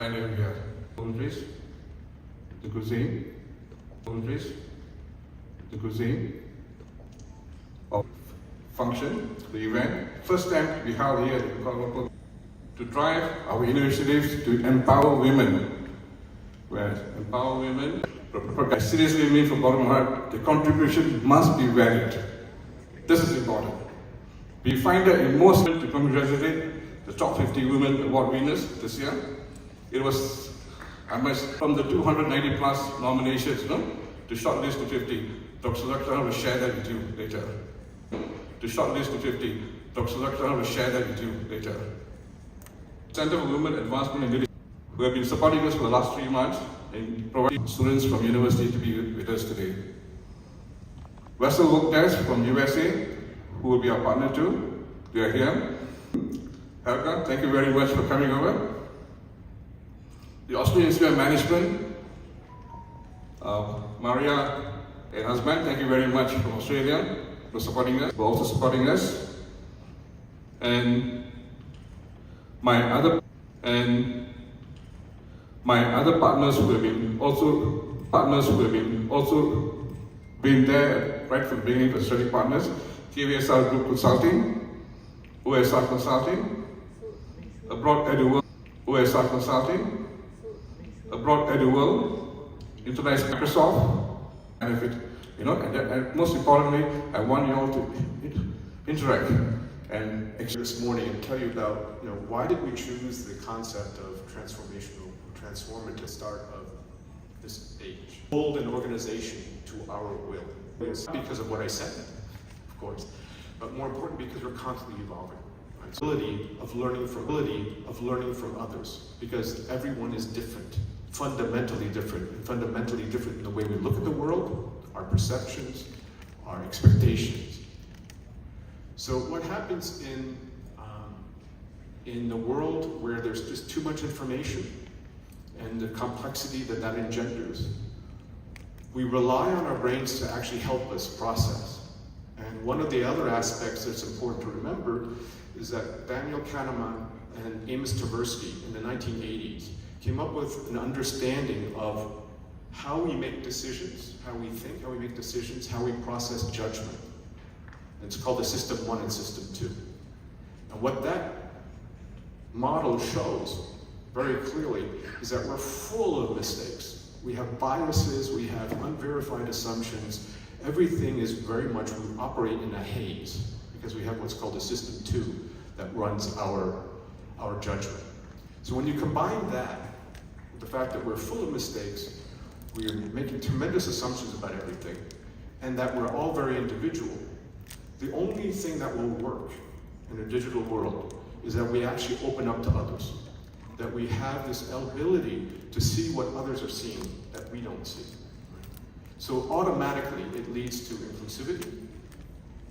And we have boundaries, the cuisine, boundaries, the cuisine of function, the event. First time we held here in Kuala Lumpur to drive our initiatives to empower women. Where empower women, I seriously mean from bottom of my heart, the contribution must be valued. This is important. We find that in most to congratulate the top 50 women award winners this year. It was, from the 290 plus nominations, to shortlist to 50. Dr. Lakshana will share that with you later. To shortlist to 50. Dr. Lakshana will share that with you later. Center for Women Advancement and Leadership, who have been supporting us for the last 3 months in providing students from university to be with us today. Vessel Work Desk from USA, who will be our partner too. They are here. Helga, thank you very much for coming over. The Australian Institute of Management, Maria and husband, thank you very much from Australia for supporting us, for also supporting us. And my other partners who have been there right from the beginning for strategic partners, KVSR Group Consulting, OSR Consulting, Abroad EduWorld, OSR Consulting, Abroad EduWorld, International Microsoft, benefit, and most importantly, I want you all to interact and this morning and tell you about, why did we choose the concept of transformative start of this age. Hold an organization to our will. It's not because of what I said, of course, but more important because we're constantly evolving. Right? Ability of learning from others, because everyone is different, fundamentally different in the way we look at the world, our perceptions, our expectations. So what happens in the world where there's just too much information and the complexity that engenders, we rely on our brains to actually help us process. And one of the other aspects that's important to remember is that Daniel Kahneman and Amos Tversky in the 1980s came up with an understanding of how we make decisions, how we think, how we make decisions, how we process judgment. It's called the System 1 and System 2. And what that model shows very clearly is that we're full of mistakes. We have biases, we have unverified assumptions. Everything is very much, we operate in a haze because we have what's called a System 2 that runs our judgment. So when you combine that with the fact that we're full of mistakes, we're making tremendous assumptions about everything, and that we're all very individual, the only thing that will work in a digital world is that we actually open up to others, that we have this ability to see what others are seeing that we don't see. So automatically it leads to inclusivity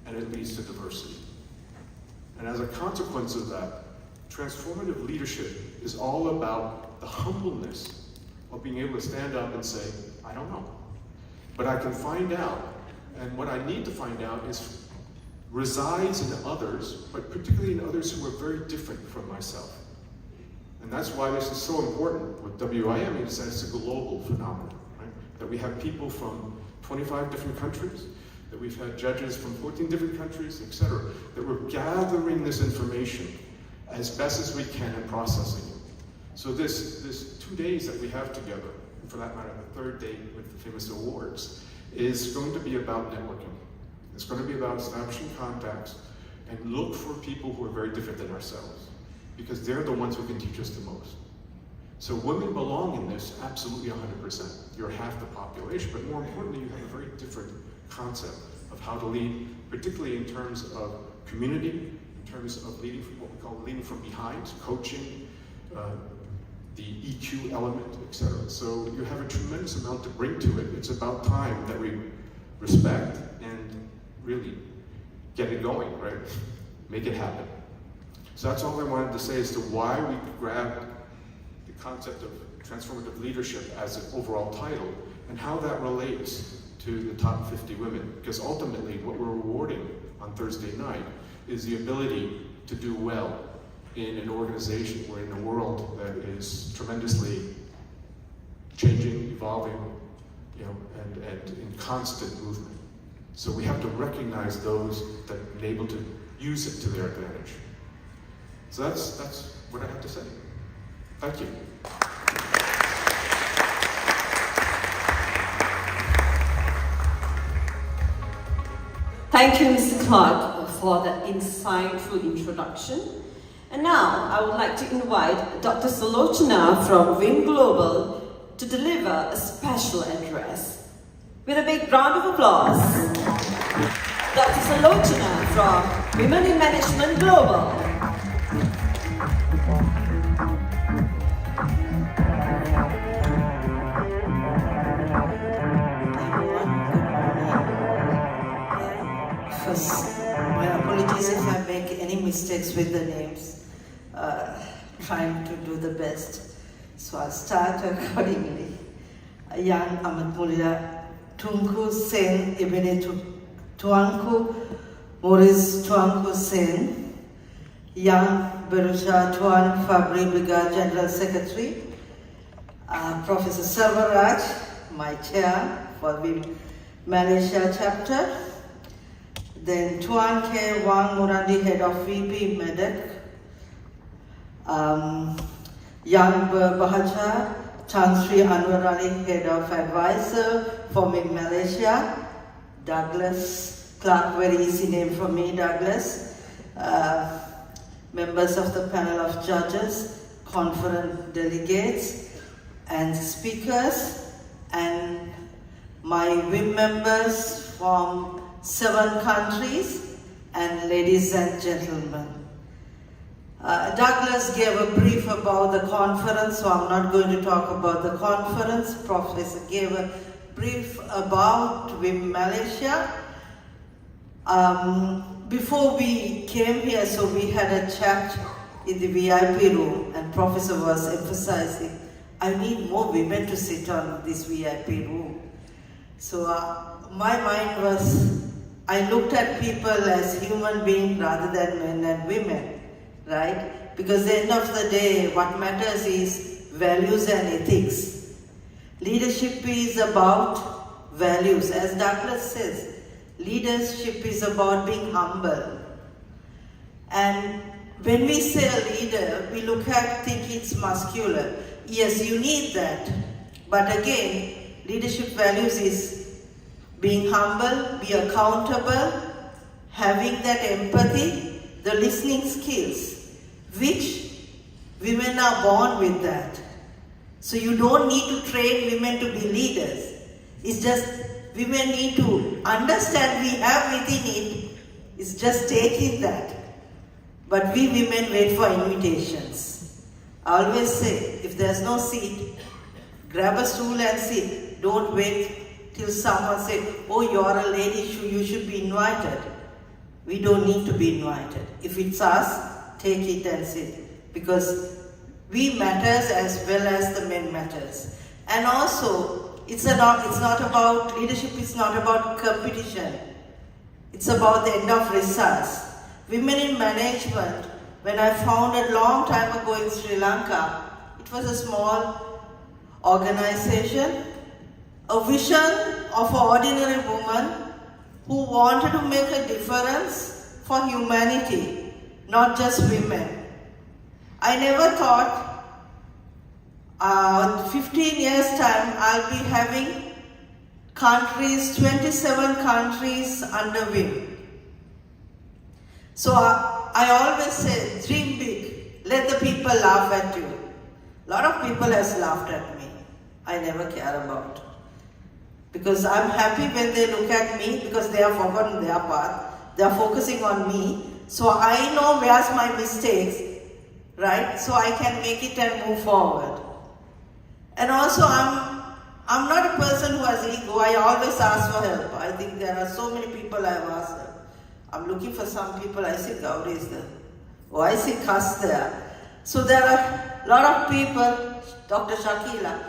and it leads to diversity. And as a consequence of that, transformative leadership is all about the humbleness of being able to stand up and say, I don't know, but I can find out, and what I need to find out resides in others, but particularly in others who are very different from myself. And that's why this is so important. What WIM is that it's a global phenomenon, right? That we have people from 25 different countries, that we've had judges from 14 different countries, etc. That we're gathering this information as best as we can and processing it. So this 2 days that we have together, and for that matter, the third day with the famous awards, is going to be about networking. It's going to be about establishing contacts and look for people who are very different than ourselves, because they're the ones who can teach us the most. So women belong in this absolutely 100%. You're half the population, but more importantly, you have a very different concept of how to lead, particularly in terms of community, in terms of leading from what we call leading from behind, coaching, the EQ element, etc. So you have a tremendous amount to bring to it. It's about time that we respect and really get it going, right? Make it happen. So that's all I wanted to say as to why we grabbed the concept of transformative leadership as an overall title and how that relates to the top 50 women. Because ultimately what we're rewarding on Thursday night is the ability to do well in an organization, we're in a world that is tremendously changing, evolving, and in constant movement. So we have to recognize those that are able to use it to their advantage. So that's what I have to say. Thank you. Thank you, Mr. Clark, for the insightful introduction. And now I would like to invite Dr. Salochana from WIM Global to deliver a special address. With a big round of applause, Dr. Salochana from Women in Management Global. My apologies if I make any mistakes with the names. Trying to do the best. So I'll start accordingly. Yang Amat Mulia Tunku Sen Ibene Tuanku Maurice Tuanku Sen, Yang Berusha Tuan Fabri Briga General Secretary, Professor Sarvaraj, my chair for the Malaysia chapter, then Tuan K. Wang Murandi, head of VP MEDEC, Yang Bahaja, Tan Sri Anwar Ali, head of advisor for me Malaysia, Douglas Clark, very easy name for me, Douglas, members of the panel of judges, conference delegates, and speakers, and my WIM members from 7 countries, and ladies and gentlemen. Douglas gave a brief about the conference, so I'm not going to talk about the conference. Professor gave a brief about WIM Malaysia. Before we came here, so we had a chat in the VIP room, and Professor was emphasizing, I need more women to sit on this VIP room. So my mind was, I looked at people as human beings rather than men and women, right? Because at the end of the day, what matters is values and ethics. Leadership is about values. As Douglas says, leadership is about being humble. And when we say a leader, we think it's muscular. Yes, you need that. But again, leadership values is being humble, be accountable, having that empathy, the listening skills, which women are born with that. So you don't need to train women to be leaders. It's just women need to understand we have within it. It's just taking that. But we women wait for invitations. I always say, if there's no seat, grab a stool and sit. Don't wait till someone says, oh, you're a lady, you should be invited. We don't need to be invited. If it's us, take it and sit. Because we matters as well as the men matters. And also, it's not about leadership, it's not about competition. It's about the end of results. Women in management, when I founded a long time ago in Sri Lanka, it was a small organization, a vision of an ordinary woman who wanted to make a difference for humanity, not just women. I never thought 15 years time I'll be having countries, 27 countries under WIM. So I always say, dream big, let the people laugh at you. A lot of people has laughed at me. I never care about. Because I'm happy when they look at me because they have forgotten their path. They are focusing on me. So I know where's my mistakes, right? So I can make it and move forward. And also I'm not a person who has ego. I always ask for help. I think there are so many people I have asked help. I'm looking for some people. I see Gauri is there. Oh, I see Kas there. So there are a lot of people, Dr. Shakila,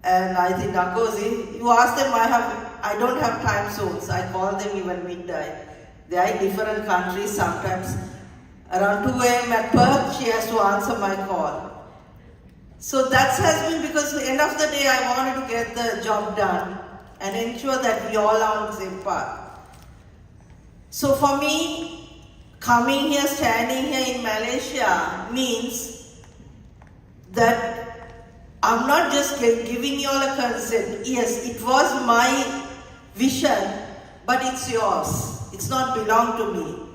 and I think Nakozi, you ask them, I don't have time zones. I call them even midnight. They are in different countries sometimes. Around 2 a.m. at Perth, she has to answer my call. So that has been because at the end of the day, I wanted to get the job done and ensure that we all are on the same path. So for me, coming here, standing here in Malaysia means that I'm not just giving you all a consent. Yes, it was my vision, but it's yours. It's not belong to me.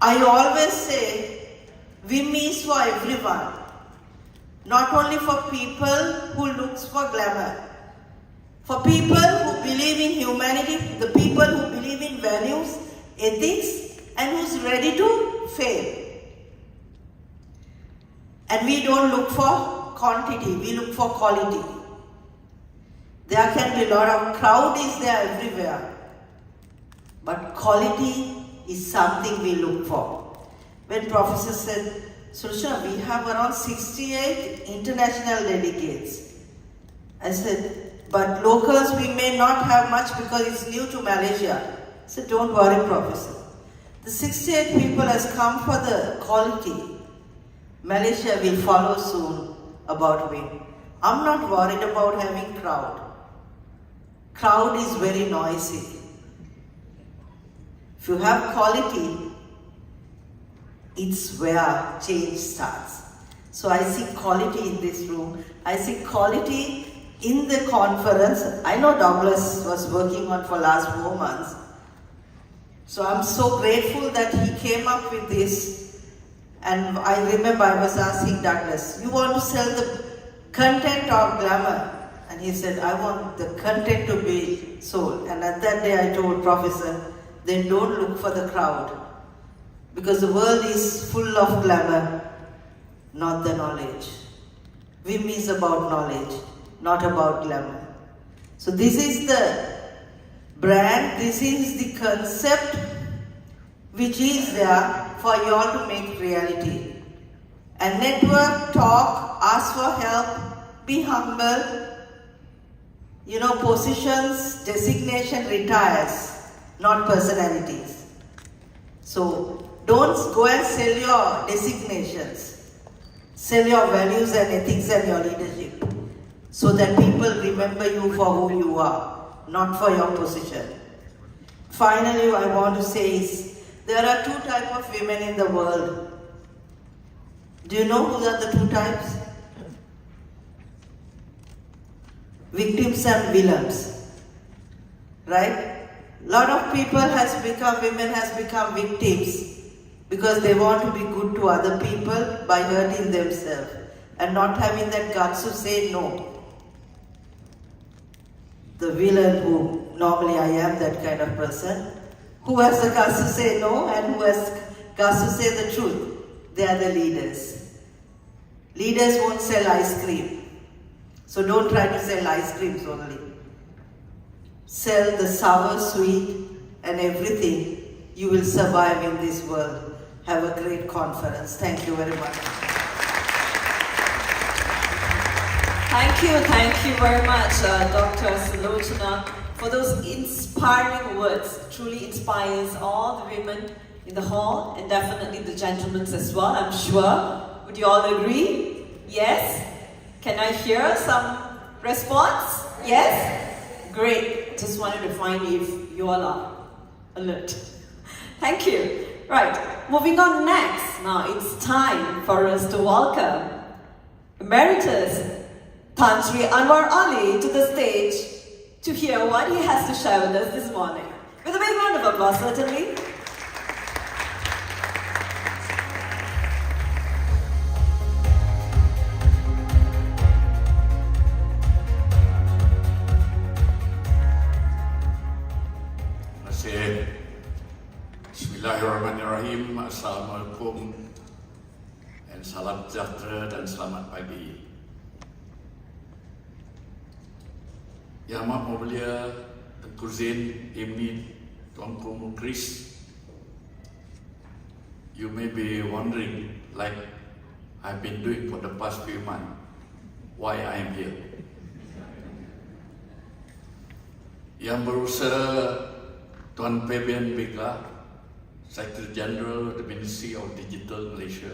I always say, WIMI is for everyone. Not only for people who looks for glamour. For people who believe in humanity, the people who believe in values, ethics, and who's ready to fail. And we don't look for quantity, we look for quality. There can be a lot of crowd is there everywhere. But quality is something we look for. When Professor said, Sulochana, we have around 68 international delegates. I said, but locals we may not have much because it's new to Malaysia. I said, don't worry, Professor. The 68 people has come for the quality. Malaysia will follow soon about me. I'm not worried about having crowd. Crowd is very noisy. If you have quality, it's where change starts. So I see quality in this room. I see quality in the conference. I know Douglas was working on for last 4 months. So I'm so grateful that he came up with this. And I remember I was asking Douglas, you want to sell the content or glamour? And he said, I want the content to be sold. And at that day I told Professor, then don't look for the crowd. Because the world is full of glamour, not the knowledge. WIMI is about knowledge, not about glamour. So this is the brand, this is the concept which is there for you all to make reality. And network, talk, ask for help, be humble. You know, positions, designation retires, not personalities. So don't go and sell your designations. Sell your values and ethics and your leadership so that people remember you for who you are, not for your position. Finally, what I want to say is, there are 2 types of women in the world. Do you know who are the 2 types? Victims and villains. Right? A lot of people women has become victims because they want to be good to other people by hurting themselves and not having that guts to say no. The villain who, normally I am that kind of person, who has the guts to say no and who has guts to say the truth. They are the leaders. Leaders won't sell ice cream. So don't try to sell ice creams only. Sell the sour, sweet and everything. You will survive in this world. Have a great conference. Thank you very much. Thank you very much, Dr. Sulochana, for those inspiring words. Truly inspires all the women in the hall and definitely the gentlemen as well, I'm sure. Would you all agree? Yes? Can I hear some response? Yes? Great. Just wanted to find if you all are alert. Thank you. Right, moving on next. Now it's time for us to welcome Emeritus Tan Sri Anwar Ali to the stage to hear what he has to share with us this morning. With a big round of applause, certainly. Bismillahirrahmanirrahim. Assalamualaikum dan salam sejahtera dan selamat pagi. Yang Amat Mulia Tengku Zain Ibni Tuanku Mukris, you may be wondering, like I've been doing for the past few months, why I am here. Yang berusaha Tuan Fabian Bika, Secretary General of the Ministry of Digital Malaysia,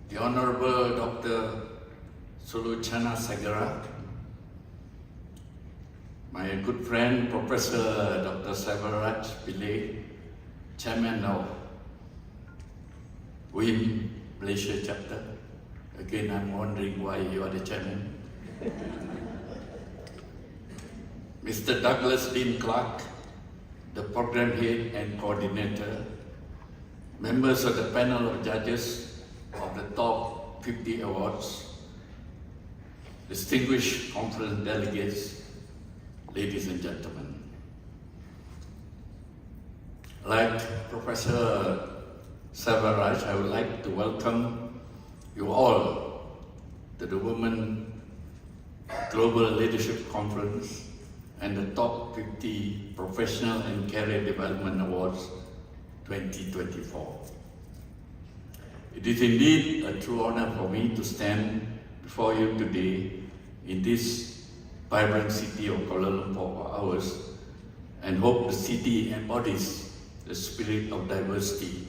the Honorable Dr. Suluchana Sagara, my good friend Professor Dr. Savaraj Pillay, Chairman of WIM Malaysia chapter. Again, I'm wondering why you are the chairman. Mr. Douglas Dean Clark, the program head and coordinator, members of the panel of judges of the top 50 awards, distinguished conference delegates, ladies and gentlemen. Like Professor Savaraj, I would like to welcome you all to the Women Global Leadership Conference and the Top 50 Professional and Career Development Awards 2024. It is indeed a true honor for me to stand before you today in this vibrant city of Kuala Lumpur for ours, and hope the city embodies the spirit of diversity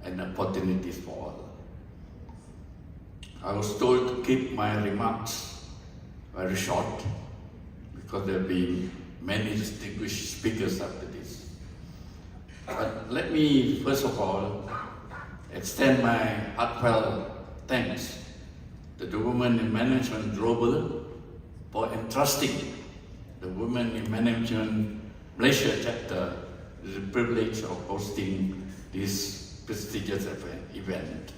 and opportunities for all. I was told to keep my remarks very short because there have been many distinguished speakers after this. But let me first of all extend my heartfelt thanks to the Women in Management Global for entrusting the Women in Management Malaysia chapter with the privilege of hosting this prestigious event.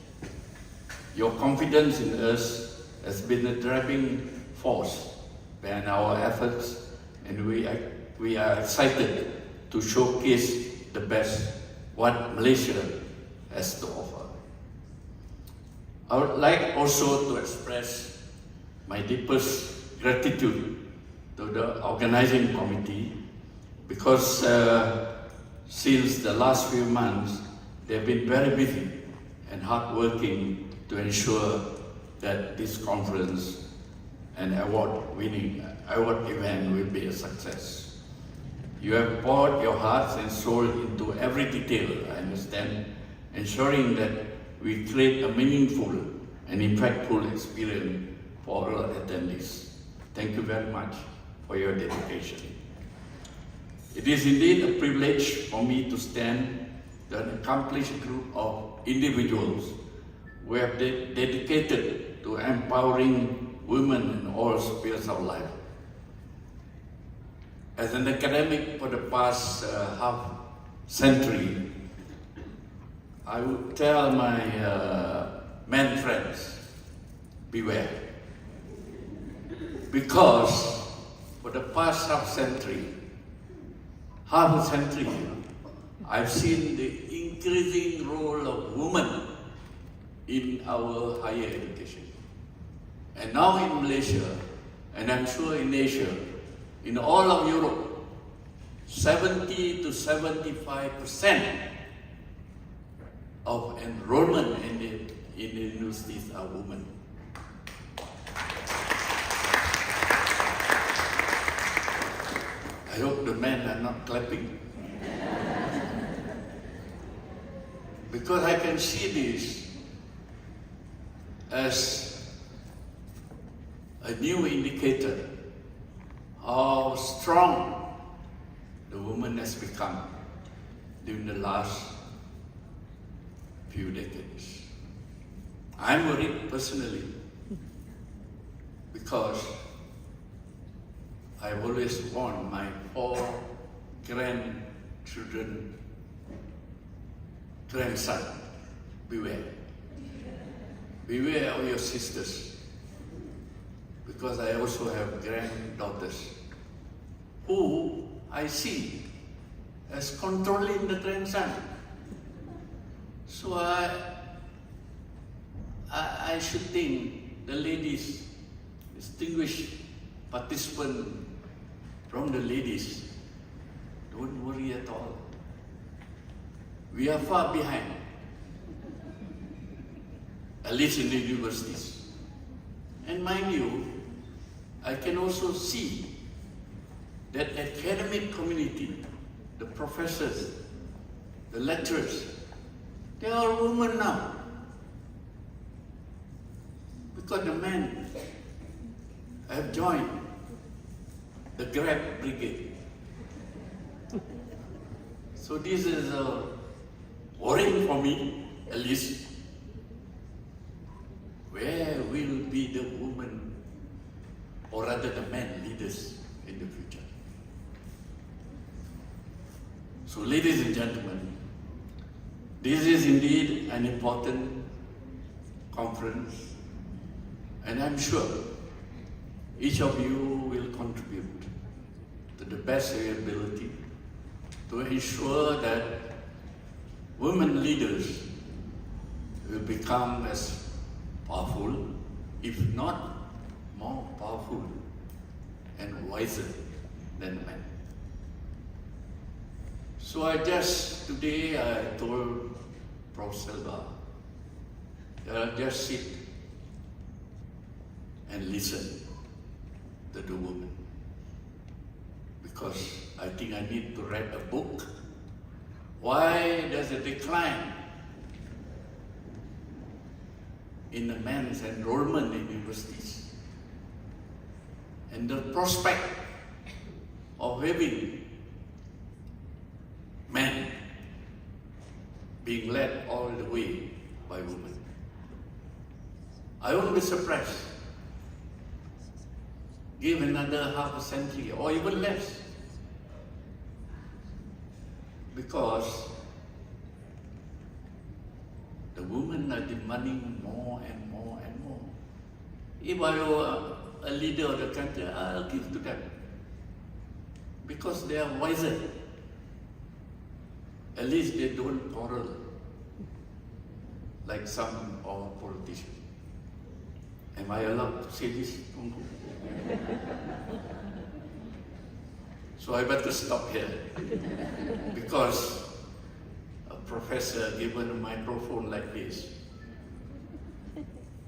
Your confidence in us has been a driving force behind our efforts, and we are excited to showcase the best what Malaysia has to offer. I would like also to express my deepest gratitude to the organizing committee because since the last few months they've been very busy and hardworking to ensure that this conference and award event will be a success. You have poured your hearts and soul into every detail, I understand, ensuring that we create a meaningful and impactful experience for all attendees. Thank you very much for your dedication. It is indeed a privilege for me to stand to an accomplished group of individuals who have dedicated to empowering women in all spheres of life. As an academic for the past half century, I would tell my men friends, beware. Because for the past half a century, I've seen the increasing role of women in our higher education. And now in Malaysia, and I'm sure in Asia, in all of Europe, 70 to 75% of enrollment in the universities are women. I hope the men are not clapping. Because I can see this as a new indicator how strong the woman has become during the last few decades. I'm worried personally because I've always warned my 4 grandson, beware. Beware of your sisters, because I also have granddaughters who I see as controlling the grandson. So I should think the ladies, distinguished participants from the ladies, don't worry at all. We are far behind, at least in the universities. And mind you, I can also see that academic community, the professors, the lecturers, they are women now. Because the men have joined the Grab Brigade. So this is worrying for me, at least. Where will be the women, or rather the men leaders in the future? So ladies and gentlemen, this is indeed an important conference, and I'm sure each of you will contribute to the best of your ability to ensure that women leaders will become as powerful, if not more powerful and wiser than men. So today I told Prof. Selva that I'll just sit and listen to the women, because I think I need to write a book. Why there's a decline in the men's enrollment in universities, and the prospect of having men being led all the way by women. I won't be surprised. Give another half a century or even less, because the women are demanding more and more and more. If I were a leader of the country, I'll give to them, because they are wiser. At least they don't quarrel like some of our politicians. Am I allowed to say this? So I better stop here, because a professor given a microphone like this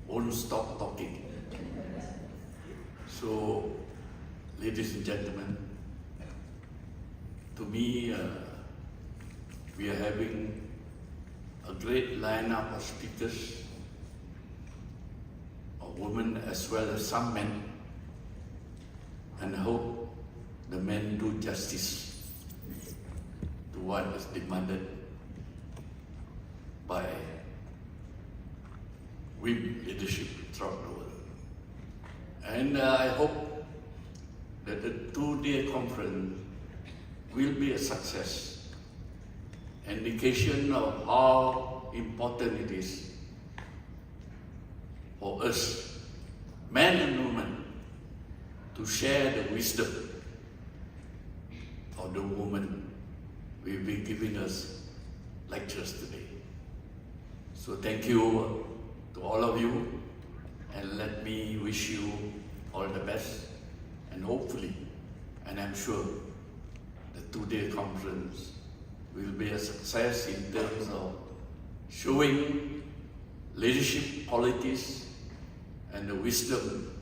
won't stop talking. So, ladies and gentlemen, to me, we are having a great lineup of speakers, of women as well as some men, and I hope the men do justice to what is demanded by women leadership throughout the world. And I hope that the two-day conference will be a success, indication of how important it is for us, men and women, to share the wisdom of the woman will be giving us lectures today. So thank you to all of you, and let me wish you all the best, and hopefully, and I'm sure, the two-day conference will be a success in terms of showing leadership qualities and the wisdom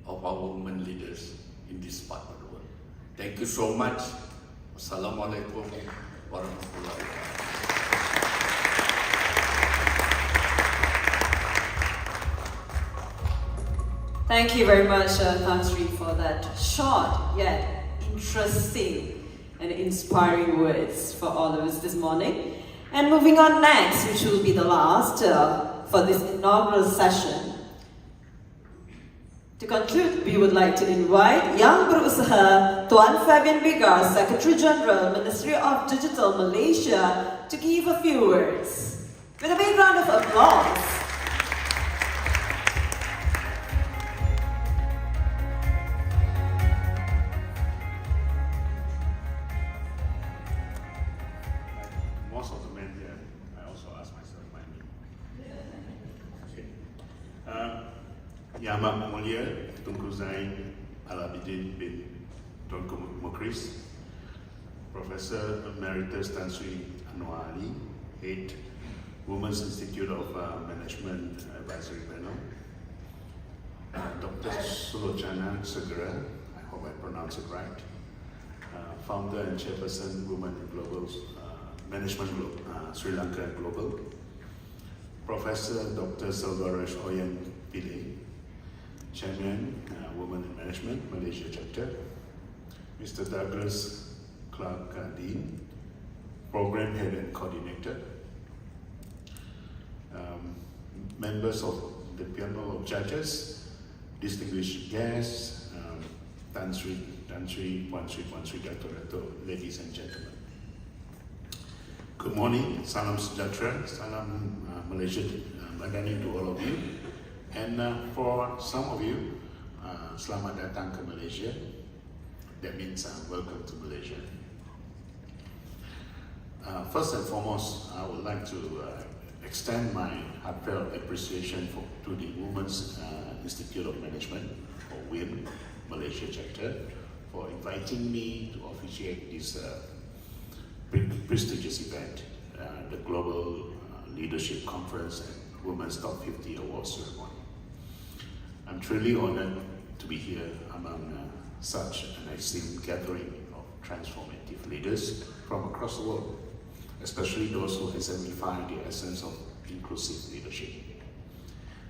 of our women leaders in this part of the world. Thank you so much. Wassalamualaikum warahmatullahi wabarakatuh. Thank you very much, Tan Sri, for that short yet interesting and inspiring words for all of us this morning. And moving on next, which will be the last for this inaugural session. To conclude, we would like to invite Yang Berusaha Tuan Fabian Bigar, Secretary General, Ministry of Digital Malaysia, to give a few words. With a big round of applause. Most of the men here, I also ask myself my name. Okay. Yang Amat Mulia Tunku Zain Al-Abidin bin Tunku Mukris, Professor Emeritus Tan Sri Anwar Ali, Head, Women's Institute of Management Advisory Panel, Dr. Sulochana Segera, I hope I pronounced it right, Founder and Chairperson, Women in Global Management Sri Lanka Global, Professor Dr. Salvaraj Oyang Pillay, Chairman, Women in Management, Malaysia Chapter, Mr. Douglas Clark Dean, Program Head and Coordinator, members of the panel of judges, distinguished guests, Tan Sri, Puan Sri Dato', ladies and gentlemen. Good morning, salam sejahtera, salam Malaysia Madani to all of you. And for some of you, selamat datang ke Malaysia. That means welcome to Malaysia. First and foremost, I would like to extend my heartfelt appreciation to the Women's Institute of Management, or WIM, Malaysia Chapter, for inviting me to officiate this prestigious event, the Global Leadership Conference and Women's Top 50 Awards Ceremony. I'm truly honored to be here among such an esteemed gathering of transformative leaders from across the world, especially those who exemplify the essence of inclusive leadership.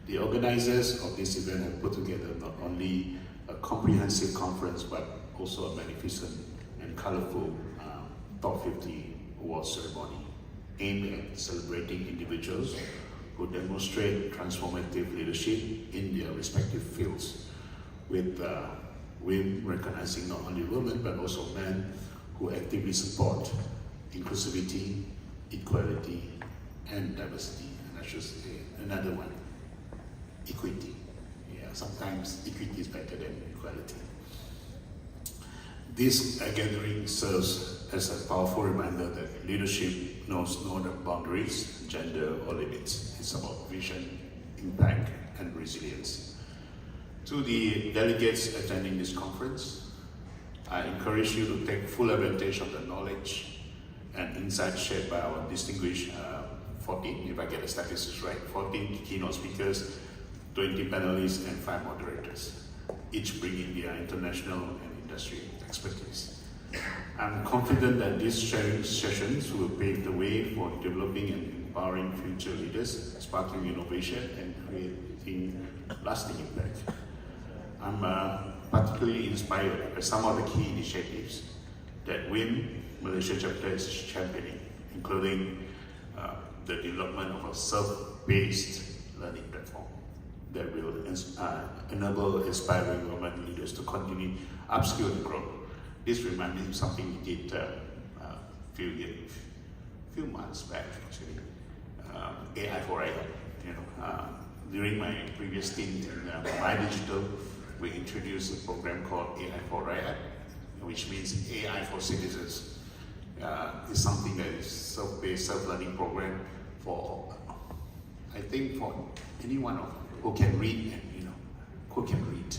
The organizers of this event have put together not only a comprehensive conference, but also a magnificent and colorful Top 50 Awards ceremony aimed at celebrating individuals who demonstrate transformative leadership in their respective fields, with women recognizing not only women but also men who actively support inclusivity, equality, and diversity. And I should say another one, equity. Yeah, sometimes equity is better than equality. This gathering serves as a powerful reminder that leadership knows no boundaries, gender, or limits. It's about vision, impact, and resilience. To the delegates attending this conference, I encourage you to take full advantage of the knowledge and insights shared by our distinguished 14, if I get the statistics right, 14 keynote speakers, 20 panelists, and 5 moderators, each bringing their international and industry expertise. I'm confident that these sharing sessions will pave the way for developing and empowering future leaders, sparking innovation, and creating lasting impact. I'm particularly inspired by some of the key initiatives that WIM Malaysia Chapter is championing, including the development of a self-paced learning platform that will enable aspiring women leaders to continue upskill and grow. This reminds me of something we did a few months back, actually. AI for AI. During my previous stint in My Digital, we introduced a program called AI for Rakyat, which means AI for citizens. It's something that is self-paced, self-learning program for, I think, for anyone who can read and who can read.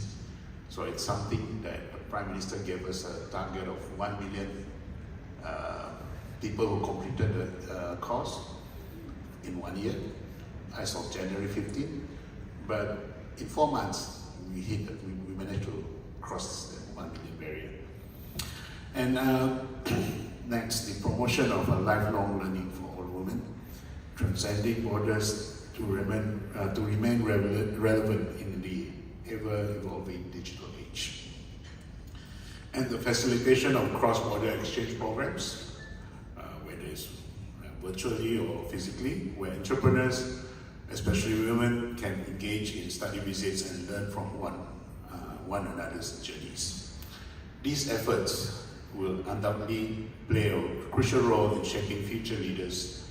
So it's something that the Prime Minister gave us a target of 1 million people who completed the course in 1 year, as of January 15. But in 4 months, we managed to cross the 1 million barrier. And next, the promotion of a lifelong learning for all women, transcending borders to remain relevant in the ever-evolving digital age. And the facilitation of cross-border exchange programs, whether it's virtually or physically, where entrepreneurs, especially women, can engage in study visits and learn from one another's journeys. These efforts will undoubtedly play a crucial role in shaping future leaders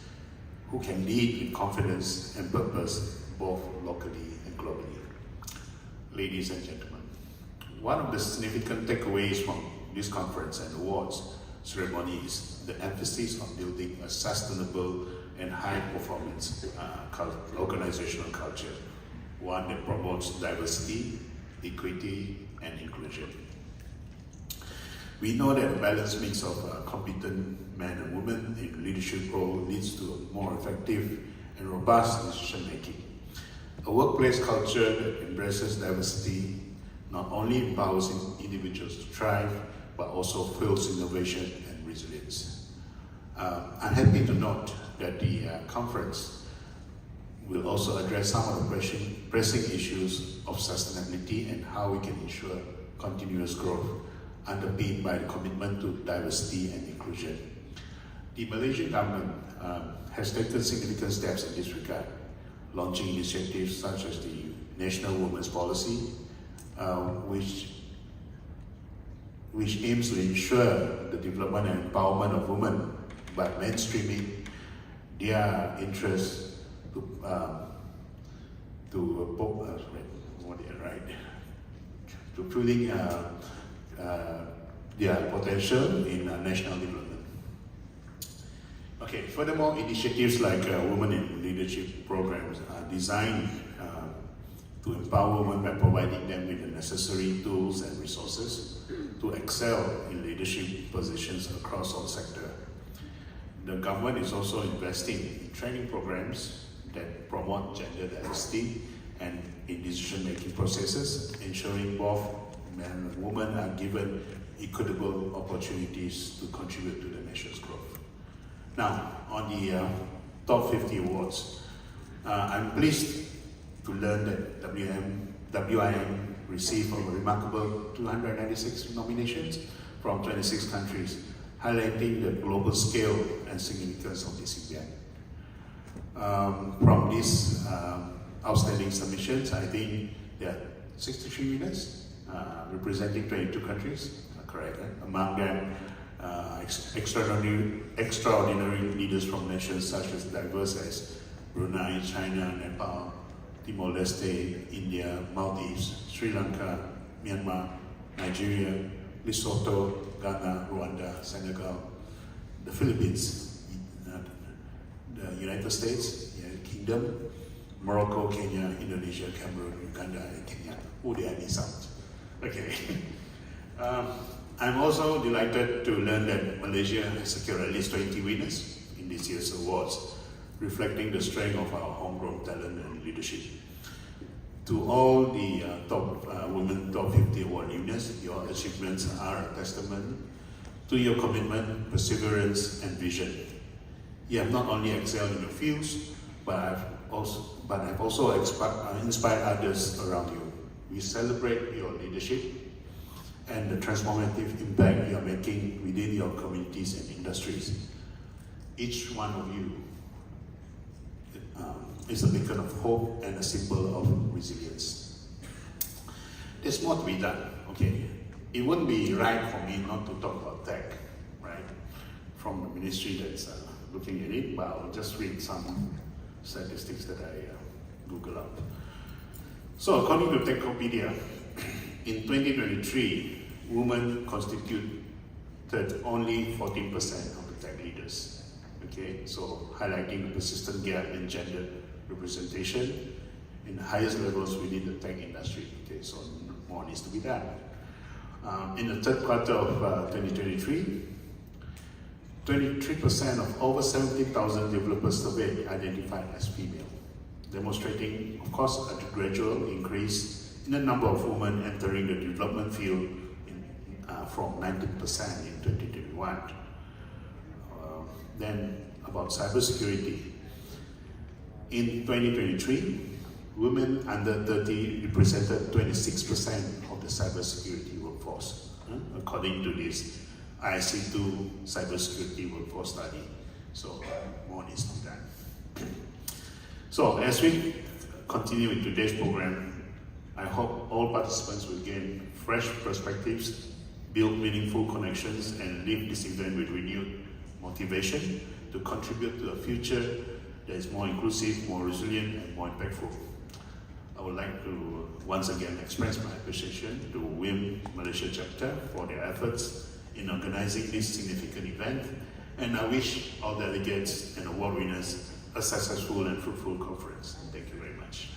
who can lead with confidence and purpose, both locally and globally. Ladies and gentlemen, one of the significant takeaways from this conference and awards ceremony is the emphasis on building a sustainable and high-performance organizational culture, one that promotes diversity, equity, and inclusion. We know that a balanced mix of competent men and women in leadership role leads to a more effective and robust decision-making. A workplace culture that embraces diversity not only empowers individuals to thrive, but also fuels innovation and resilience. I'm happy to note that the conference will also address some of the pressing issues of sustainability and how we can ensure continuous growth underpinned by the commitment to diversity and inclusion. The Malaysian government has taken significant steps in this regard, launching initiatives such as the National Women's Policy, which aims to ensure the development and empowerment of women by mainstreaming their interests to fulfilling their potential in national development. Okay, furthermore, initiatives like Women in Leadership programs are designed to empower women by providing them with the necessary tools and resources to excel in leadership positions across all sectors. The government is also investing in training programs that promote gender diversity and in decision-making processes, ensuring both men and women are given equitable opportunities to contribute to the nation's growth. Now, on the Top 50 awards, I'm pleased to learn that WIM received a remarkable 296 nominations from 26 countries, highlighting the global scale and significance of this event. From these outstanding submissions, I think there are 63 winners representing 22 countries, correct? Among them, extraordinary leaders from nations such as diverse as Brunei, China, Nepal, Timor-Leste, India, Maldives, Sri Lanka, Myanmar, Nigeria, Lesotho, Ghana, Rwanda, Senegal, the Philippines, the United States, United Kingdom, Morocco, Kenya, Indonesia, Cameroon, Uganda, and Kenya. Oh, they are missed out. Okay. I'm also delighted to learn that Malaysia has secured at least 20 winners in this year's awards, reflecting the strength of our homegrown talent and leadership. To all the Women Top 50 Award winners, your achievements are a testament to your commitment, perseverance, and vision. You have not only excelled in your fields, but have also inspired others around you. We celebrate your leadership and the transformative impact you are making within your communities and industries. Each one of you is a beacon of hope and a symbol of resilience. There's more to be done, okay? It wouldn't be right for me not to talk about tech, right? From the ministry that's looking at it, but I'll just read some statistics that I Googled up. So according to Tokopedia, in 2023, women constituted only 14% of the tech leaders. Okay, so highlighting the persistent gap in gender representation in the highest levels within the tech industry. Okay, so more needs to be done. In the third quarter of 2023, 23% of over 17,000 developers surveyed identified as female, demonstrating, of course, a gradual increase in the number of women entering the development field from 19% in 2021. Then about cybersecurity. In 2023, women under 30 represented 26% of the cybersecurity workforce, according to this IC2 cybersecurity workforce study. So more needs to be done. So as we continue with today's program, I hope all participants will gain fresh perspectives, build meaningful connections, and leave this event with renewed motivation to contribute to a future that is more inclusive, more resilient, and more impactful. I would like to once again express my appreciation to WIM Malaysia chapter for their efforts in organizing this significant event, and I wish all delegates and award winners a successful and fruitful conference. Thank you very much.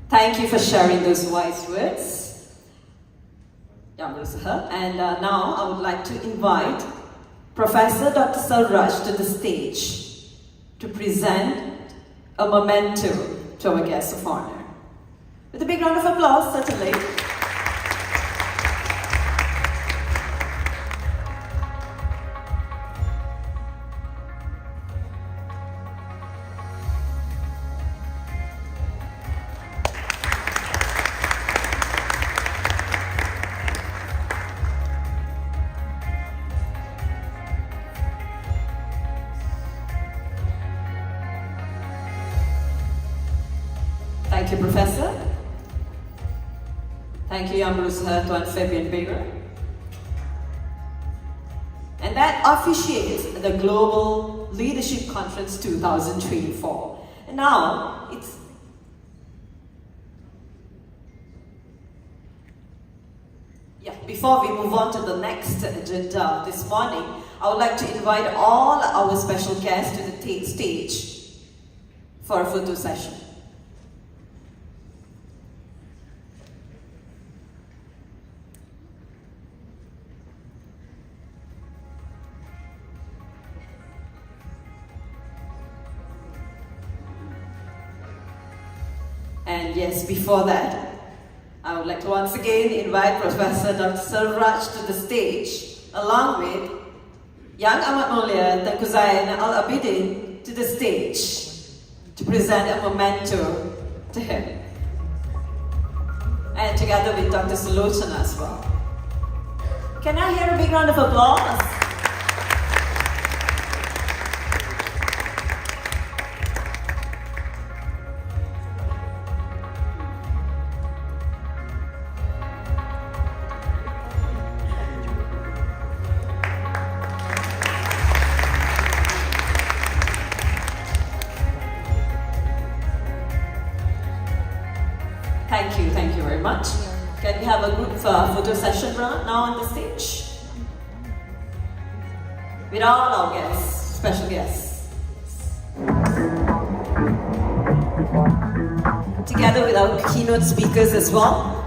Thank you for sharing those wise words. Yeah, those are her. And now I would like to invite Professor Dr. Sarraj to the stage to present a memento to our guest of honor. With a big round of applause, certainly. Thank you, Professor. Thank you, Yang Berusaha Tuan Fabian Beger. And that officiates the Global Leadership Conference 2024. And now, before we move on to the next agenda this morning, I would like to invite all our special guests to the stage for a photo session. And yes, before that, I would like to once again invite Professor Dr. Sarraj to the stage, along with Yang Amat Mulia Tengku Zain Al Abidin to the stage to present a memento to him. And together with Dr. Salochana as well. Can I hear a big round of applause? Thank you very much. Can we have a group photo session now on the stage? With all our guests, special guests. Together with our keynote speakers as well.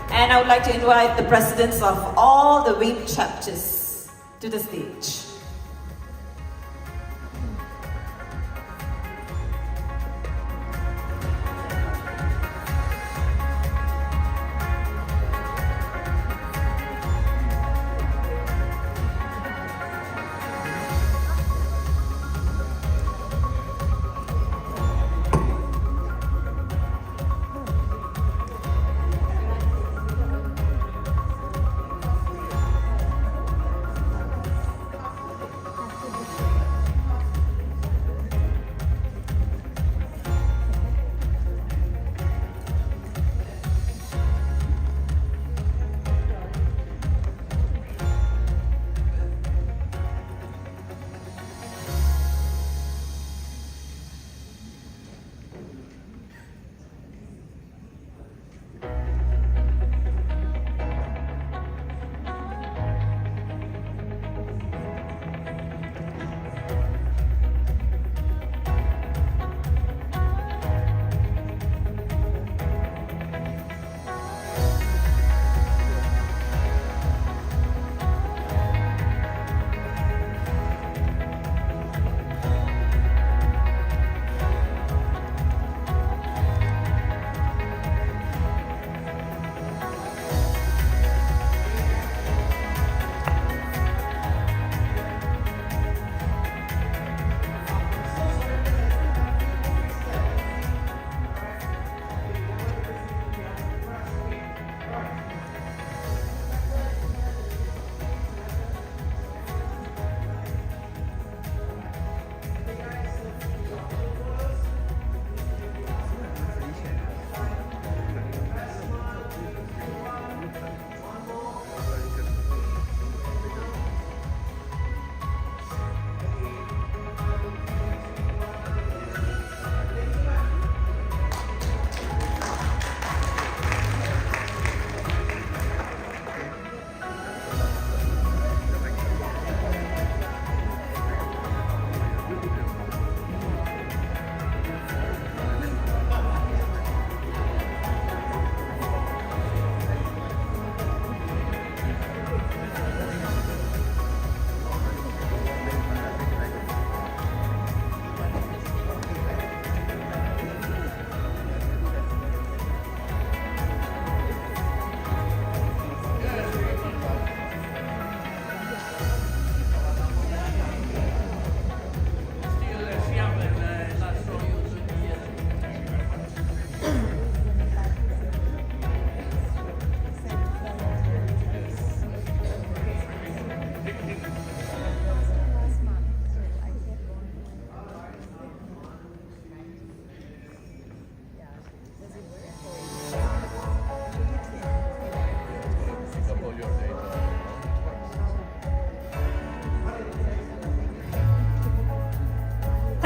And I would like to invite the presidents of all the wing chapters to the stage.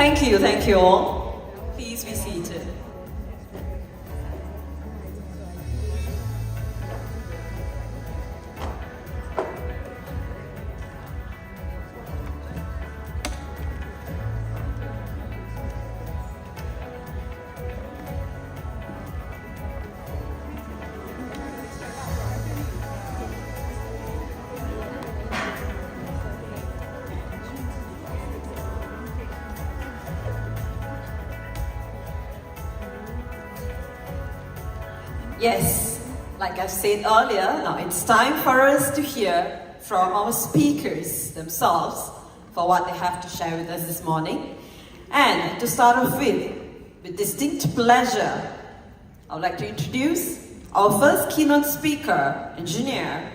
Thank you all. Please be seated. Yes, like I've said earlier, now it's time for us to hear from our speakers themselves for what they have to share with us this morning. And to start off with distinct pleasure, I would like to introduce our first keynote speaker, engineer,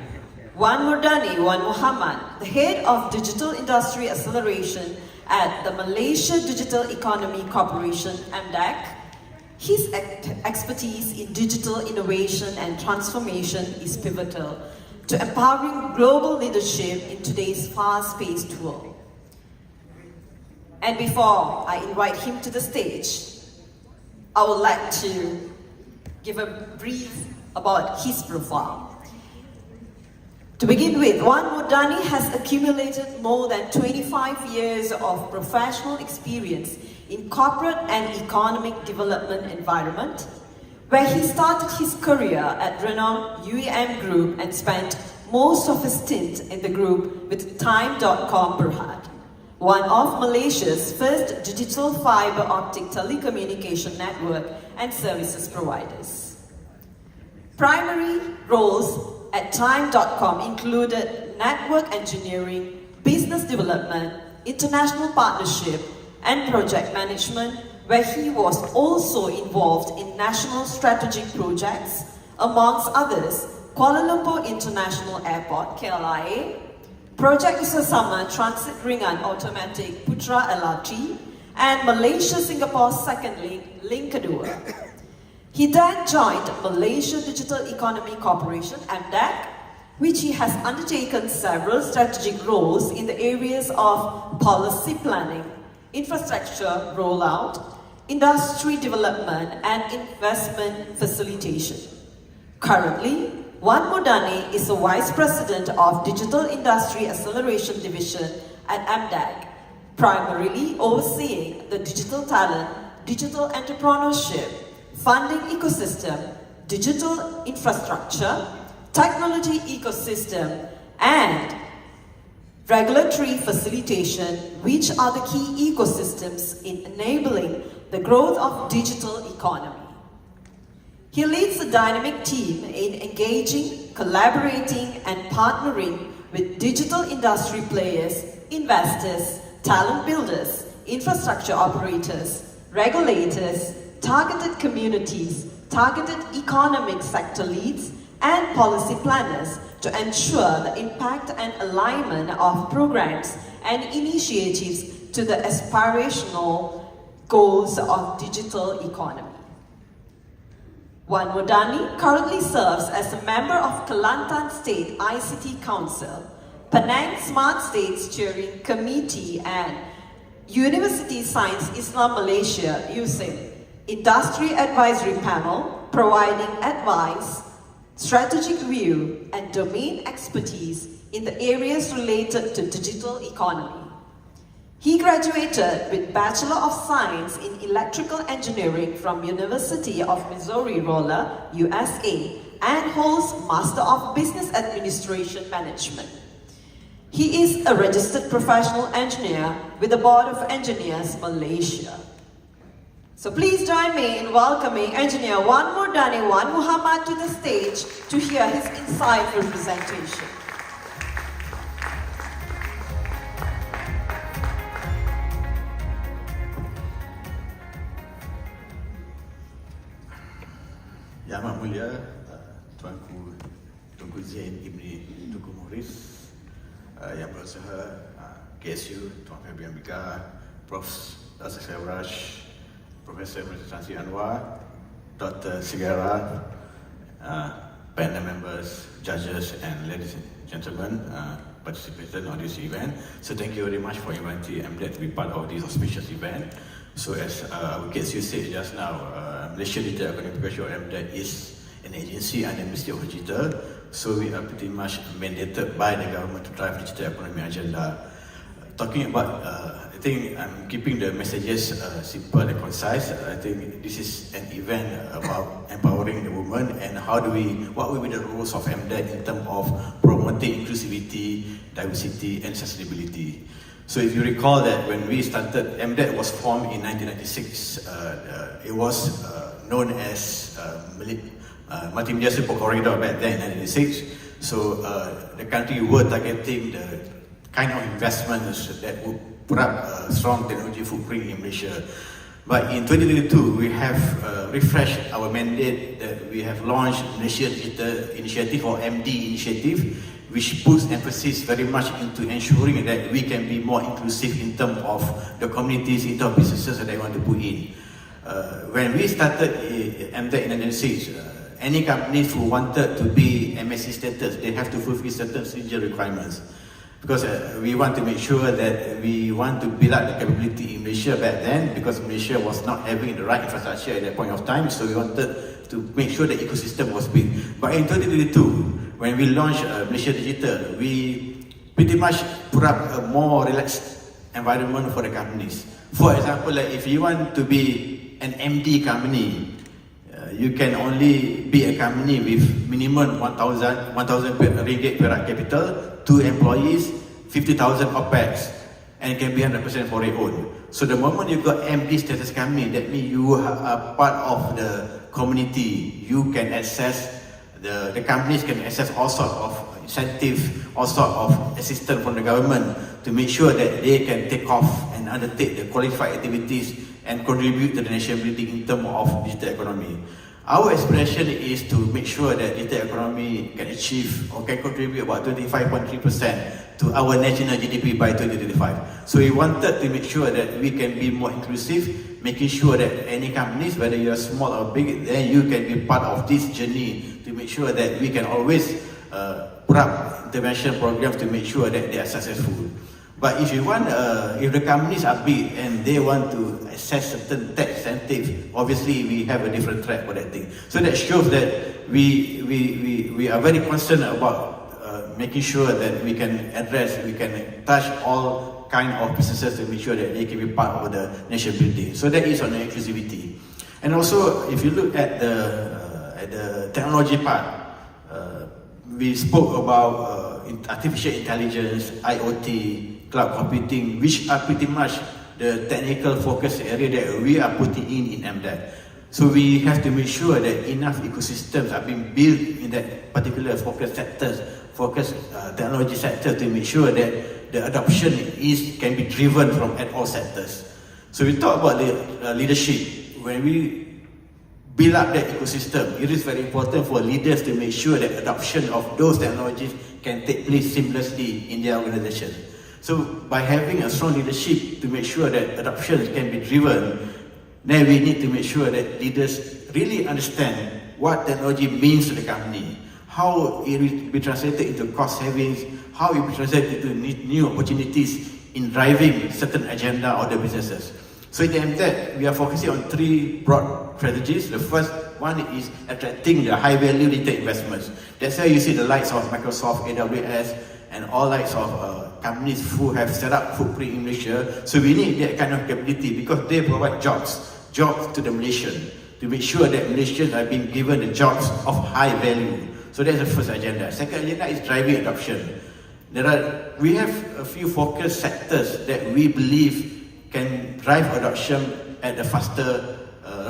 Wan Murdani Wan Muhammad, the head of Digital Industry Acceleration at the Malaysia Digital Economy Corporation, MDEC. His expertise in digital innovation and transformation is pivotal to empowering global leadership in today's fast-paced world. And before I invite him to the stage, I would like to give a brief about his profile. To begin with, Wan Murdani has accumulated more than 25 years of professional experience in corporate and economic development environment, where he started his career at renowned UEM Group and spent most of his stint in the group with Time.com Berhad, one of Malaysia's first digital fiber optic telecommunication network and services providers. Primary roles at Time.com included network engineering, business development, international partnership, and project management, where he was also involved in national strategic projects, amongst others, Kuala Lumpur International Airport, KLIA, Project Sesama Transit Ringan Automatic Putra LRT, and Malaysia-Singapore Second Link Kedua. He then joined Malaysia Digital Economy Corporation, MDEC, which he has undertaken several strategic roles in the areas of policy planning, infrastructure rollout, industry development, and investment facilitation. Currently, Wan Murdani is the Vice President of Digital Industry Acceleration Division at MDEC, primarily overseeing the digital talent, digital entrepreneurship, funding ecosystem, digital infrastructure, technology ecosystem, and regulatory facilitation, which are the key ecosystems in enabling the growth of digital economy. He leads a dynamic team in engaging, collaborating, and partnering with digital industry players, investors, talent builders, infrastructure operators, regulators, targeted communities, targeted economic sector leads, and policy planners to ensure the impact and alignment of programs and initiatives to the aspirational goals of digital economy. Wan Murdani currently serves as a member of Kelantan State ICT Council, Penang Smart State Steering Committee, and University Science Islam Malaysia USIM Industry Advisory Panel, providing advice, strategic view, and domain expertise in the areas related to digital economy. He graduated with Bachelor of Science in Electrical Engineering from University of Missouri Rolla, USA, and holds Master of Business Administration Management. He is a registered professional engineer with the Board of Engineers Malaysia. So please join me in welcoming Engineer Wan Murdani Wan Muhammad to the stage to hear his insightful presentation. Yang Amat Mulia Tuanku Zain Ibni Tunku Morris, Yang Berusaha KSU, Tuan Fabian Bika, Prof. Dr. Sairaj, Profesor Tansi Anwar, Dr. Sigara, panel members, judges, and ladies and gentlemen, participants on this event. So thank you very much for inviting MDET to be part of this auspicious event. So as our guest you said just now, Malaysia Digital Economic Professional MDET is an agency under the Ministry of Digital. So we are pretty much mandated by the government to drive digital economy agenda. Talking about, I think I'm keeping the messages simple and concise. I think this is an event about empowering the women and what will be the roles of MDET in terms of promoting inclusivity, diversity and sustainability. So if you recall that when we started, MDET was formed in 1996. It was known as Multimedia Support Corridor back then in 1996. So the country were targeting the kind of investments that would put up a strong technology footprint in Malaysia. But in 2022, we have refreshed our mandate that we have launched Malaysia Digital Initiative or MD Initiative, which puts emphasis very much into ensuring that we can be more inclusive in terms of the communities, in terms of businesses that they want to put in. When we started MDET in 1996, any companies who wanted to be MSC status, they have to fulfill certain stringent requirements. Because we want to make sure that we want to build up the capability in Malaysia back then, because Malaysia was not having the right infrastructure at that point of time, so we wanted to make sure the ecosystem was big. But in 2022, when we launched Malaysia Digital, we pretty much put up a more relaxed environment for the companies. For example, like if you want to be an MD company, you can only be a company with minimum 1,000 ringgit per capital, 2 employees, 50,000 OPEX, and it can be 100% for your own. So the moment you got MD status company, that means you are part of the community. You can access, the companies can access all sorts of incentive, all sorts of assistance from the government to make sure that they can take off and undertake the qualified activities and contribute to the nation building in terms of digital economy. Our aspiration is to make sure that digital economy can achieve or can contribute about 25.3% to our national GDP by 2025. So we wanted to make sure that we can be more inclusive, making sure that any companies, whether you are small or big, then you can be part of this journey to make sure that we can always put up intervention programs to make sure that they are successful. But if you want, if the companies are big and they want to access certain tax incentives, obviously we have a different track for that thing. So that shows that we are very concerned about making sure that we can address, we can touch all kind of businesses to make sure that they can be part of the nation building. So that is on the inclusivity. And also, if you look at the technology part, we spoke about artificial intelligence, IoT, cloud computing, which are pretty much the technical focus area that we are putting in MDET. So we have to make sure that enough ecosystems are being built in that particular focus sectors, technology sector, to make sure that the adoption can be driven from at all sectors. So we talk about the leadership. When we build up that ecosystem, it is very important for leaders to make sure that adoption of those technologies can take place seamlessly in their organization. So by having a strong leadership to make sure that adoption can be driven, then we need to make sure that leaders really understand what technology means to the company, how it will be translated into cost savings, how it will be translated into new opportunities in driving certain agenda of the businesses. So in the MDET, we are focusing on 3 broad strategies. The first one is attracting the high-value retail investments. That's why you see the likes of Microsoft, AWS, and all likes of companies who have set up footprint in Malaysia. So we need that kind of capability because they provide jobs to the Malaysian, to make sure that Malaysians are being given the jobs of high value. So that's the first agenda. Second agenda is driving adoption. We have a few focus sectors that we believe can drive adoption at a faster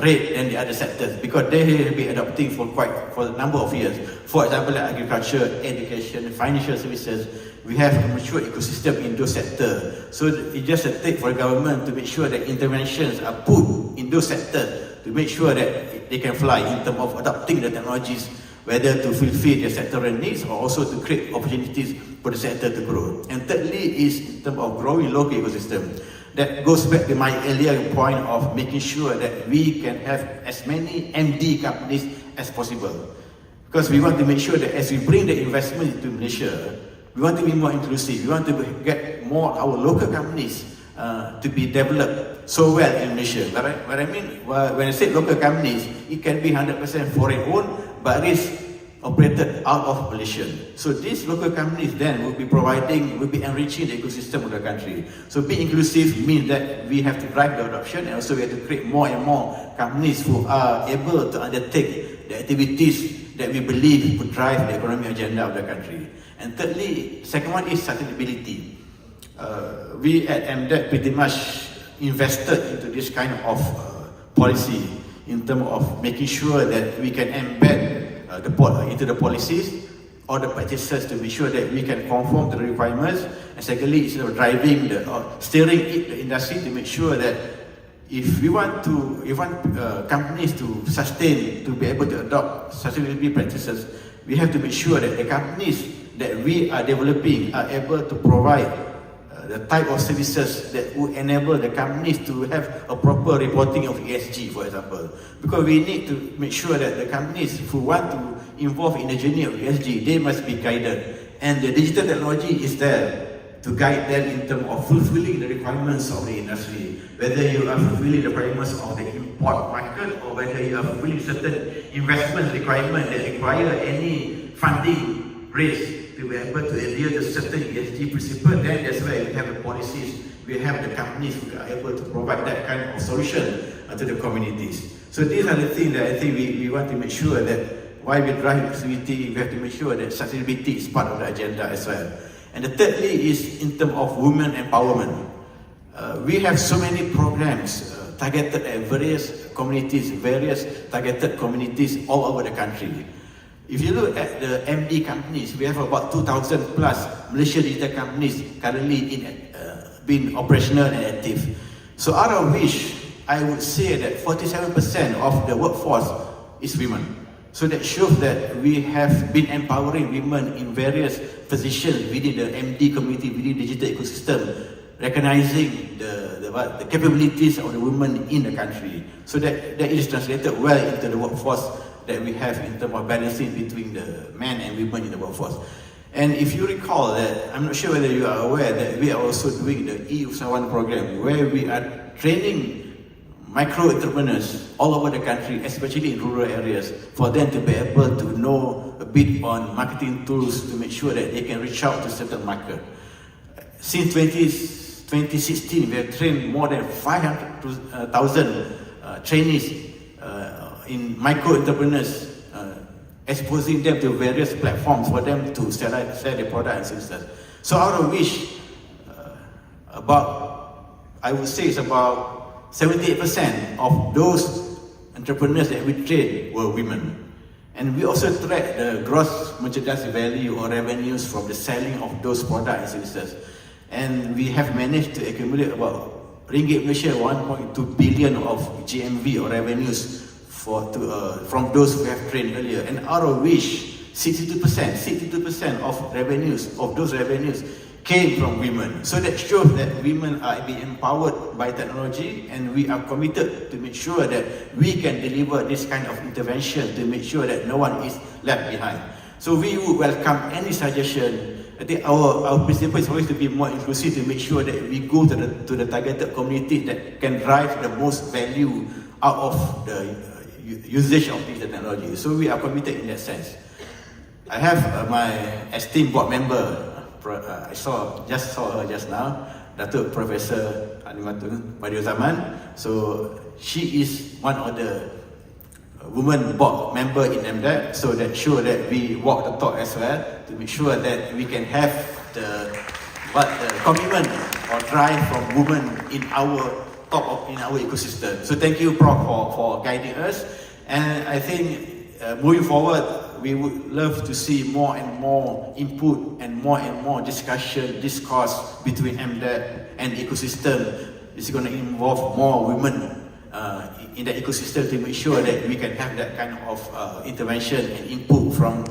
rate than the other sectors because they have been adopting for a number of years. For example, like agriculture, education, financial services, we have a mature ecosystem in those sectors. So it's just a take for the government to make sure that interventions are put in those sectors to make sure that they can fly in terms of adopting the technologies, whether to fulfill their sectoral needs or also to create opportunities for the sector to grow. And thirdly is in terms of growing local ecosystem. That goes back to my earlier point of making sure that we can have as many MD companies as possible. Because we want to make sure that as we bring the investment into Malaysia, we want to be more inclusive. We want to get more our local companies to be developed so well in Malaysia. What I mean, when I say local companies, it can be 100% foreign owned, but it is operated out of Malaysia. So these local companies then will be enriching the ecosystem of the country. So being inclusive means that we have to drive the adoption, and also we have to create more and more companies who are able to undertake the activities that we believe would drive the economic agenda of the country. And thirdly, second one is sustainability. We at MDEC pretty much invested into this kind of policy in terms of making sure that we can embed into the policies or the practices to make sure that we can conform to the requirements. And secondly, instead of steering the industry to make sure that if we want companies to sustain, to be able to adopt sustainability practices, we have to make sure that the companies that we are developing are able to provide the type of services that would enable the companies to have a proper reporting of ESG, for example. Because we need to make sure that the companies who want to involve in the journey of ESG, they must be guided. And the digital technology is there to guide them in terms of fulfilling the requirements of the industry. Whether you are fulfilling the requirements of the import market, or whether you are fulfilling certain investment requirements that require any funding raised to be able to adhere to certain ESG principles, then that's why we have the policies, we have the companies who are able to provide that kind of solution to the communities. So these are the things that I think we want to make sure that while we drive inclusivity, we have to make sure that sustainability is part of the agenda as well. And the thirdly is in terms of women empowerment. We have so many programs targeted at various targeted communities all over the country. If you look at the MD companies, we have about 2,000 plus Malaysia digital companies currently being operational and active. So out of which, I would say that 47% of the workforce is women. So that shows that we have been empowering women in various positions within the MD community, within the digital ecosystem, recognizing the capabilities of the women in the country. So that is translated well into the workforce that we have in terms of balancing between the men and women in the workforce. And if you recall that, I'm not sure whether you are aware that we are also doing the E-Usahawan program, where we are training micro entrepreneurs all over the country, especially in rural areas, for them to be able to know a bit on marketing tools to make sure that they can reach out to certain market. Since 2016, we have trained more than 500,000 trainees in micro entrepreneurs, exposing them to various platforms for them to sell their product and services. So out of which, I would say it's about 78% of those entrepreneurs that we trained were women. And we also track the gross merchandise value or revenues from the selling of those products and services. And we have managed to accumulate about Ringgit Malaysia 1.2 billion of GMV or revenues from those who have trained earlier, and out of which 62% of those revenues came from women. So that shows that women are being empowered by technology, and we are committed to make sure that we can deliver this kind of intervention to make sure that no one is left behind. So we would welcome any suggestion. I think our principle is always to be more inclusive, to make sure that we go to the targeted community that can drive the most value out of the usage of this technology. So we are committed in that sense. I have my esteemed board member, I just saw her just now, Datuk Professor Hanimatun Badiuzaman. So she is one of the women board member in MDEC, so that sure that we walk the talk as well to make sure that we can have the commitment or drive from women in our ecosystem. So thank you, Prof, for guiding us. And I think moving forward, we would love to see more and more input and more discourse between MDEC and the ecosystem. It's going to involve more women in the ecosystem to make sure that we can have that kind of intervention and input from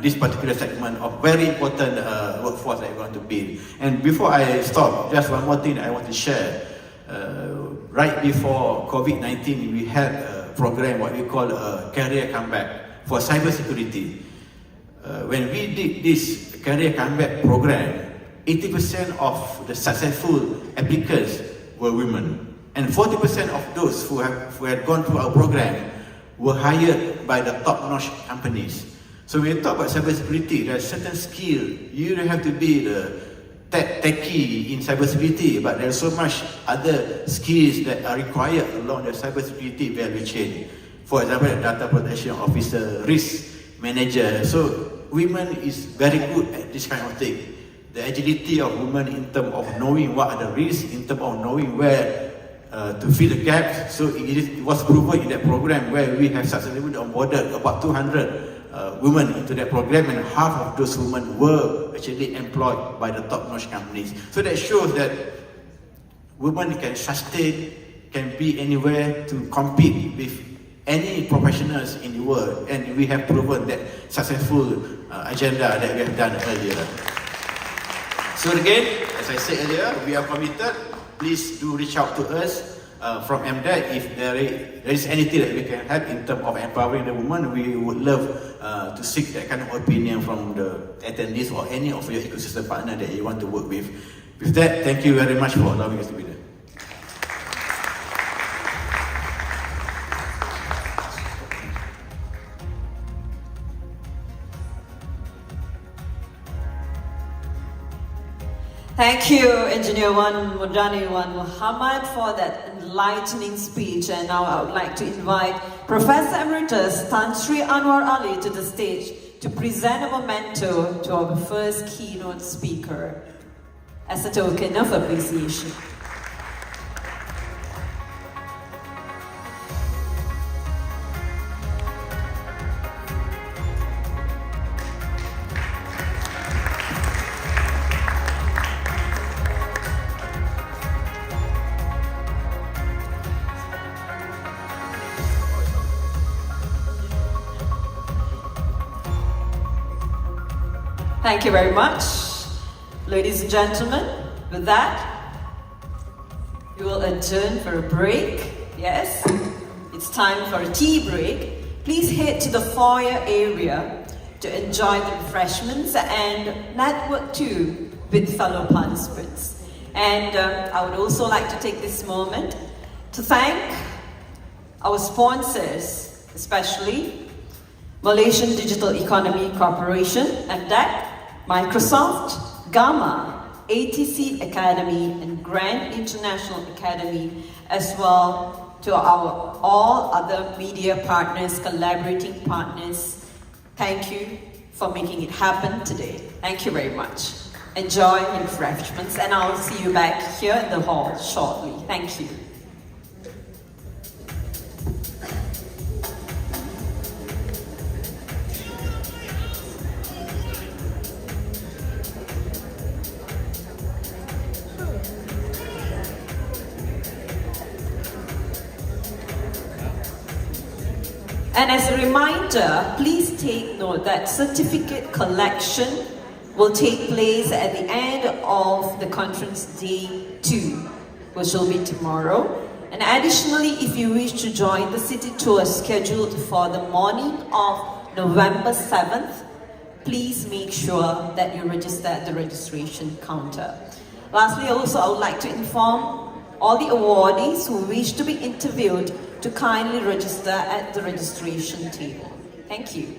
this particular segment of very important workforce that we're going to build. And before I stop, just one more thing that I want to share. Right before COVID-19, we had a program, what we call a career comeback, for cybersecurity. When we did this career comeback program, 80% of the successful applicants were women, and 40% of those who had gone through our program were hired by the top-notch companies. So when you talk about cybersecurity, there are certain skills. You don't have to be the techie in cybersecurity, but there's so much other skills that are required along the cybersecurity value chain. For example, data protection officer, risk manager. So women is very good at this kind of thing. The agility of women in terms of knowing what are the risks, in terms of knowing where to fill the gaps. So it was proven in that program where we have successfully onboarded about 200 women into that program, and half of those women were actually employed by the top-notch companies. So that shows that women can sustain, can be anywhere to compete with any professionals in the world, and we have proven that successful agenda that we have done earlier. So again, as I said earlier, we are committed. Please do reach out to us from MDEC if there is anything that we can help in terms of empowering the women. We would love to seek that kind of opinion from the attendees or any of your ecosystem partner that you want to work with. With that, thank you very much for allowing us to be there. Thank you, Engineer Wan Mudani Wan Muhammad, for that enlightening speech. And now I would like to invite Professor Emeritus Tan Sri Anwar Ali to the stage to present a memento to our first keynote speaker as a token of appreciation. Thank you very much. Ladies and gentlemen, with that, we will adjourn for a break. Yes, it's time for a tea break. Please head to the foyer area to enjoy the refreshments and network too with fellow participants. And I would also like to take this moment to thank our sponsors, especially Malaysian Digital Economy Corporation, MDEC, Microsoft, Gamma, ATC Academy, and Grand International Academy, as well to our all other media partners, collaborating partners. Thank you for making it happen today. Thank you very much. Enjoy your refreshments, and I'll see you back here in the hall shortly. Thank you. And as a reminder, please take note that certificate collection will take place at the end of the conference day 2, which will be tomorrow. And additionally, if you wish to join the city tour scheduled for the morning of November 7th, please make sure that you register at the registration counter. Lastly, also I would like to inform all the awardees who wish to be interviewed to kindly register at the registration table. Thank you.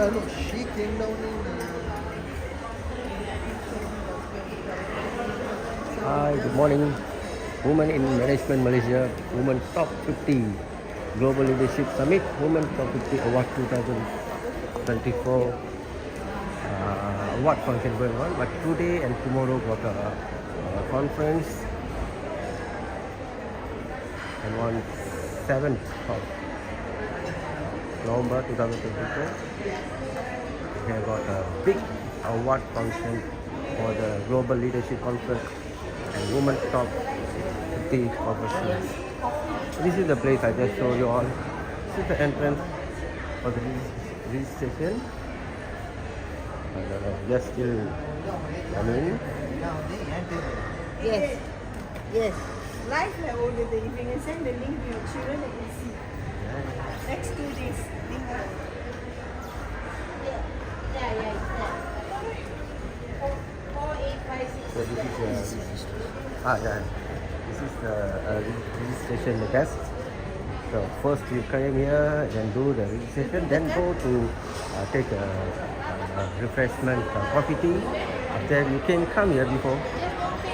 Look, she came down in. Hi, good morning. Women in Management Malaysia, Women Top 50 Global Leadership Summit, Women Top 50 Award 2024 award function going on. But today and tomorrow got a conference, and on 7th of November 2024 we have got a big award function for the Global Leadership Conference and Women Top 50 Overseas. This is the place I just showed you all. This is the entrance for the registration. Just still coming. Yes, yes. Live level with the if you can send the link to your children, they can see. Next 2 days. Yeah. 4, 8, 5, 6. So this is this is the registration desk. So first you come here, then do the registration, then go to take a refreshment, coffee tea. After you can come here before,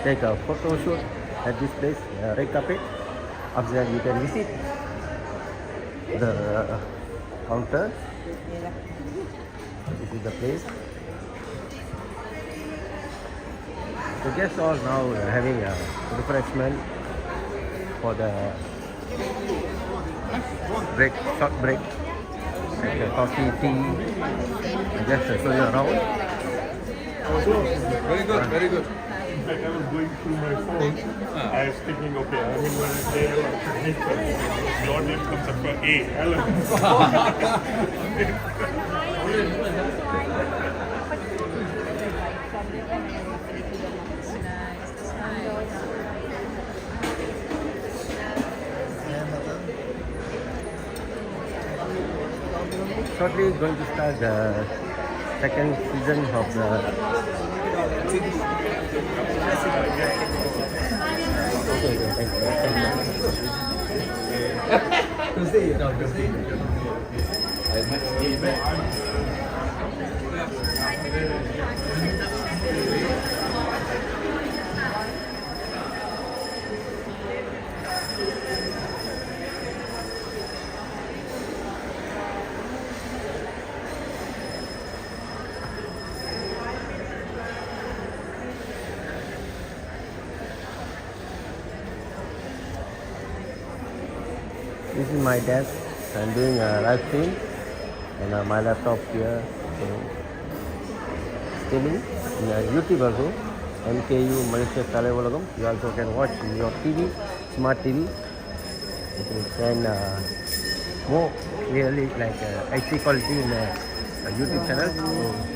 take a photo shoot at this place, red carpet. After that you can visit the counter. This is the place. So guests all now having a refreshment for the break, short break, like a coffee, tea. Just show you around. Very good, very good. In fact, I was going through my phone. I was thinking, okay, I mean, when it's there, your name comes up for A. Alan. Shortly going to start the second season of the This is my desk. I'm doing a live stream, and my laptop here. So streaming in YouTube also. MKU Malaysia Kalavalagam. You also can watch in your TV, smart TV. And more clearly, like HD quality in a YouTube channel. So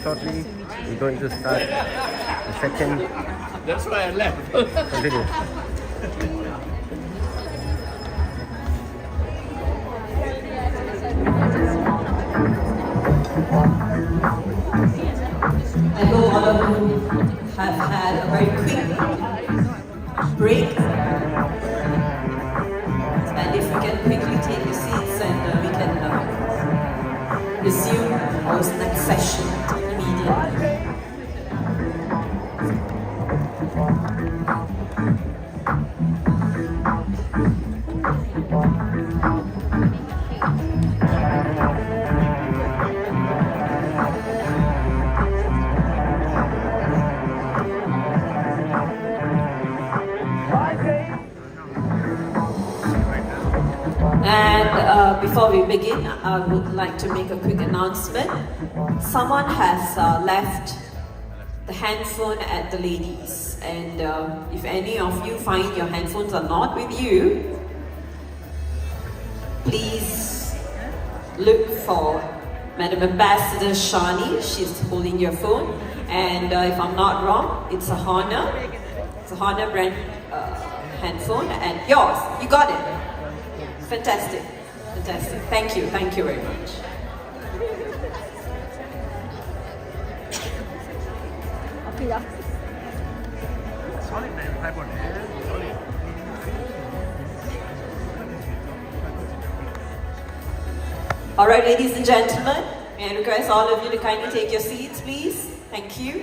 shortly we're going to start the second. That's why I left. Continue. I know all of you have had a very quick break. And if we can quickly take your seats and we can resume our next session immediately. And before we begin, I would like to make a quick announcement. Someone has left the handphone at the ladies, and if any of you find your handphones are not with you, please look for Madam Ambassador Shani. She's holding your phone, and if I'm not wrong, it's a Honor. It's a Honor brand handphone, and yours. You got it. Fantastic, fantastic. Thank you very much. All right, ladies and gentlemen, May I request all of you to kindly take your seats, please? Thank you.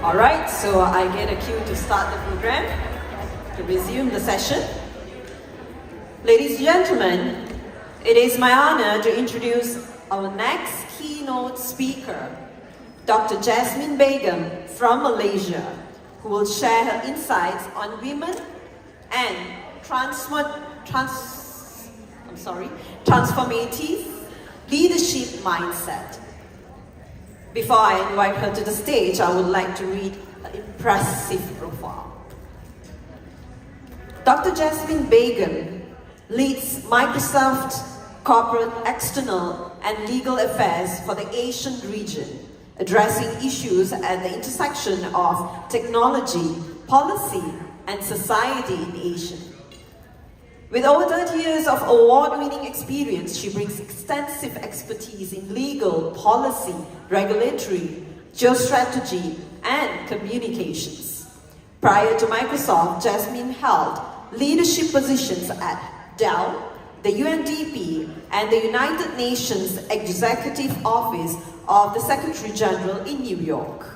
Alright, so I get a cue to start the program, to resume the session. Ladies and gentlemen, it is my honor to introduce our next keynote speaker, Dr. Jasmine Begum from Malaysia, who will share her insights on women and transformative leadership mindset. Before I invite her to the stage, I would like to read an impressive profile. Dr. Jasmine Begum leads Microsoft Corporate External and Legal Affairs for the Asian region, addressing issues at the intersection of technology, policy, and society in Asia. With over 30 years of award-winning experience, she brings extensive expertise in legal, policy, regulatory, geostrategy, and communications. Prior to Microsoft, Jasmine held leadership positions at Dell, the UNDP, and the United Nations Executive Office of the Secretary General in New York.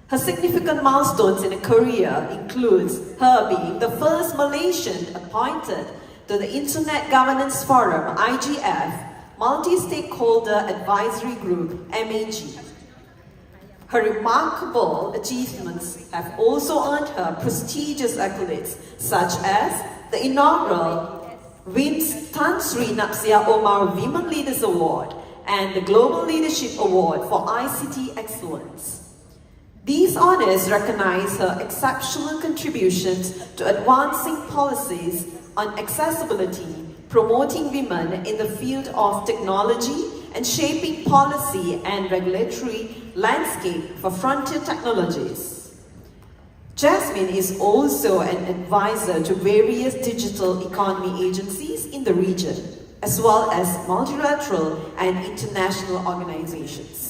Her significant milestones in her career includes her being the first Malaysian appointed to the Internet Governance Forum (IGF) Multi-Stakeholder Advisory Group (MAG). Her remarkable achievements have also earned her prestigious accolades such as the inaugural Wins Tan Sri Napsia Omar Women Leaders Award and the Global Leadership Award for ICT Excellence. These honors recognize her exceptional contributions to advancing policies on accessibility, promoting women in the field of technology, and shaping policy and regulatory landscape for frontier technologies. Jasmine is also an advisor to various digital economy agencies in the region, as well as multilateral and international organizations.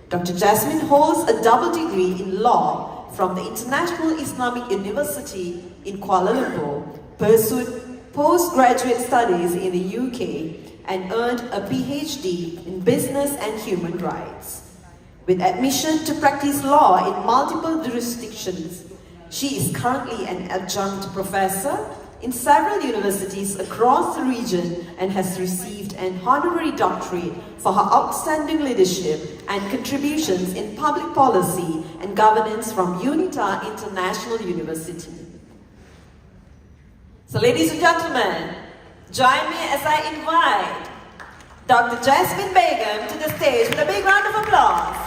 Dr. Jasmine holds a double degree in law from the International Islamic University in Kuala Lumpur, pursued postgraduate studies in the UK, and earned a PhD in business and human rights. With admission to practice law in multiple jurisdictions, she is currently an adjunct professor in several universities across the region and has received an honorary doctorate for her outstanding leadership and contributions in public policy and governance from UNITA International University. So ladies and gentlemen, join me as I invite Dr. Jasmine Begum to the stage with a big round of applause.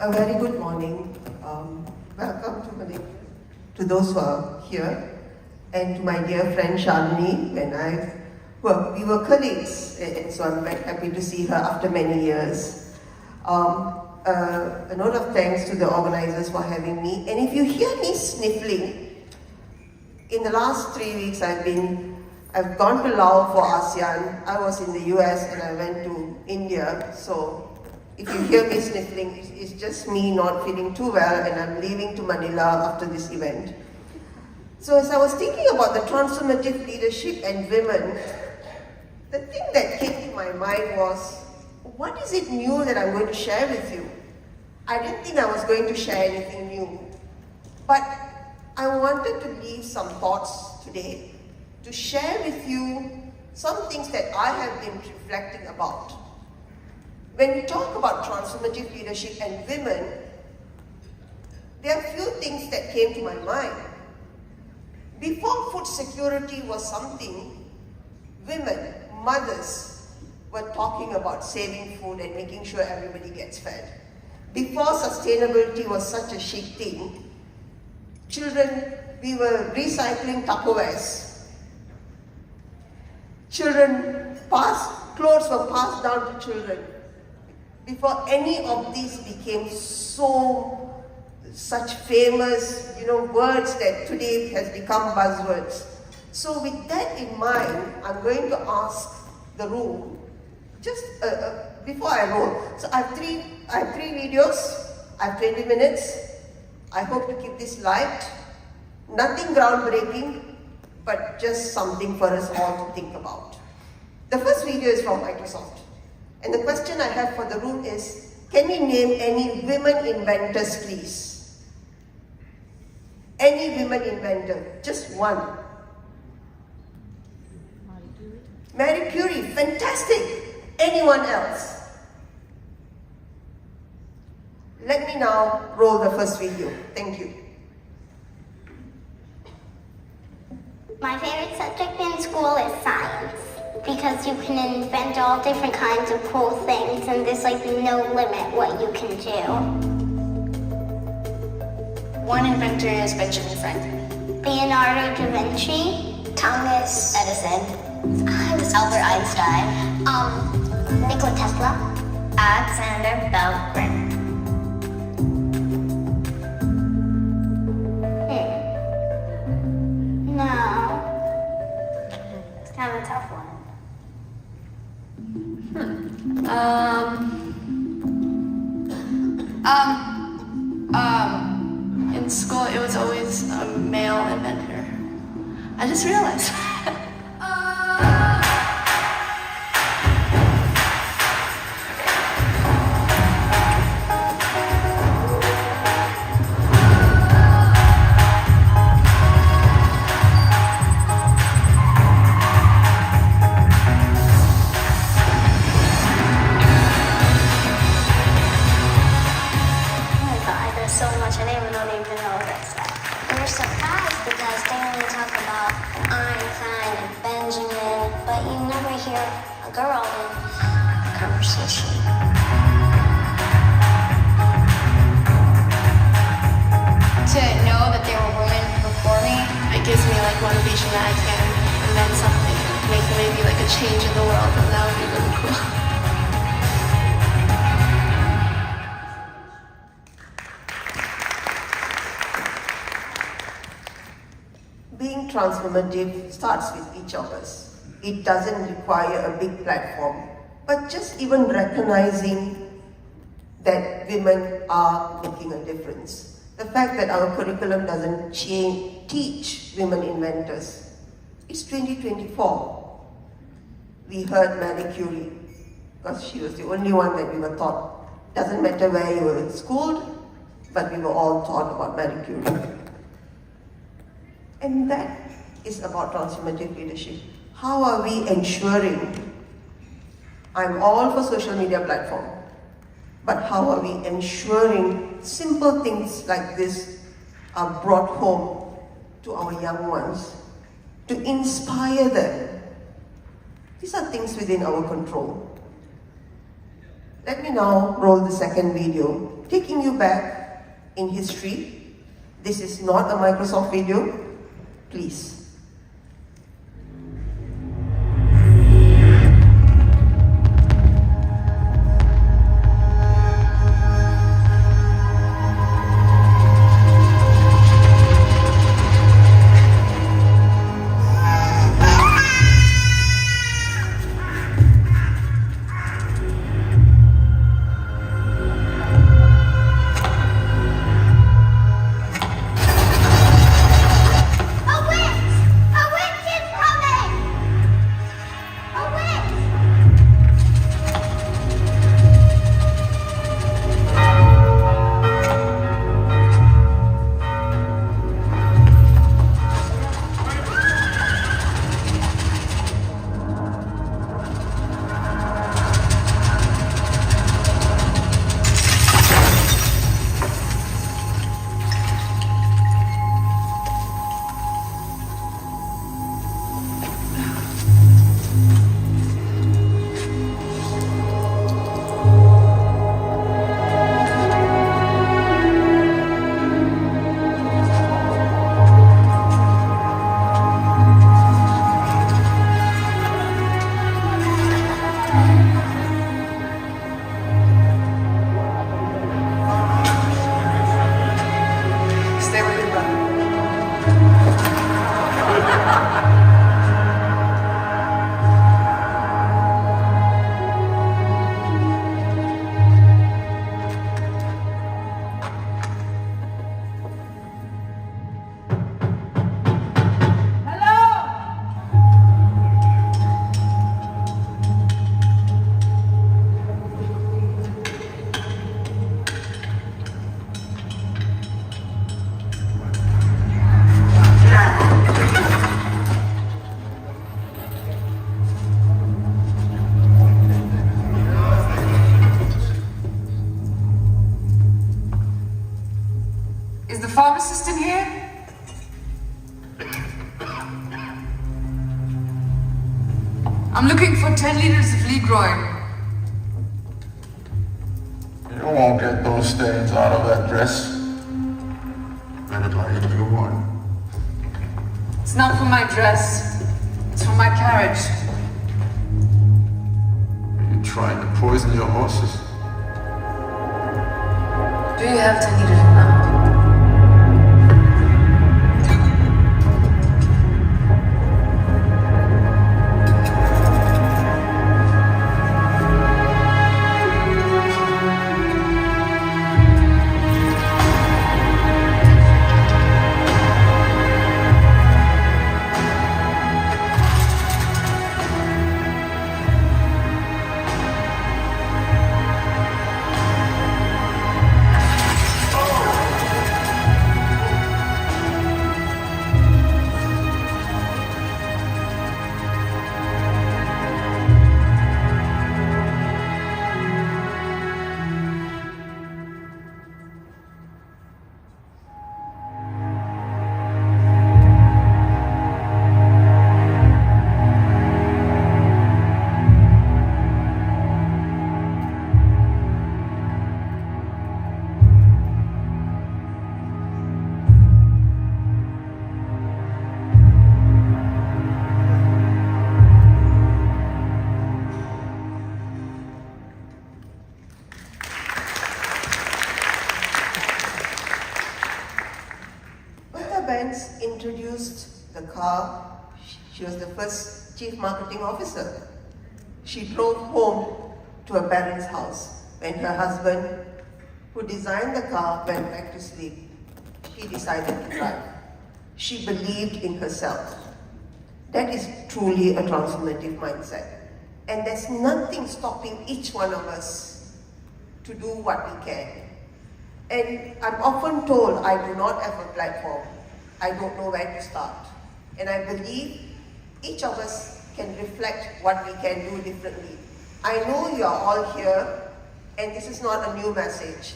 A very good morning. Welcome to those who are here, and to my dear friend Shalini. We were colleagues, and so I'm very happy to see her after many years. A note of thanks to the organizers for having me. And if you hear me sniffling, in the last 3 weeks I've gone to Laos for ASEAN. I was in the US and I went to India, so if you hear me sniffling, it's just me not feeling too well, and I'm leaving to Manila after this event. So as I was thinking about the transformative leadership and women, the thing that came to my mind was, what is it new that I'm going to share with you? I didn't think I was going to share anything new, but I wanted to leave some thoughts today to share with you some things that I have been reflecting about. when we talk about transformative leadership and women, there are few things that came to my mind. Before food security was something, women, mothers, were talking about saving food and making sure everybody gets fed. Before sustainability was such a chic thing, children, we were recycling Tupperwares. Clothes were passed down to children. Before any of these became such famous, words that today has become buzzwords. So with that in mind, I'm going to ask the room, just before I roll. So I have three videos. I have 20 minutes. I hope to keep this light. Nothing groundbreaking, but just something for us all to think about. The first video is from Microsoft. And the question I have for the room is, can we name any women inventors, please? Any women inventor, just one. Marie Curie, fantastic. Anyone else? Let me now roll the first video. Thank you. My favorite subject in school is science because you can invent all different kinds of cool things and there's like no limit what you can do. One inventor is Benjamin Franklin. Leonardo da Vinci. Thomas Edison. Albert Einstein. Nikola Tesla. Alexander Bell Graham. No. It's kind of a tough one. In school, it was always a male inventor. I just realized. Transformative starts with each of us. It doesn't require a big platform, but just even recognizing that women are making a difference. The fact that our curriculum doesn't teach women inventors. It's 2024. We heard Marie Curie, because she was the only one that we were taught. Doesn't matter where you were schooled, but we were all taught about Marie Curie. And that is about transformative leadership. How are we ensuring, I'm all for social media platform, but how are we ensuring simple things like this are brought home to our young ones, to inspire them? These are things within our control. Let me now roll the second video, taking you back in history. This is not a Microsoft video. Please. Oh, wait! assistant here? I'm looking for 10 liters of lead groin. You won't get those stains out of that dress. Better buy a new one. It's not for my dress. It's for my carriage. Are you trying to poison your horses? Do you have 10 liters of that? Introduced the car. She was the first chief marketing officer. She drove home to her parents' house when her husband, who designed the car, went back to sleep. She decided to drive. She believed in herself. That is truly a transformative mindset. And there's nothing stopping each one of us to do what we can. And I'm often told I do not have a platform. I don't know where to start. And I believe each of us can reflect what we can do differently. I know you are all here, and this is not a new message,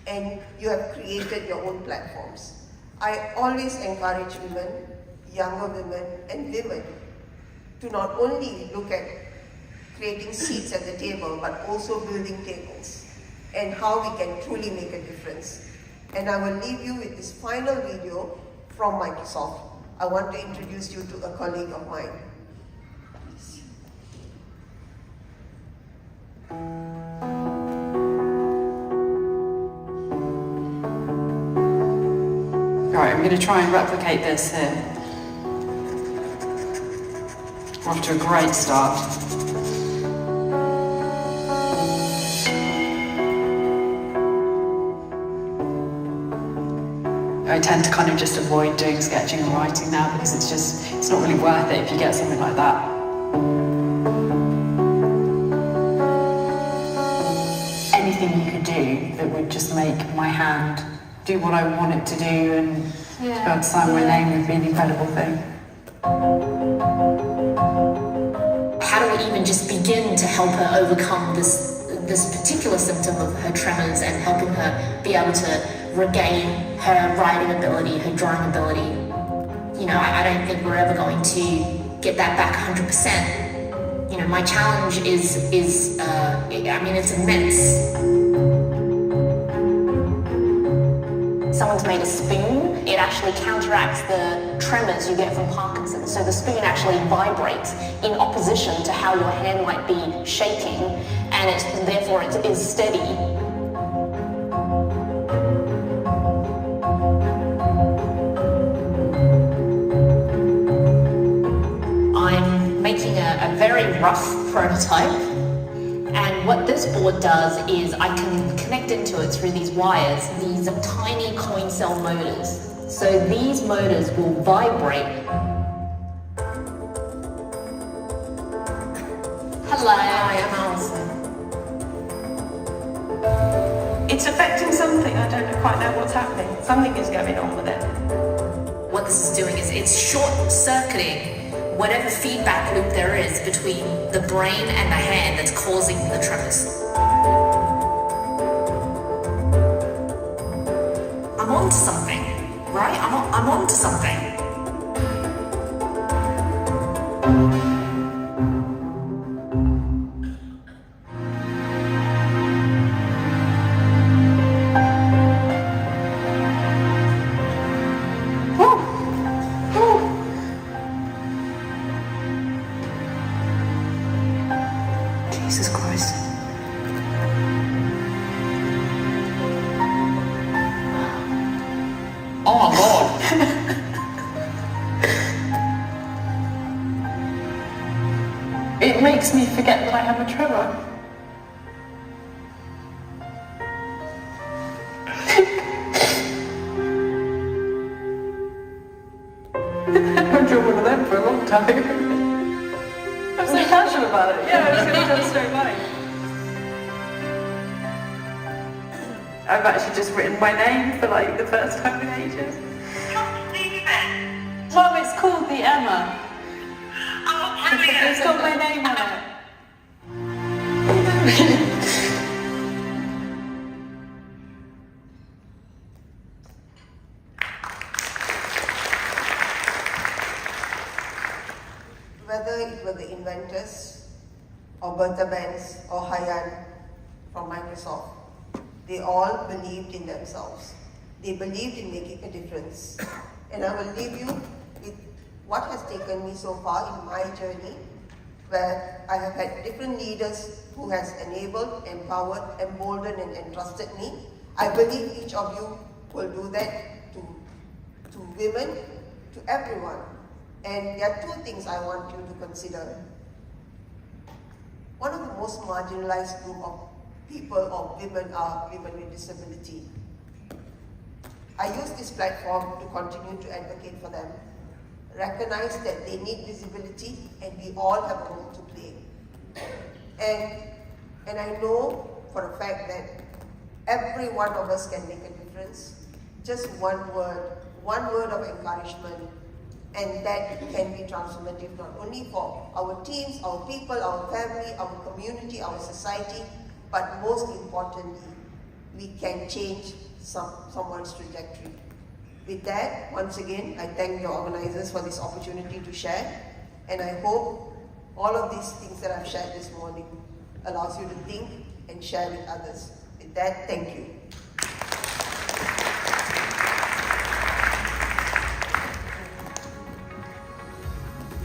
and you have created your own platforms. I always encourage women, younger women, and women to not only look at creating seats at the table, but also building tables, and how we can truly make a difference. And I will leave you with this final video from Microsoft. I want to introduce you to a colleague of mine. Right, I'm going to try and replicate this here. We're off to a great start. I tend to kind of just avoid doing sketching and writing now because it's not really worth it if you get something like that. Anything you could do that would just make my hand do what I want it to do and to be able to sign my name would be an incredible thing. How do we even just begin to help her overcome this particular symptom of her tremors and helping her be able to regain her writing ability, her drawing ability? You know, I don't think we're ever going to get that back 100%. You know, my challenge is it's immense. Someone's made a spoon, it actually counteracts the tremors you get from Parkinson's. So the spoon actually vibrates in opposition to how your hand might be shaking, and therefore it is steady. I'm making a very rough prototype. And what this board does is I can connect into it through these wires, these tiny coin cell motors. So these motors will vibrate. Hello, I'm Alison. It's affecting something, I don't quite know what's happening. Something is going on with it. What this is doing is it's short-circuiting whatever feedback loop there is between the brain and the hand that's causing the tremors. I'm on to something. makes me forget that I have a tremor. I haven't drawn one of them for a long time. I'm so passionate about it. Yeah, I was going to tell a story about it. I've actually just written my name for like the first time in ages. Mom, it's called the Emma. Oh, brilliant. It's got my name on it. Whether it were the inventors, or Bertha Benz, or Haiyan from Microsoft, they all believed in themselves. They believed in making a difference. And I will leave you with what has taken me so far in my journey, where I have had different leaders who has enabled, empowered, emboldened, and entrusted me. I believe each of you will do that to women, to everyone. And there are two things I want you to consider. One of the most marginalized group of people or women are women with disability. I use this platform to continue to advocate for them, recognize that they need visibility and we all have a role to play. And I know for a fact that every one of us can make a difference. Just one word of encouragement, and that can be transformative not only for our teams, our people, our family, our community, our society, but most importantly, we can change someone's trajectory. With that, once again, I thank the organizers for this opportunity to share, and I hope all of these things that I've shared this morning allows you to think and share with others. With that, thank you.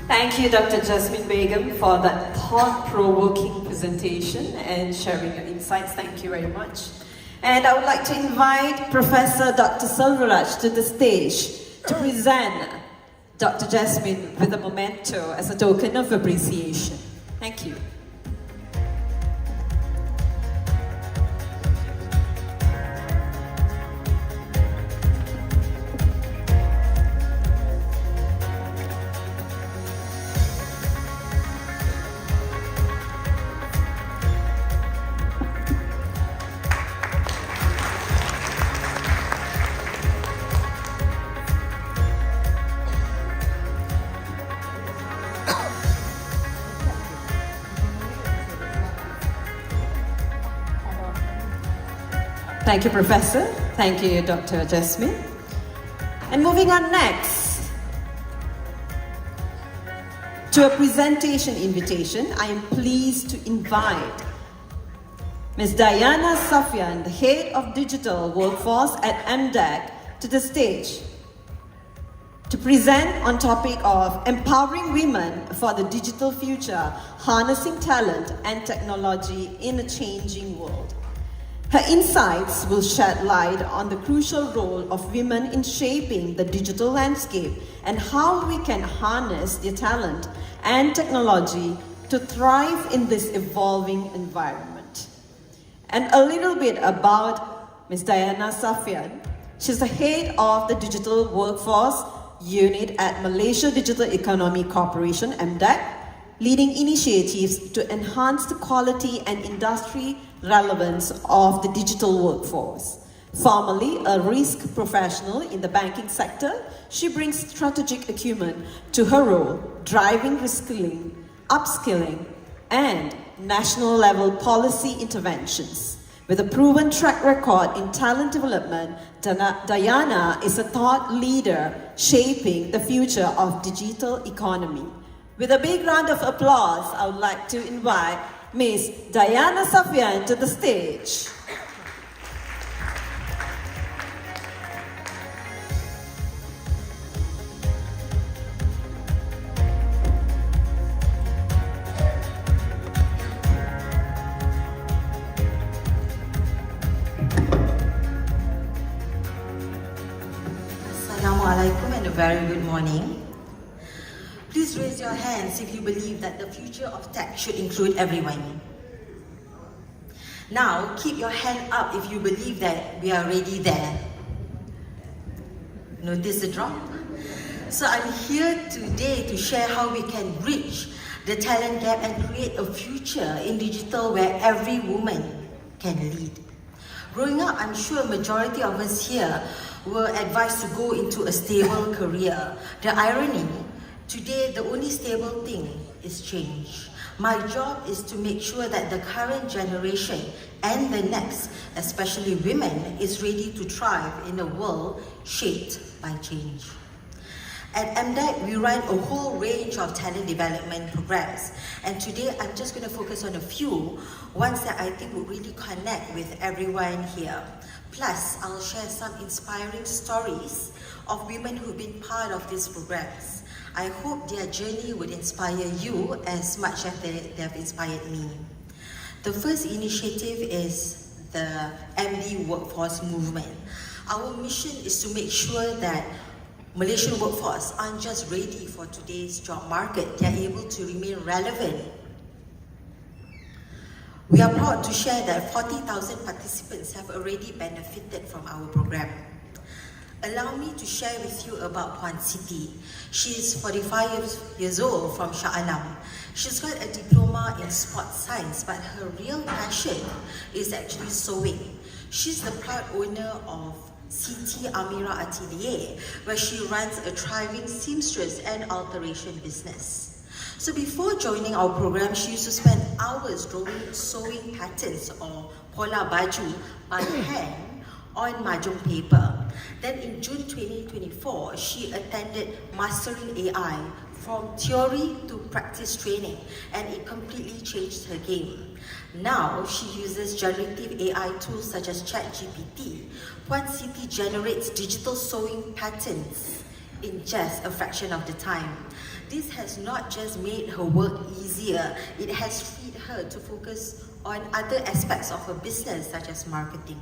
Thank you, Dr. Jasmine Begum, for that thought-provoking presentation and sharing your insights. Thank you very much. And I would like to invite Professor Dr. Selvaraj to the stage to present Dr. Jasmine with a memento as a token of appreciation. Thank you. Thank you, Professor. Thank you, Dr. Jasmine. And moving on next to a presentation invitation, I am pleased to invite Ms. Diana Safian, the Head of Digital Workforce at MDEC, to the stage to present on topic of empowering women for the digital future, harnessing talent and technology in a changing world. Her insights will shed light on the crucial role of women in shaping the digital landscape and how we can harness their talent and technology to thrive in this evolving environment. And a little bit about Ms. Diana Safian. She's the head of the Digital Workforce Unit at Malaysia Digital Economy Corporation, MDEC, leading initiatives to enhance the quality and industry relevance of the digital workforce. Formerly a risk professional in the banking sector, she brings strategic acumen to her role, driving reskilling, upskilling, and national-level policy interventions. With a proven track record in talent development, Diana is a thought leader shaping the future of digital economy. With a big round of applause, I would like to invite Ms. Diana Safian to the stage. Assalamualaikum and a very good morning. Please raise your hands if you believe that the future of tech should include everyone. Now, keep your hand up if you believe that we are already there. Notice the drop? So I'm here today to share how we can bridge the talent gap and create a future in digital where every woman can lead. Growing up, I'm sure a majority of us here were advised to go into a stable career. The irony, today the only stable thing is change. My job is to make sure that the current generation and the next, especially women, is ready to thrive in a world shaped by change. At MDEC, we run a whole range of talent development programs, and today I'm just going to focus on a few, ones that I think will really connect with everyone here. Plus, I'll share some inspiring stories of women who've been part of these programs. I hope their journey would inspire you as much as they have inspired me. The first initiative is the MD Workforce Movement. Our mission is to make sure that Malaysian workforce aren't just ready for today's job market, they are able to remain relevant. We are proud to share that 40,000 participants have already benefited from our program. Allow me to share with you about Puan Siti. She is 45 years old from Shah Alam. She's got a diploma in sports science, but her real passion is actually sewing. She's the proud owner of Siti Amira Atelier, where she runs a thriving seamstress and alteration business. So before joining our program, she used to spend hours drawing sewing patterns or pola baju by hand on mahjong paper. Then in June 2024, she attended Mastering AI from theory to practice training, and it completely changed her game. Now, she uses generative AI tools such as ChatGPT. Puan Siti generates digital sewing patterns in just a fraction of the time. This has not just made her work easier, it has freed her to focus on other aspects of her business, such as marketing.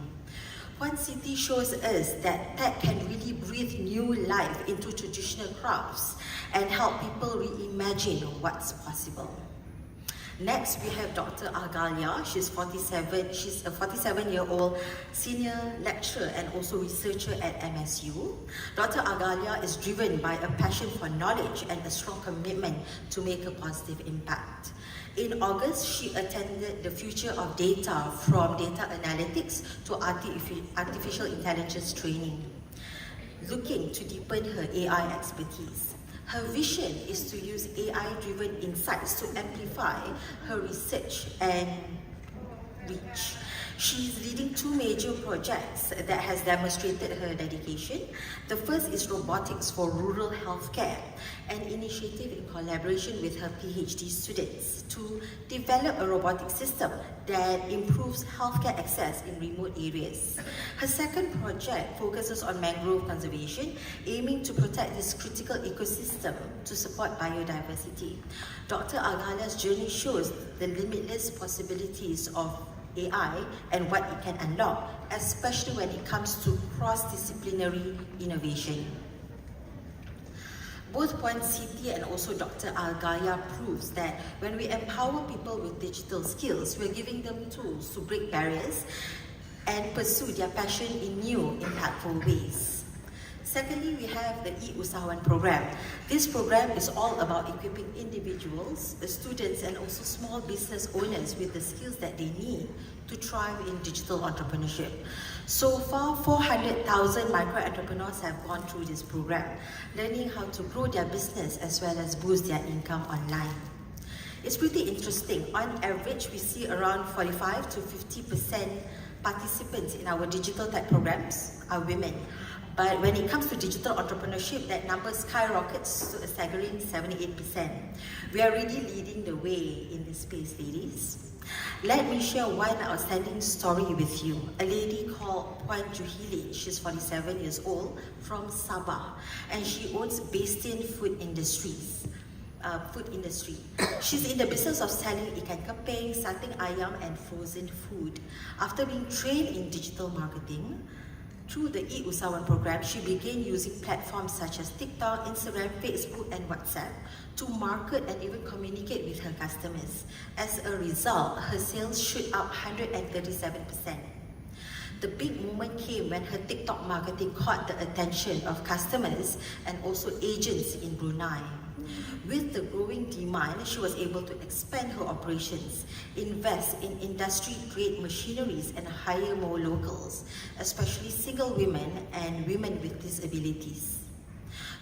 Puan Siti shows us that tech can really breathe new life into traditional crafts and help people reimagine what's possible. Next, we have Dr. Agalia. She's 47. She's a 47-year-old senior lecturer and also researcher at MSU. Dr. Agalia is driven by a passion for knowledge and a strong commitment to make a positive impact. In August, she attended the Future of Data from Data Analytics to Artificial Intelligence training, looking to deepen her AI expertise. Her vision is to use AI-driven insights to amplify her research and reach. She's leading two major projects that has demonstrated her dedication. The first is robotics for rural healthcare, an initiative in collaboration with her PhD students to develop a robotic system that improves healthcare access in remote areas. Her second project focuses on mangrove conservation, aiming to protect this critical ecosystem to support biodiversity. Dr. Agalia's journey shows the limitless possibilities of AI and what it can unlock, especially when it comes to cross-disciplinary innovation. Both Puan Siti and also Dr. Agalia proves that when we empower people with digital skills, we're giving them tools to break barriers and pursue their passion in new, impactful ways. Secondly, we have the e-Usahawan program. This program is all about equipping individuals, the students, and also small business owners with the skills that they need to thrive in digital entrepreneurship. So far, 400,000 micro-entrepreneurs have gone through this program, learning how to grow their business as well as boost their income online. It's pretty interesting. On average, we see around 45 to 50% participants in our digital tech programs are women. But when it comes to digital entrepreneurship, that number skyrockets to a staggering 78%. We are really leading the way in this space, ladies. Let me share one outstanding story with you. A lady called Puan Juhili, she's 47 years old, from Sabah, and she owns Bastian Food Industry. She's in the business of selling ikan keping, satay ayam, and frozen food. After being trained in digital marketing, Through the e-Usahawan program, she began using platforms such as TikTok, Instagram, Facebook, and WhatsApp to market and even communicate with her customers. As a result, her sales shoot up 137%. The big moment came when her TikTok marketing caught the attention of customers and also agents in Brunei. With the growing demand, she was able to expand her operations, invest in industry-grade machineries and hire more locals, especially single women and women with disabilities.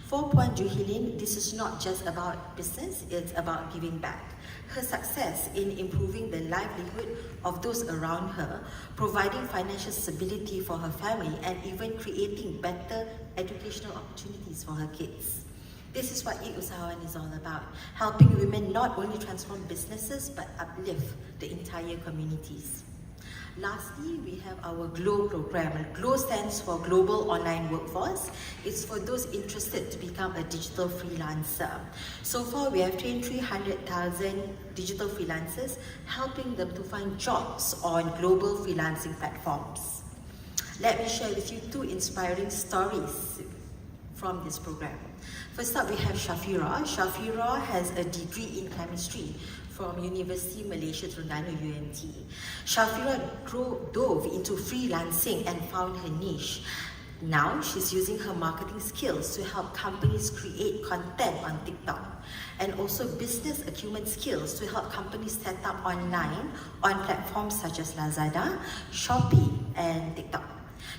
For Puan Juhilin, this is not just about business, it's about giving back. Her success in improving the livelihood of those around her, providing financial stability for her family, and even creating better educational opportunities for her kids. This is what e-Usahawan is all about, helping women not only transform businesses but uplift the entire communities. Lastly, we have our GLOW program. GLOW stands for Global Online Workforce. It's for those interested to become a digital freelancer. So far, we have trained 300,000 digital freelancers, helping them to find jobs on global freelancing platforms. Let me share with you 2 inspiring stories from this program. First up, we have Shafira. Shafira has a degree in chemistry from University Malaysia Terengganu UMT. Shafira dove into freelancing and found her niche. Now she's using her marketing skills to help companies create content on TikTok, and also business acumen skills to help companies set up online on platforms such as Lazada, Shopee, and TikTok.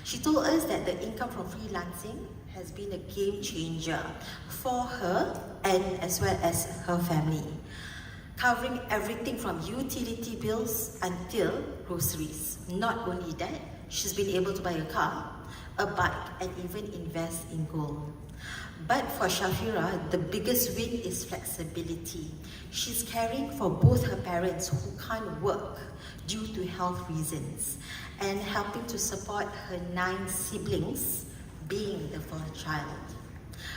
She told us that the income from freelancing has been a game changer for her and as well as her family, covering everything from utility bills until groceries. Not only that, she's been able to buy a car, a bike, and even invest in gold. But for Shafira, the biggest win is flexibility. She's caring for both her parents who can't work due to health reasons, and helping to support her 9 siblings, being the 4th child.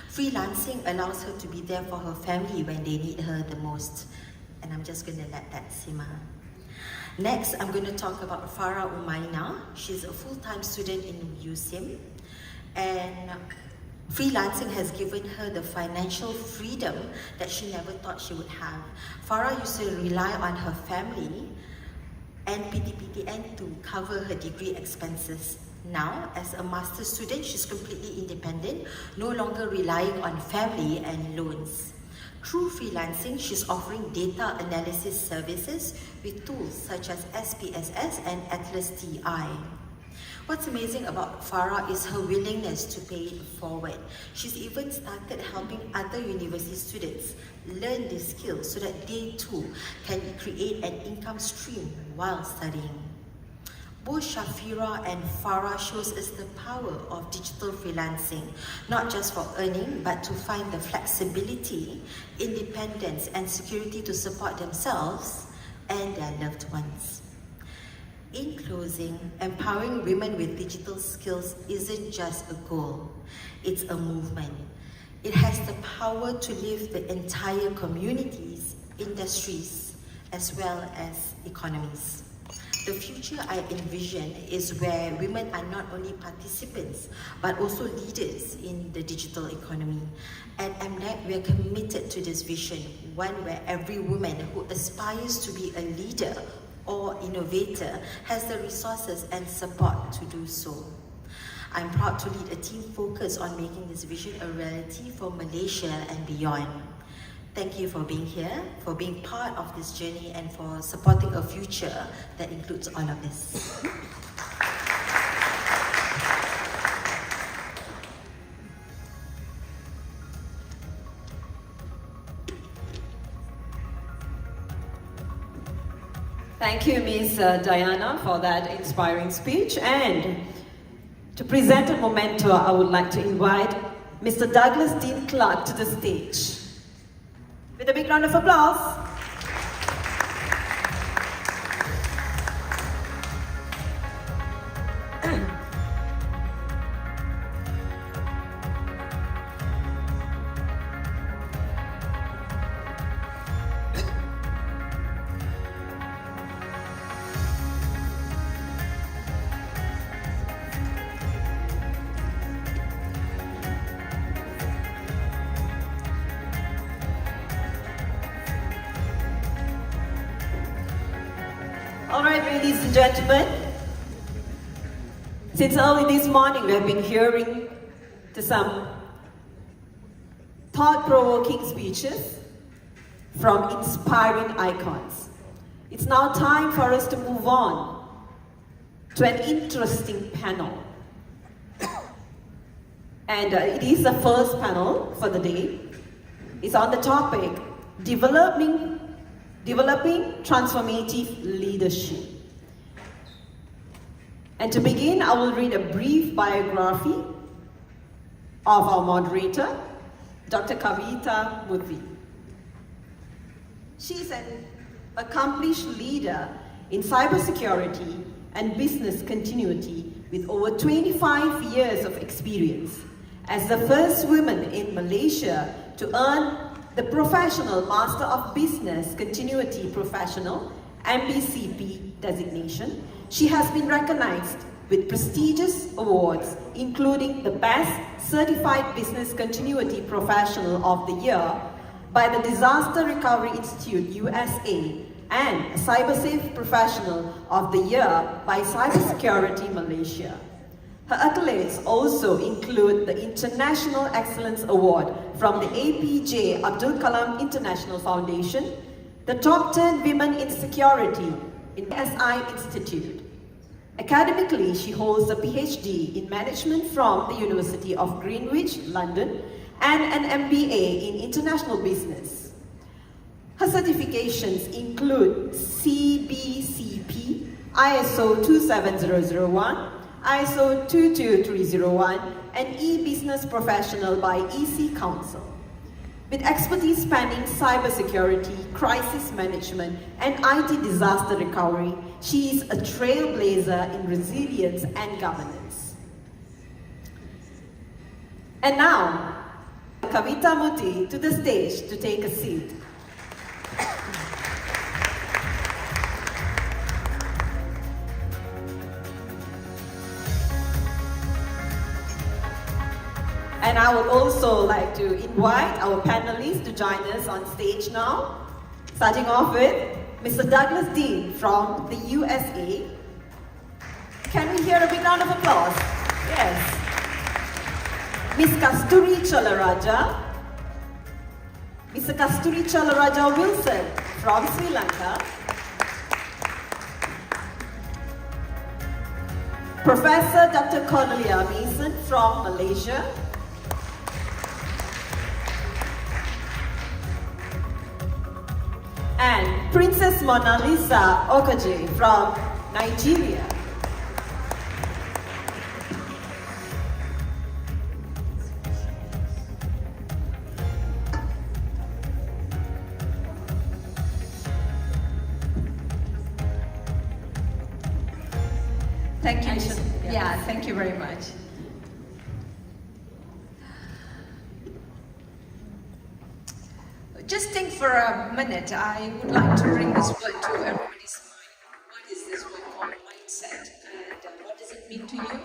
Freelancing allows her to be there for her family when they need her the most. And I'm just going to let that simmer. Next, I'm going to talk about Farah Umaina. She's a full-time student in USIM, and freelancing has given her the financial freedom that she never thought she would have. Farah used to rely on her family and PTPTN to cover her degree expenses. Now, as a master's student, she's completely independent, no longer relying on family and loans. Through freelancing, she's offering data analysis services with tools such as SPSS and Atlas TI. What's amazing about Farah is her willingness to pay it forward. She's even started helping other university students learn these skills so that they too can create an income stream while studying. Both Shafira and Farah shows us the power of digital freelancing, not just for earning, but to find the flexibility, independence, and security to support themselves and their loved ones. In closing, empowering women with digital skills isn't just a goal, it's a movement. It has the power to lift the entire communities, industries, as well as economies. The future I envision is where women are not only participants, but also leaders in the digital economy. At MNEC, we are committed to this vision, one where every woman who aspires to be a leader or innovator has the resources and support to do so. I'm proud to lead a team focused on making this vision a reality for Malaysia and beyond. Thank you for being here, for being part of this journey, and for supporting a future that includes all of us. Thank you, Ms. Diana, for that inspiring speech. And to present a memento, I would like to invite Mr. Douglas Dean Clark to the stage. With a big round of applause. All right, ladies and gentlemen, since early this morning we have been hearing to some thought-provoking speeches from inspiring icons. It's now time for us to move on to an interesting panel. And it is the first panel for the day. It's on the topic, Developing Transformative Leadership. And to begin, I will read a brief biography of our moderator, Dr. Kavita Murthy. She is an accomplished leader in cybersecurity and business continuity with over 25 years of experience as the first woman in Malaysia to earn the Professional Master of Business Continuity Professional MBCP designation. She has been recognized with prestigious awards, including the Best Certified Business Continuity Professional of the Year by the Disaster Recovery Institute USA and CyberSafe Professional of the Year by Cybersecurity Malaysia. Her accolades also include the International Excellence Award from the APJ Abdul Kalam International Foundation, the Top 10 Women in Security in the SI Institute. Academically, she holds a PhD in Management from the University of Greenwich, London, and an MBA in International Business. Her certifications include CBCP, ISO 27001, ISO 22301, and e-Business Professional by EC Council. With expertise spanning cybersecurity, crisis management, and IT disaster recovery, she is a trailblazer in resilience and governance. And now, Kavita Murthy to the stage to take a seat. And I would also like to invite our panelists to join us on stage now. Starting off with Mr. Douglas Dean from the USA. Can we hear a big round of applause? Yes. Ms. Kasturi Chalaraja. Mr. Kasturi Chalaraja Wilson from Sri Lanka. Professor Dr. Cornelia Mason from Malaysia. And Princess Mona Lisa Okaje from Nigeria. Thank you. Yeah, thank you very much. Just think for a minute. I would like to bring this word to everybody's mind. What is this word called mindset? And what does it mean to you?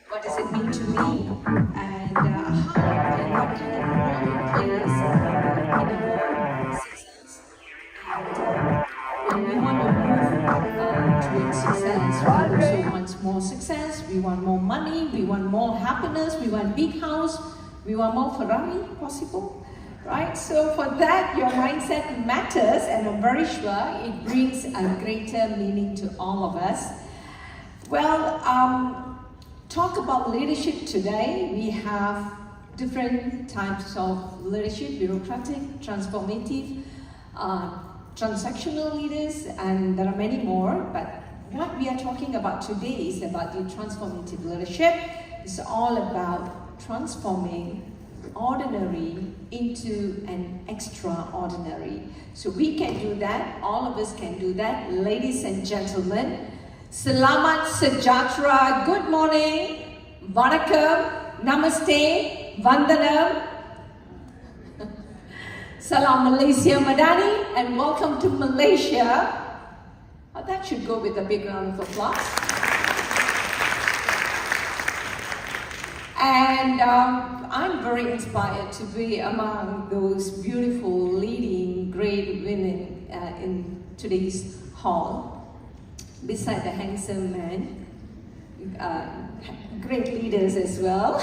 What does it mean to me? And how and what kind of role it plays in our success? And when we want to move towards success, we also want more success, we want more money, we want more happiness, we want big house, we want more Ferrari, possible. Right, so for that, your mindset matters, and I'm very sure it brings a greater meaning to all of us. Well, talk about leadership today. We have different types of leadership: bureaucratic, transformative, transactional leaders, and there are many more. But what we are talking about today is about the transformative leadership. It's all about transforming ordinary into an extraordinary. So we can do that, all of us can do that. Ladies and gentlemen, Selamat Sejahtera, good morning, Vanakkam, Namaste, Vandanam, Salam Malaysia Madani, and welcome to Malaysia. Oh, that should go with a big round of applause. And I'm very inspired to be among those beautiful, leading, great women in today's hall. beside the handsome man. Great leaders as well.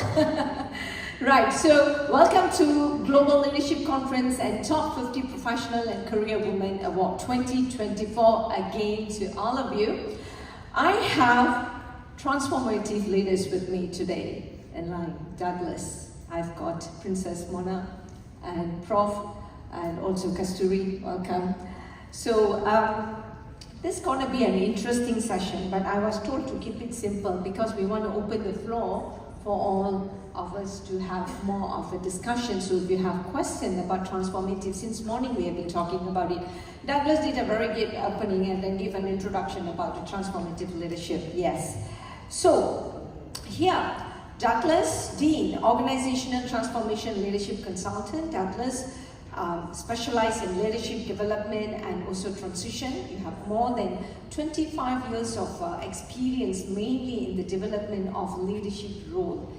Right, so welcome to Global Leadership Conference and Top 50 Professional and Career Women Award 2024 again to all of you. I have transformative leaders with me today, and like Douglas, I've got Princess Mona and Prof and also Kasturi, welcome. So this is going to be an interesting session, but I was told to keep it simple because we want to open the floor for all of us to have more of a discussion. So if you have questions about transformative, since morning we have been talking about it. Douglas did a very good opening and then gave an introduction about the transformative leadership, yes. So here, Douglas Dean, Organizational Transformation Leadership Consultant. Douglas specialized in leadership development and also transition. You have more than 25 years of experience, mainly in the development of leadership role.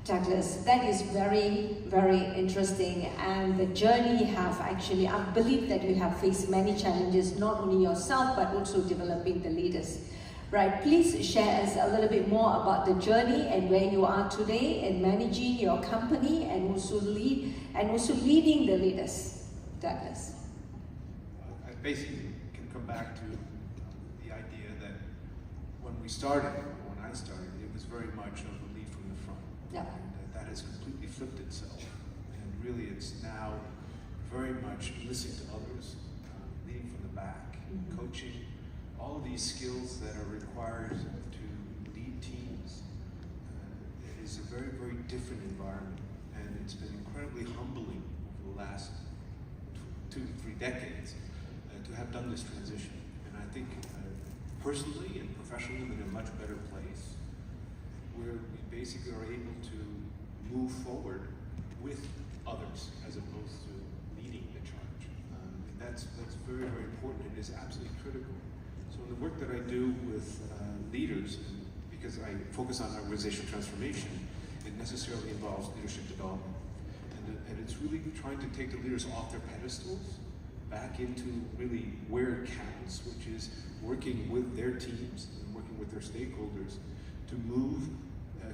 Douglas, that is very, very interesting, and the journey have actually, I believe that you have faced many challenges, not only yourself, but also developing the leaders. Right, please share us a little bit more about the journey and where you are today in managing your company and also leading the leaders. Douglas. I basically can come back to the idea that when I started, it was very much of a lead from the front. Yeah. And that has completely flipped itself. And really it's now very much listening to others, leading from the back, coaching, all of these skills that are required to lead teams. It is a very, very different environment, and it's been incredibly humbling over the last 2 to 3 decades to have done this transition. And I think personally and professionally we're in a much better place where we basically are able to move forward with others as opposed to leading the charge. And that's very, very important. It is absolutely critical. So in the work that I do with leaders, because I focus on organizational transformation, it necessarily involves leadership development. And it's really trying to take the leaders off their pedestals, back into really where it counts, which is working with their teams and working with their stakeholders to move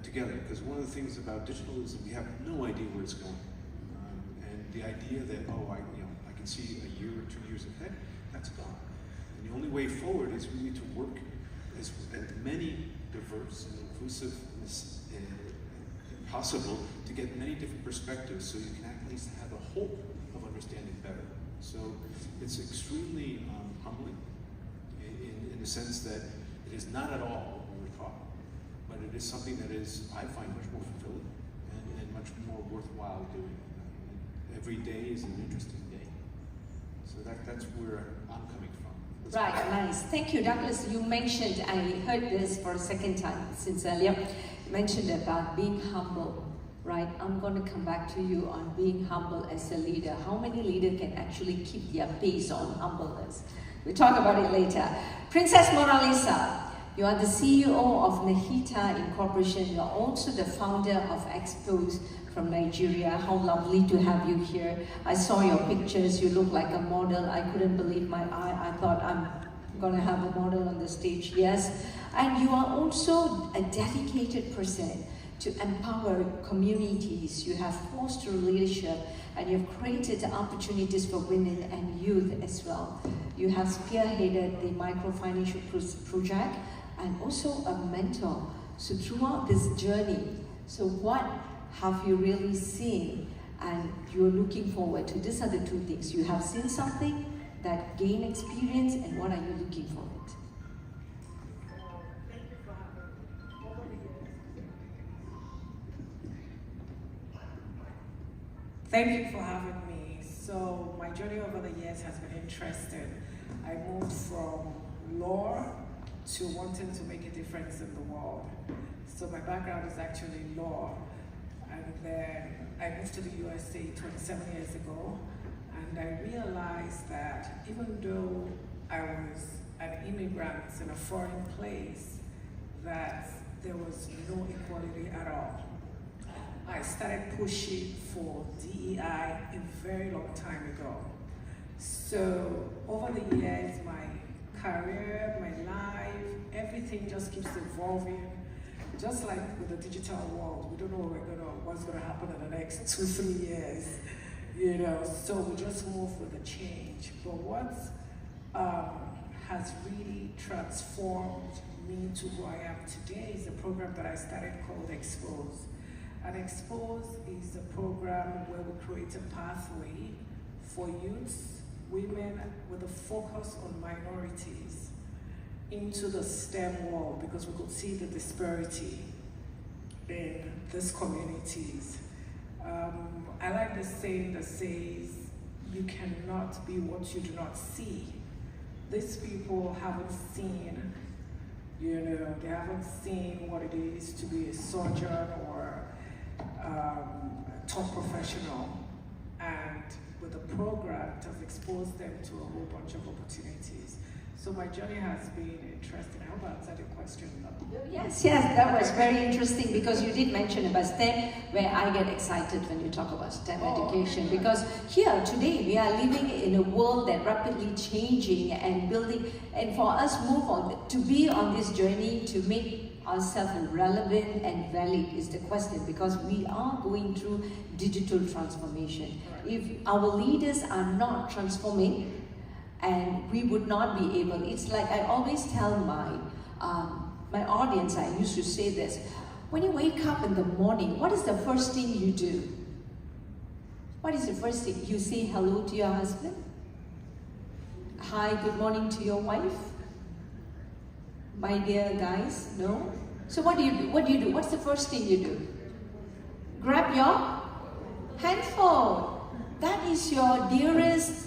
together. Because one of the things about digital is that we have no idea where it's going. And the idea that, I can see a year or 2 years ahead, that's gone. And the only way forward is really to work as many diverse and inclusive as possible to get many different perspectives so you can at least have a hope of understanding better. So it's extremely humbling in the sense that it is not at all what we were taught, but it is something that is, I find, much more fulfilling and much more worthwhile doing. Every day is an interesting day. So that's where I'm coming from. Right, nice. Thank you, Douglas. You mentioned, I heard this for a second time since earlier, you mentioned about being humble, right? I'm going to come back to you on being humble as a leader. How many leaders can actually keep their pace on humbleness? We'll talk about it later. Princess Mona Lisa, you are the CEO of Nahita Incorporation. You are also the founder of Expos from Nigeria. How lovely to have you here. I saw your pictures. You look like a model. I couldn't believe my eye. I thought I'm going to have a model on the stage. Yes. And you are also a dedicated person to empower communities. You have fostered leadership and you've created opportunities for women and youth as well. You have spearheaded the microfinancial project and also a mentor. So throughout this journey, so what have you really seen and you're looking forward to? These are the two things. You have seen something that gain experience, and what are you looking for it? Thank you for having me. So my journey over the years has been interesting. I moved from law to wanting to make a difference in the world. So my background is actually law. And then I moved to the USA 27 years ago, and I realized that even though I was an immigrant in a foreign place, that there was no equality at all. I started pushing for DEI a very long time ago. So over the years, my career, my life, everything just keeps evolving. Just like with the digital world, we don't know what's gonna happen in the next 2-3 years, you know. So we just move with the change. But what has really transformed me to who I am today is a program that I started called Expose. And Expose is a program where we create a pathway for youths, women, with a focus on minorities into the STEM world, because we could see the disparity in these communities. I like the saying that says, you cannot be what you do not see. These people haven't seen, you know, they haven't seen what it is to be a surgeon or a top professional. And with the program, it has exposed them to a whole bunch of opportunities. So my journey has been interesting. I hope I answered your question. Yes, that was very interesting, because you did mention about STEM, where I get excited when you talk about STEM education, because here today we are living in a world that rapidly changing and building, and for us to be on this journey to make ourselves relevant and valid is the question, because we are going through digital transformation. If our leaders are not transforming, and we would not be able, it's like I always tell my audience, I used to say this, when you wake up in the morning, what is the first thing you do? What is the first thing? You say hello to your husband? Hi, good morning to your wife? My dear guys, no? So what do you do? What do you do? What's the first thing you do? Grab your handphone. That is your dearest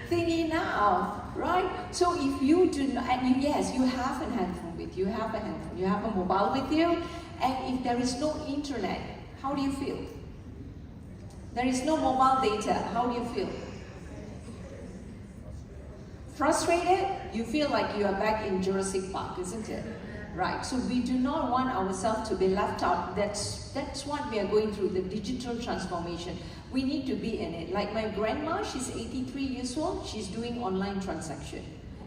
thingy now, right? So if you do not, and yes, you have a handphone with you, you have a mobile with you, and if there is no internet, how do you feel? There is no mobile data, how do you feel? Frustrated? You feel like you are back in Jurassic Park, isn't it? Right, so we do not want ourselves to be left out. That's what we are going through, the digital transformation. We need to be in it. Like my grandma, she's 83 years old, she's doing online transaction.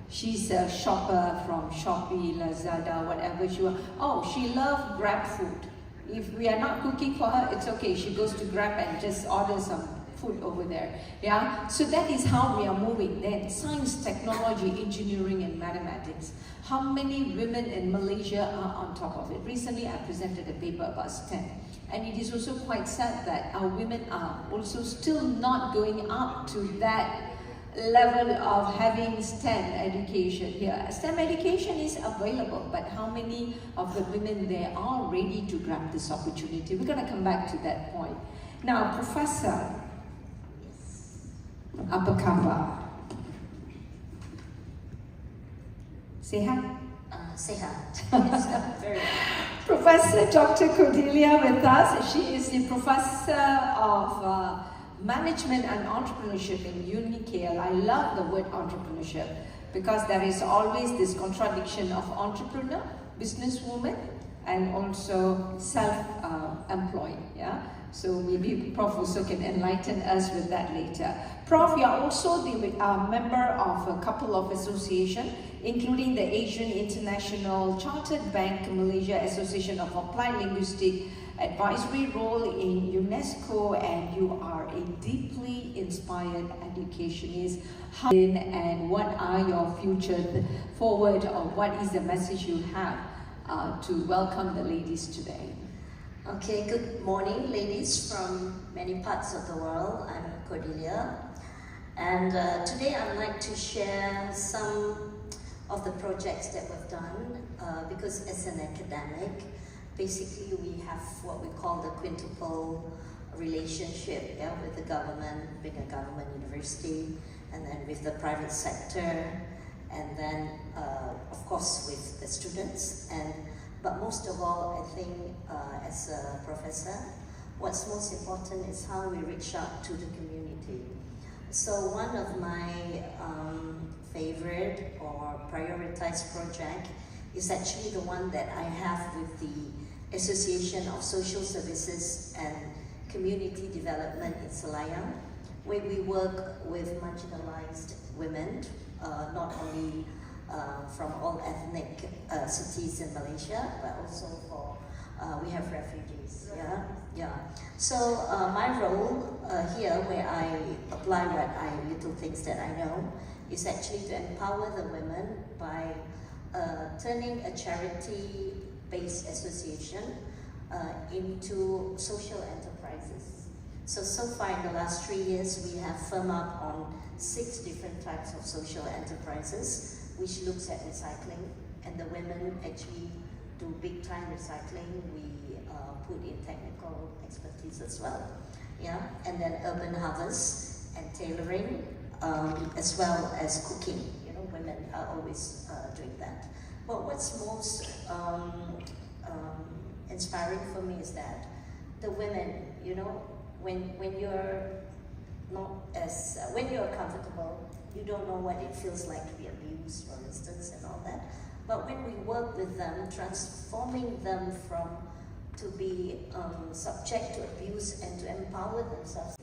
She's a shopper from Shopee, Lazada, whatever she wants. Oh, she loves Grab food. If we are not cooking for her, it's okay. She goes to Grab and just orders some food over there. Yeah, so that is how we are moving. Then science, technology, engineering, and mathematics. How many women in Malaysia are on top of it? Recently, I presented a paper about STEM. And it is also quite sad that our women are also still not going up to that level of having STEM education here. STEM education is available, but how many of the women there are ready to grab this opportunity? We're going to come back to that point. Now, Professor, apa khabar? Sehat? Sehat. Very well. Professor Dr. Cordelia with us. She is the Professor of Management and Entrepreneurship in Uni KL. I love the word entrepreneurship because there is always this contradiction of entrepreneur, businesswoman, and also self-employed. Yeah. So maybe Prof also can enlighten us with that later. Prof, you are also the member of a couple of associations, including the Asian International Chartered Bank Malaysia Association of Applied Linguistic advisory role in UNESCO, and you are a deeply inspired educationist. And what are your future forward, or what is the message you have to welcome the ladies today? Okay, good morning, ladies from many parts of the world. I'm Cordelia, and today I'd like to share some of the projects that we've done because as an academic, basically we have what we call the quintuple relationship, yeah, with the government, being a government university, and then with the private sector, and then of course with the students. But most of all, I think as a professor, what's most important is how we reach out to the community. So one of my favorite or prioritized project is actually the one that I have with the Association of Social Services and Community Development in Selayang, where we work with marginalized women not only from all ethnic cities in Malaysia, but also for we have refugees. Yeah. So my role here, where I apply little things that I know, is actually to empower the women by turning a charity-based association into social enterprises. So far in the last 3 years, we have firmed up on 6 different types of social enterprises, which looks at recycling, and the women actually do big time recycling. We put in technical expertise as well, and then urban harvest and tailoring, as well as cooking. Women are always doing that. But what's most inspiring for me is that the women, when you're when you're comfortable, you don't know what it feels like to be abused, for instance, and all that. But when we work with them, transforming them to be subject to abuse and to empower themselves,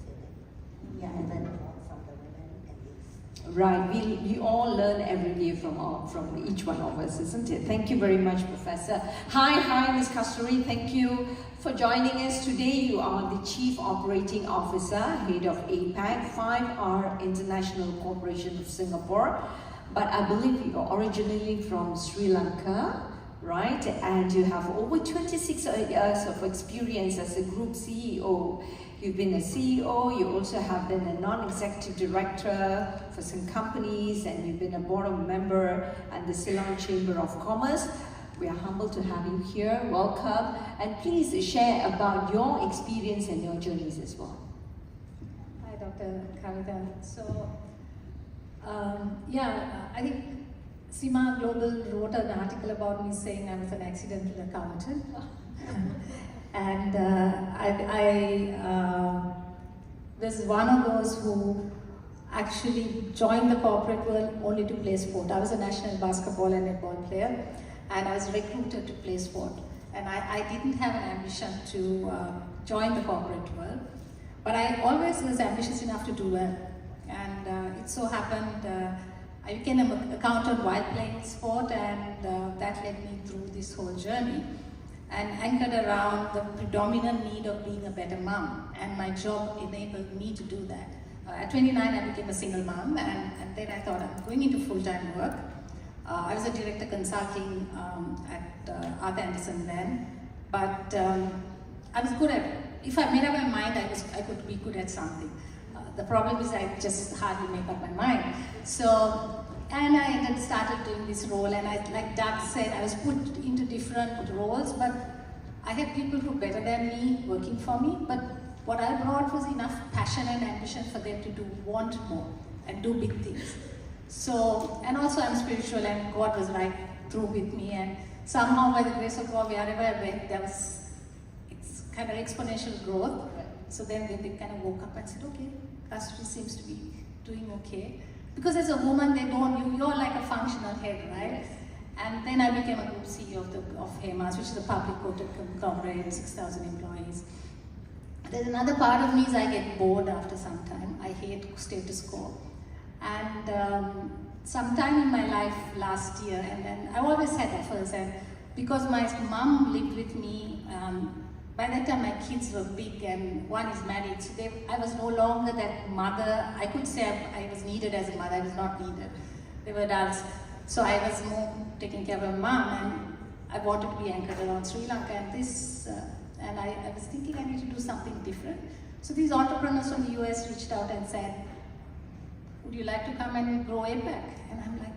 and then from the women and youth. Right, we all learn every day from each one of us, isn't it? Thank you very much, Professor. Hi, Ms. Kasturi. Thank you for joining us today. You are the Chief Operating Officer, Head of APAC, 5R International Corporation of Singapore. But I believe you are originally from Sri Lanka, right? And you have over 26 years of experience as a group CEO. You've been a CEO, you also have been a non-executive director for some companies, and you've been a board member at the Ceylon Chamber of Commerce. We are humbled to have you here. Welcome. And please share about your experience and your journeys as well. Hi, Dr. Kavita. So, I think Sima Global wrote an article about me saying I was an accidental accountant. And I was one of those who actually joined the corporate world only to play sport. I was a national basketball and netball player, and I was recruited to play sport. And I didn't have an ambition to join the corporate world, but I always was ambitious enough to do well. And it so happened I became an accountant while playing sport, and that led me through this whole journey, and anchored around the predominant need of being a better mom, and my job enabled me to do that. At 29, I became a single mom, and then I thought I'm going into full-time work. I was a director consulting at Arthur Andersen then, but I was good at it. If I made up my mind, I could be good at something. The problem is I just hardly make up my mind. So, and I then started doing this role, and like Doug said, I was put into different roles, but I had people who were better than me working for me, but what I brought was enough passion and ambition for them to want more and do big things. So, and also I'm spiritual, and God was right through with me, and somehow by the grace of God, wherever I went, there was kind of exponential growth. So then they kind of woke up and said, okay, Kasturi seems to be doing okay. Because as a woman, you're like a functional head, right? And then I became a group CEO of HEMAS, which is a public quoted conglomerate, 6,000 employees. There's another part of me is I get bored after some time. I hate status quo. And sometime in my life last year, and then I always had offers, and because my mom lived with me, by that time my kids were big and one is married, so I was no longer that mother. I could say I was needed as a mother, I was not needed. They were adults. So I was more taking care of my mom, and I wanted to be anchored around Sri Lanka, and I was thinking I need to do something different. So these entrepreneurs from the US reached out and said, would you like to come and grow APAC? And I'm like,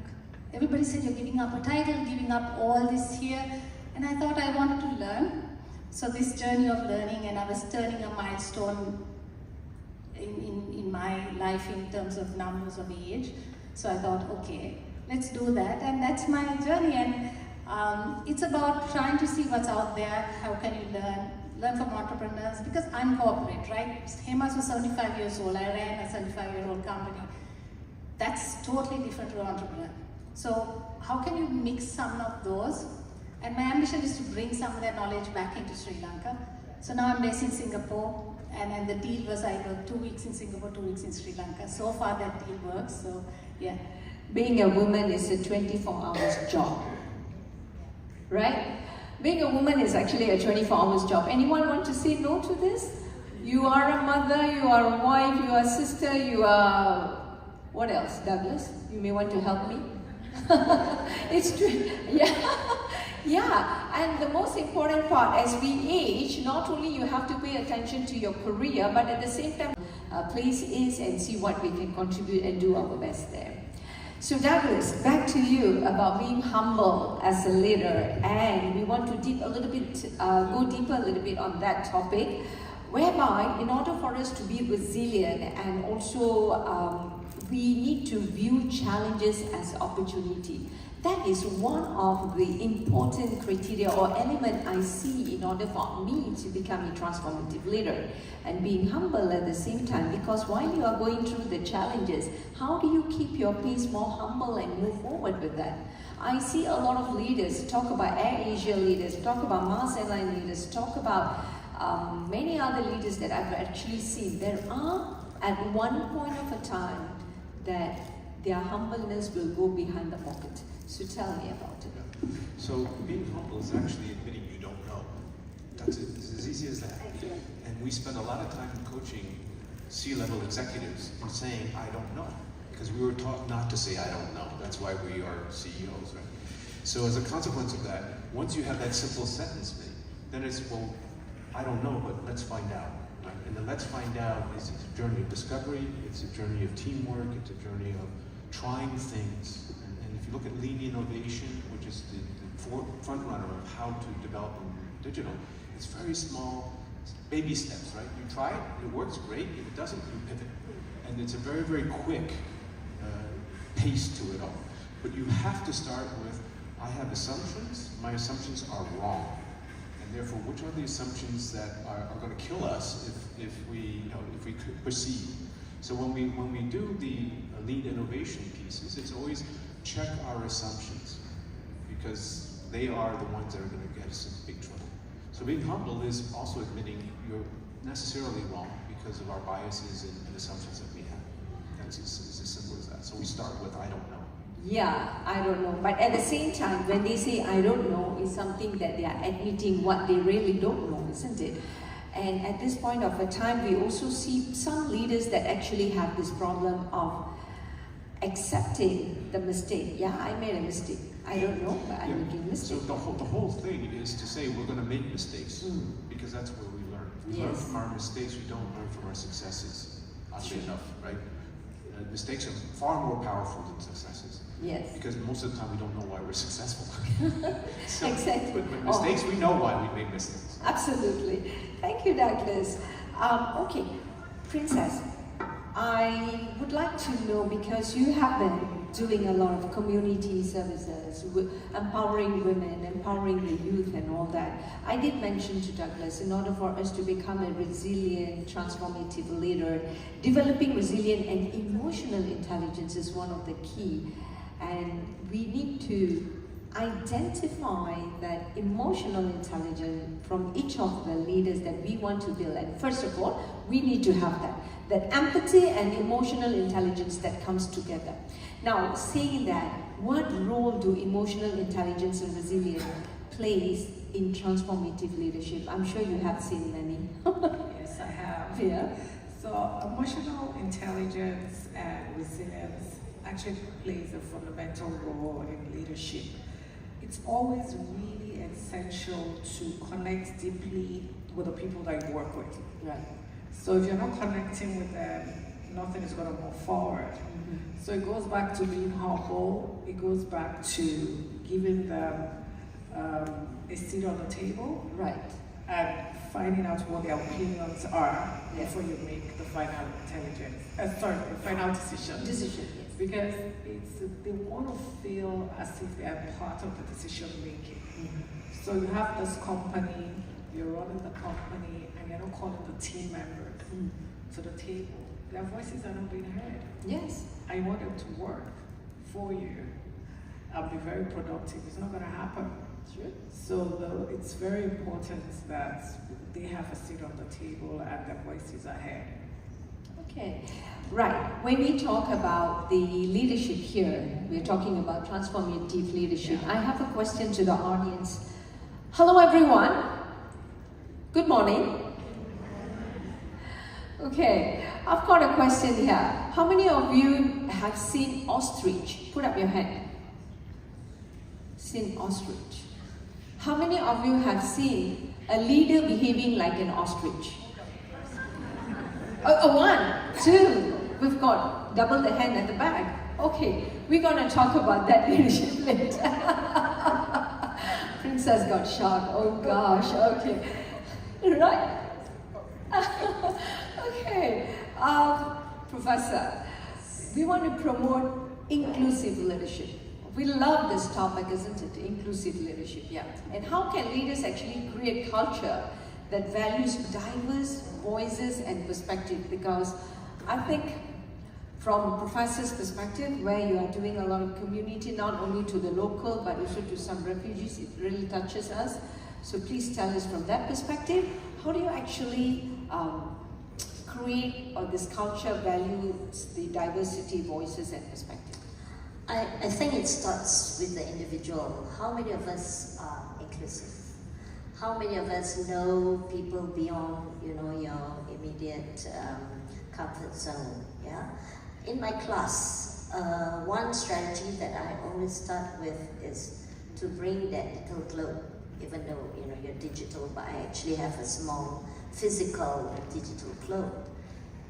everybody said you're giving up a title, giving up all this here, and I thought I wanted to learn. So this journey of learning, and I was turning a milestone in my life in terms of numbers of age. So I thought, okay, let's do that, and that's my journey. And it's about trying to see what's out there. How can you learn from entrepreneurs? Because I'm corporate, right? HEMAS was 75 years old. I ran a 75-year-old company. That's totally different to an entrepreneur. So how can you mix some of those? And my ambition is to bring some of that knowledge back into Sri Lanka. So now I'm based in Singapore, and the deal was I worked 2 weeks in Singapore, 2 weeks in Sri Lanka. So far that deal works, so yeah. being a woman is a 24-hour job, right? Being a woman is actually a 24-hour job. Anyone want to say no to this? You are a mother, you are a wife, you are a sister, you are... What else, Douglas? You may want to help me. It's true, yeah. Yeah, and the most important part, as we age, not only you have to pay attention to your career, but at the same time, place is and see what we can contribute and do our best there. So Douglas, back to you about being humble as a leader, and we want to go deeper a little bit on that topic, whereby in order for us to be resilient and also we need to view challenges as opportunity. That is one of the important criteria or element I see in order for me to become a transformative leader, and being humble at the same time, because while you are going through the challenges, how do you keep your pace more humble and move forward with that? I see a lot of leaders talk about Air Asia leaders, talk about Mars Airline leaders, talk about many other leaders that I've actually seen. There are at one point of a time that their humbleness will go behind the pocket. So tell me about it. Yeah. So being humble is actually admitting you don't know. That's it. It's as easy as that. And we spend a lot of time coaching C-level executives in saying, I don't know. Because we were taught not to say, I don't know. That's why we are CEOs, right? So as a consequence of that, once you have that simple sentence made, then it's, well, I don't know, but let's find out. Right? And the let's find out is a journey of discovery, it's a journey of teamwork, it's a journey of trying things. And if you look at lean innovation, which is the front runner of how to develop in digital, it's very small, baby steps, right? You try it, it works great. If it doesn't, you pivot. And it's a very, very quick pace to it all. But you have to start with, I have assumptions, my assumptions are wrong. And therefore, which are the assumptions that are going to kill us if we proceed? So when we do the lean innovation pieces, it's always check our assumptions, because they are the ones that are going to get us in big trouble. So being humble is also admitting you're necessarily wrong because of our biases and assumptions that we have. That's as simple as that. So we start with, I don't know. Yeah, I don't know. But at the same time, when they say I don't know, it's something that they are admitting what they really don't know, isn't it? And at this point of a time, we also see some leaders that actually have this problem of accepting the mistake. Yeah, I made a mistake. I don't know, but I'm making a mistake. So the whole thing is to say we're going to make mistakes, because that's where we learn. We learn from our mistakes, we don't learn from our successes, oddly enough, right? Mistakes are far more powerful than successes. Yes. Because most of the time we don't know why we're successful. So, exactly. But mistakes, we know why we made mistakes. Absolutely. Thank you, Douglas. Okay, Princess, I would like to know, because you have been doing a lot of community services, empowering women, empowering the youth and all that. I did mention to Douglas, in order for us to become a resilient, transformative leader, developing resilient and emotional intelligence is one of the key. And we need to identify that emotional intelligence from each of the leaders that we want to build. And first of all, we need to have that empathy and emotional intelligence that comes together. Now, saying that, what role do emotional intelligence and resilience plays in transformative leadership? I'm sure you have seen many. Yes, I have. Yeah. So emotional intelligence and resilience actually plays a fundamental role in leadership. It's always really essential to connect deeply with the people that you work with. Right. So if you're not connecting with them, nothing is going to move forward. So it goes back to being humble. It goes back to giving them a seat on the table. Right. And finding out what their opinions are before you make the final the final decision. Decision, yes. Because they want to feel as if they are part of the decision making. So you have this company, you're running the company, and you're not calling the team members to the table. Their voices are not being heard. Yes. I want them to work for you and be very productive. It's not going to happen. Sure. So it's very important that they have a seat on the table and their voices are heard. Okay, right. When we talk about the leadership here, we're talking about transformative leadership. I have a question to the audience. Hello everyone. Good morning. Okay, I've got a question here. How many of you have seen ostrich? Put up your hand. Seen ostrich. How many of you have seen a leader behaving like an ostrich? One, two. We've got double the hand at the back. Okay, we're going to talk about that leadership later. Princess got shocked. Oh gosh, okay. Right? Okay. Professor, we want to promote inclusive leadership. We love this topic, isn't it? Inclusive leadership, yeah. And how can leaders actually create culture that values diverse voices and perspectives? Because I think from Professor's perspective, where you are doing a lot of community, not only to the local, but also to some refugees, it really touches us. So please tell us from that perspective, how do you actually create this culture values the diversity, voices and perspectives? I think it starts with the individual. How many of us are inclusive? How many of us know people beyond, your immediate comfort zone? Yeah. In my class, one strategy that I always start with is to bring that little globe, even though you're digital, but I actually have a small physical digital globe.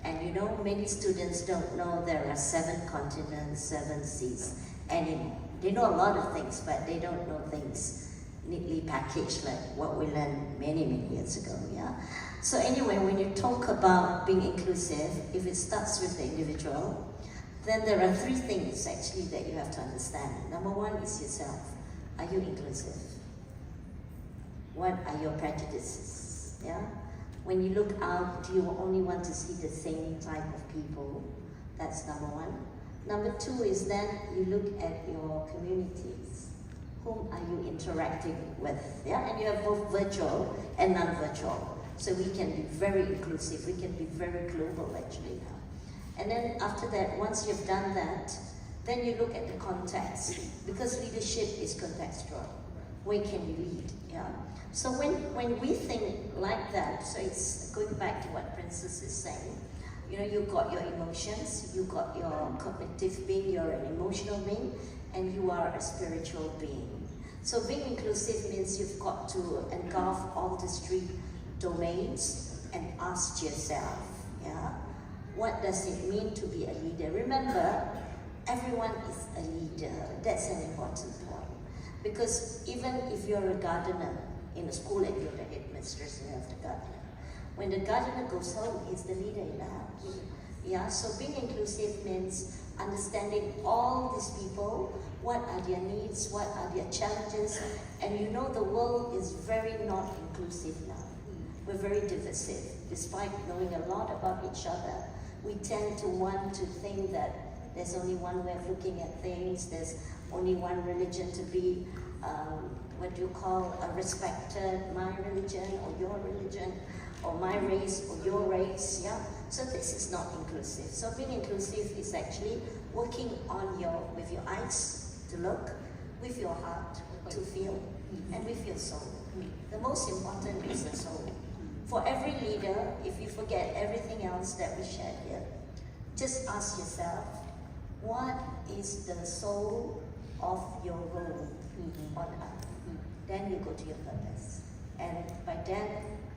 And many students don't know there are 7 continents, 7 seas anymore. They know a lot of things, but they don't know things neatly packaged like what we learned many, many years ago, yeah? So anyway, when you talk about being inclusive, if it starts with the individual, then there are 3 things actually that you have to understand. Number 1 is yourself. Are you inclusive? What are your prejudices, yeah? When you look out, do you only want to see the same type of people? That's number 1. Number 2 is then you look at your communities. Whom are you interacting with? Yeah, and you have both virtual and non-virtual. So we can be very inclusive, we can be very global actually now. And then after that, once you've done that, then you look at the context, because leadership is contextual. Where can you lead? Yeah. So when we think like that, so it's going back to what Princess is saying, you've got your emotions, you've got your cognitive being, you're an emotional being, and you are a spiritual being. So being inclusive means you've got to engulf all these 3 domains and ask yourself, yeah, what does it mean to be a leader? Remember, everyone is a leader. That's an important point. Because even if you're a gardener in a school and you're the headmistress, you have the gardener. When the gardener goes home, he's the leader in the house. Yeah, so being inclusive means understanding all these people, what are their needs, what are their challenges, and the world is very not inclusive now. We're very divisive. Despite knowing a lot about each other, we tend to want to think that there's only one way of looking at things, there's only one religion to be, respected, my religion or your religion, or my race or your race, yeah? So this is not inclusive. So being inclusive is actually working on with your eyes to look, with your heart to feel, and with your soul. The most important is the soul. For every leader, if you forget everything else that we shared here, just ask yourself, what is the soul of your role on earth? Then you go to your purpose. And by then,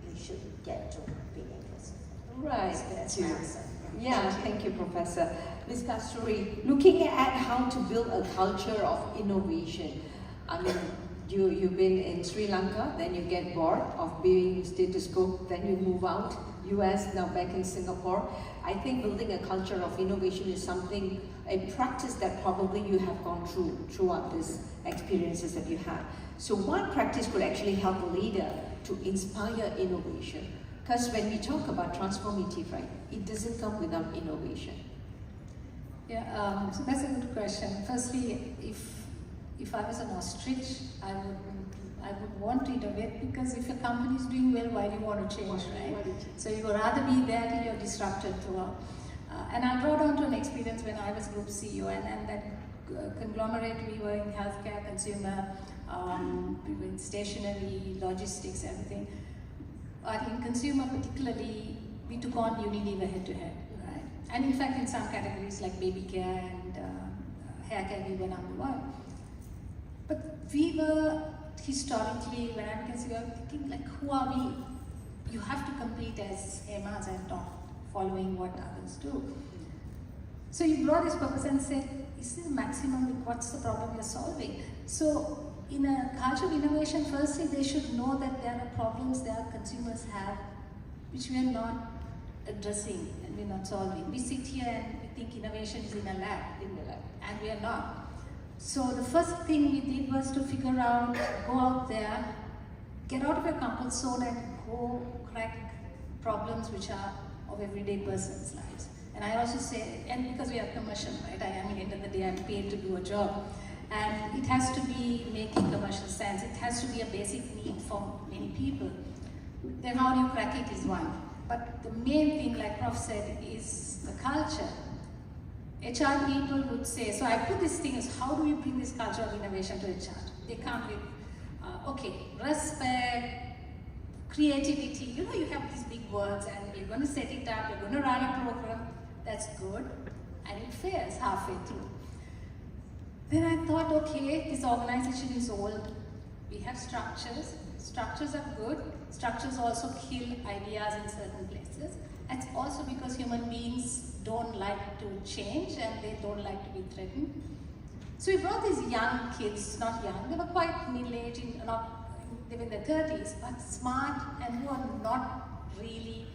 you should get to being inclusive. Right. That's my answer. Yeah, thank you, Professor. Ms. Kasturi, looking at how to build a culture of innovation. I mean, you've been in Sri Lanka, then you get bored of being status quo, then you move out, US, now back in Singapore. I think building a culture of innovation is something, a practice that probably you have gone throughout these experiences that you had. So what practice could actually help a leader to inspire innovation? Because when we talk about transformative, right, it doesn't come without innovation. Yeah, so that's a good question. Firstly, if I was an ostrich, I would want to innovate, because if your company is doing well, why do you want to change, right? So you would rather be there till you're disrupted throughout. And I'll draw down to an experience when I was group CEO, and that conglomerate, we were in healthcare, consumer, we were in stationery, logistics, everything. But in consumer particularly, we took on Unilever head to head, right? And in fact, in some categories like baby care and hair care, we were number one. But we were historically, when I was thinking, like, who are we? You have to compete as Hemas and not following what others do. So you brought this purpose and said, is this maximum? What's the problem you're solving? So in a culture of innovation, firstly, they should know that there are problems that consumers have which we are not addressing and we're not solving. We sit here and we think innovation is in a lab, and we are not. So the first thing we did was to figure out, go out there, get out of your comfort zone and go crack problems which are of everyday person's lives. And I also say, and because we are commercial, right? I mean, at the end of the day, I'm paid to do a job. And it has to be making commercial sense. It has to be a basic need for many people. Then how do you crack it is one. But the main thing, like Prof said, is the culture. HR people would say, so I put this thing as, how do we bring this culture of innovation to HR? They come with, okay, respect, creativity. You know, you have these big words and we're going to set it up, we're going to run a program. That's good. And it fails halfway through. Then I thought, okay, this organization is old. We have structures. Structures are good. Structures also kill ideas in certain places. It's also because human beings don't like to change and they don't like to be threatened. So we brought these young kids, not young, they were quite middle-aged, they were in their 30s, but smart and who are not really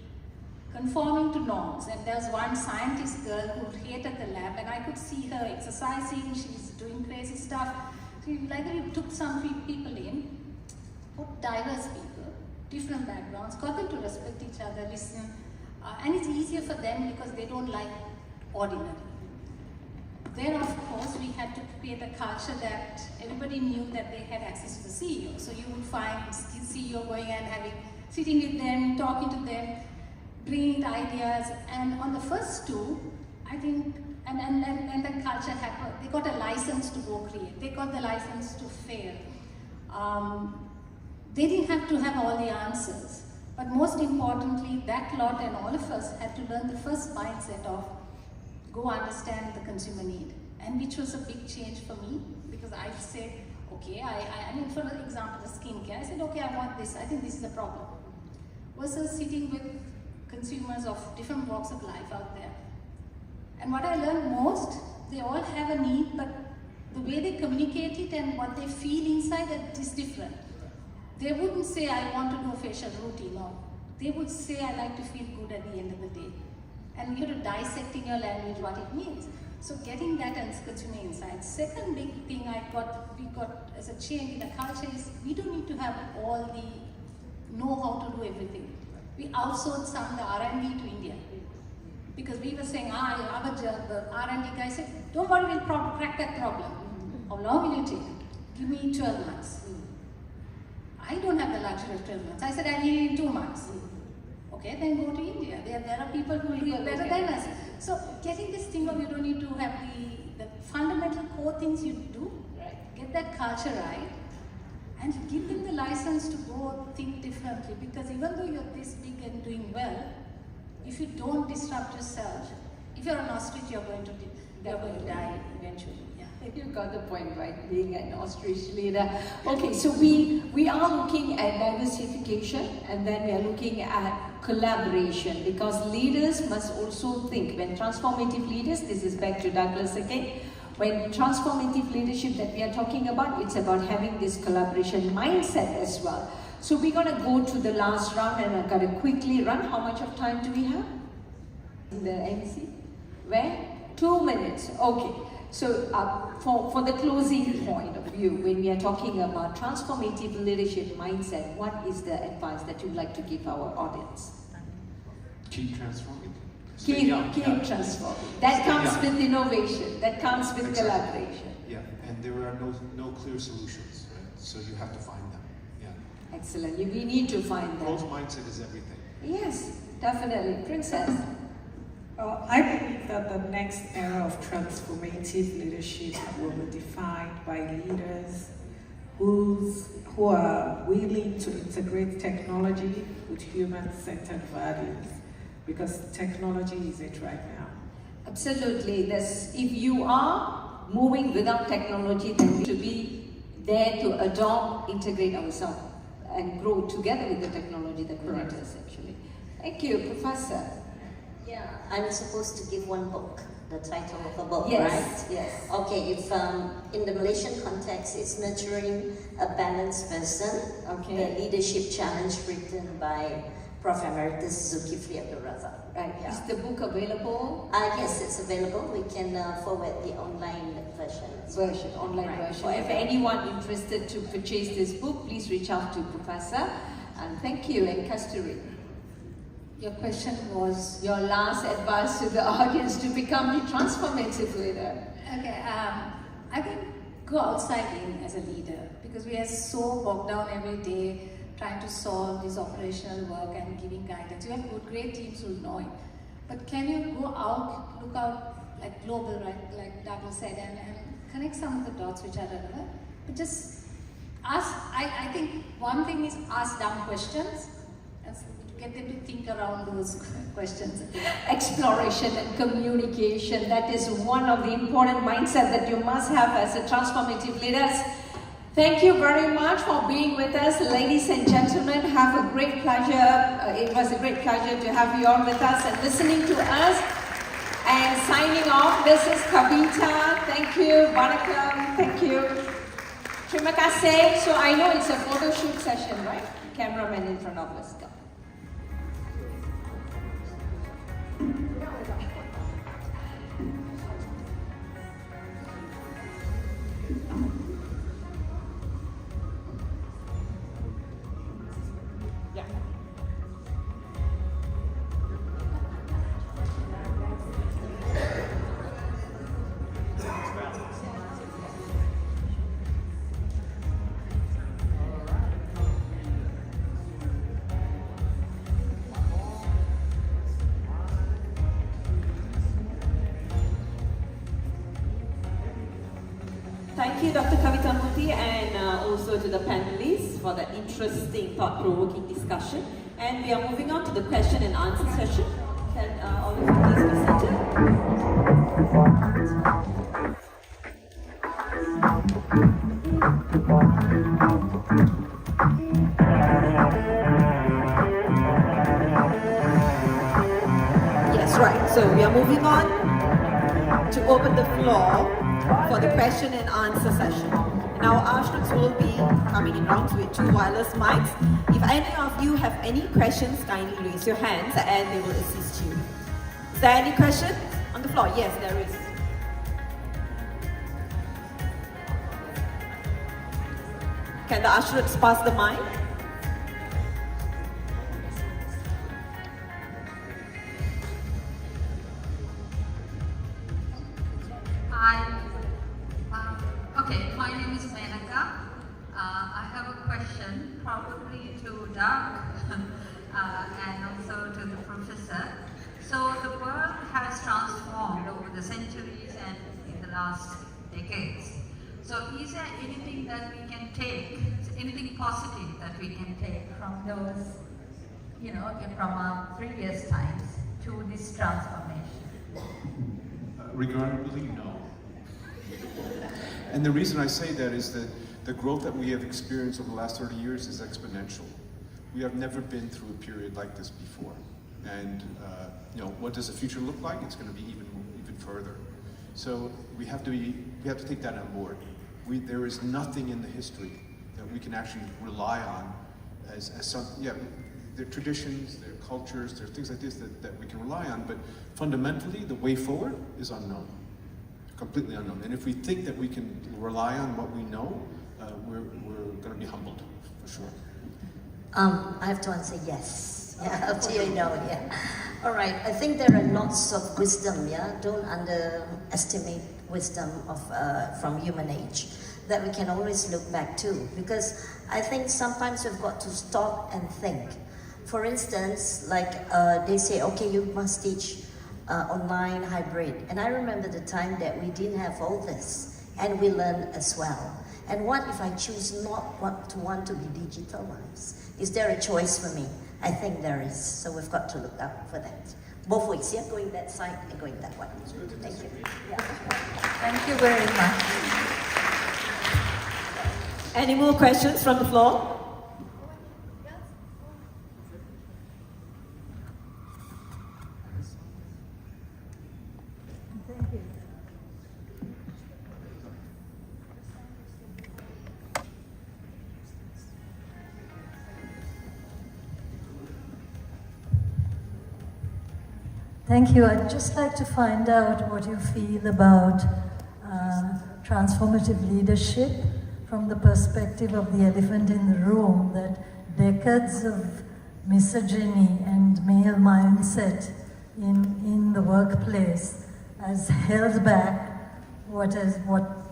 conforming to norms. And there was one scientist girl who hated the lab, and I could see her exercising, she's doing crazy stuff. So we took some people in, put diverse people, different backgrounds, got them to respect each other, listen, and it's easier for them because they don't like ordinary. Then of course we had to create a culture that everybody knew that they had access to the CEO. So you would find the CEO going and sitting with them, talking to them, bringing ideas, and on the first two, I think, and that culture happened, they got a license to go create, they got the license to fail. They didn't have to have all the answers, but most importantly, that lot and all of us had to learn the first mindset of go understand the consumer need, and which was a big change for me, because I said, okay, I mean, for example, the skincare, I said, okay, I want this, I think this is a problem. Versus sitting with consumers of different walks of life out there. And what I learned most, they all have a need, but the way they communicate it and what they feel inside is different. They wouldn't say, I want to do a facial routine, no. They would say, I like to feel good at the end of the day. And you have to dissect in your language what it means. So getting that as consumer insights. Second big thing we got as a change in the culture is we don't need to have all the know how to do everything. We outsourced some of the R&D to India. Because we were saying, the R&D guy said, don't worry, we'll crack that problem. How long will you take? Give me 12 months. I don't have the luxury of 12 months. I said, I need it in 2 months. Okay, then go to India. There are people who will do it better than us. So getting this thing of you don't need to have the fundamental core things you do, get that culture right, and give them the license to go think differently. Because even though you're this big and doing well, if you don't disrupt yourself, if you're an ostrich, you're going to die eventually. You got the point, right? Being an ostrich leader. Okay, so we are looking at diversification, and then we are looking at collaboration, because leaders must also think. When transformative leaders, this is back to Douglas again, when transformative leadership that we are talking about, it's about having this collaboration mindset as well. So we're going to go to the last round, and I'm going to quickly run. How much of time do we have? In the MC? Where? 2 minutes. Okay. So for the closing point of view, when we are talking about transformative leadership mindset, what is the advice that you'd like to give our audience? Keep transforming. Keep transforming. That comes with innovation. That comes with collaboration. Yeah, and there are no clear solutions, right? So you have to find them. Yeah. Excellent. We need to find them. Growth mindset is everything. Yes, definitely. Princess. Well, I believe that the next era of transformative leadership will be defined by leaders who are willing to integrate technology with human-centered values, because technology is it right now. Absolutely. If you are moving without technology, then we should be there to adopt, integrate ourselves, and grow together with the technology, the creators actually. Thank you, Professor. Yeah, I'm supposed to give one book, the title of the book, Yes. right? Yes. Okay, if in the Malaysian context, it's Nurturing a Balanced Person, Okay. the Leadership Challenge written by Prof. Emeritus Zulkifli Abdul Razak. Right. Yeah. Is the book available? Yes, it's available. We can forward the online version. Online Right, version. for If everyone. anyone interested to purchase this book, please reach out to Professor. And thank you, and Kasturi. Your question was your last advice to the audience to become the transformative leader. Okay, I think go outside in as a leader, because we are so bogged down every day trying to solve this operational work and giving guidance. You have good, great teams who know it. But can you go out, look out like global, right, like Douglas said, and connect some of the dots which are relevant? But just ask, I think one thing is ask dumb questions and get them to think around those questions. Exploration and communication, that is one of the important mindset that you must have as a transformative leaders. Thank you very much for being with us, ladies and gentlemen. Have a great pleasure. It was a great pleasure to have you all with us and listening to us. And signing off, this is Kavita. Thank you, Barakam. Thank you. Terima kasih. So I know it's a photo shoot session, right? Cameraman in front of us. Go. Thank you, Dr. Kavita Murthy, and also to the panelists for the interesting, thought-provoking discussion. And we are moving on to the question and answer session. Can all of you please be seated? Yes, right. So we are moving on to open the floor for the question and answer session. Now our students will be coming in rounds with 2 wireless mics. If any of you have any questions, kindly raise your hands and they will assist you. Is there any question on the floor? Yes, there is. Can the ushers pass the mic? Hi. Okay, my name is Menaka. I have a question, probably to Doug and also to the professor. So the world has transformed over the centuries and in the last decades. So is there anything that we can take, anything positive that we can take from those, from our previous times to this transformation? Regrettably, no. And the reason I say that is that the growth that we have experienced over the last 30 years is exponential. We have never been through a period like this before. And what does the future look like? It's going to be even further. So we have to take that on board. There is nothing in the history that we can actually rely on as some, there are traditions, there are cultures, there are things like this that we can rely on, but fundamentally the way forward is unknown, completely unknown. And if we think that we can rely on what we know, we're going to be humbled, for sure. I have to answer yes. Yeah, up to you, yeah. All right, I think there are lots of wisdom, Don't underestimate wisdom from human age that we can always look back to, because I think sometimes we've got to stop and think. For instance, like they say, okay, you must teach online hybrid. And I remember the time that we didn't have all this, and we learned as well. And what if I choose not want to be digitalized? Is there a choice for me? I think there is. So we've got to look out for that. Both ways, yeah, going that side and going that way. Thank you. Yeah. Thank you very much. Any more questions from the floor? Thank you. Thank you. I'd just like to find out what you feel about transformative leadership from the perspective of the elephant in the room, that decades of misogyny and male mindset in the workplace has held back what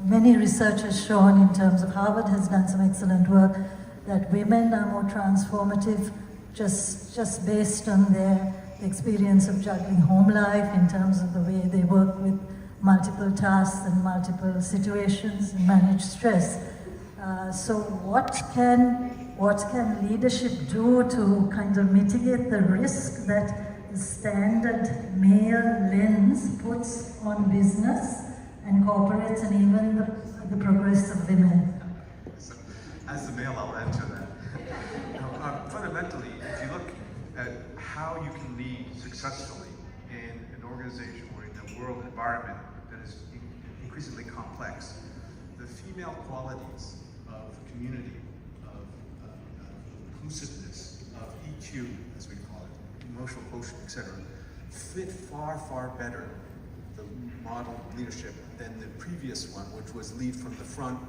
many research has shown in terms of Harvard has done some excellent work, that women are more transformative just based on their experience of juggling home life in terms of the way they work with multiple tasks and multiple situations and manage stress. So what can leadership do to kind of mitigate the risk that the standard male lens puts on business and corporates and even the progress of women? As the male, I'll answer that. Fundamentally, if you look at how you can lead successfully in an organization or in a world environment that is increasingly complex, the female qualities of community, of inclusiveness, of EQ, as we call it, emotional quotient, etc., fit far, far better the model leadership than the previous one, which was lead from the front,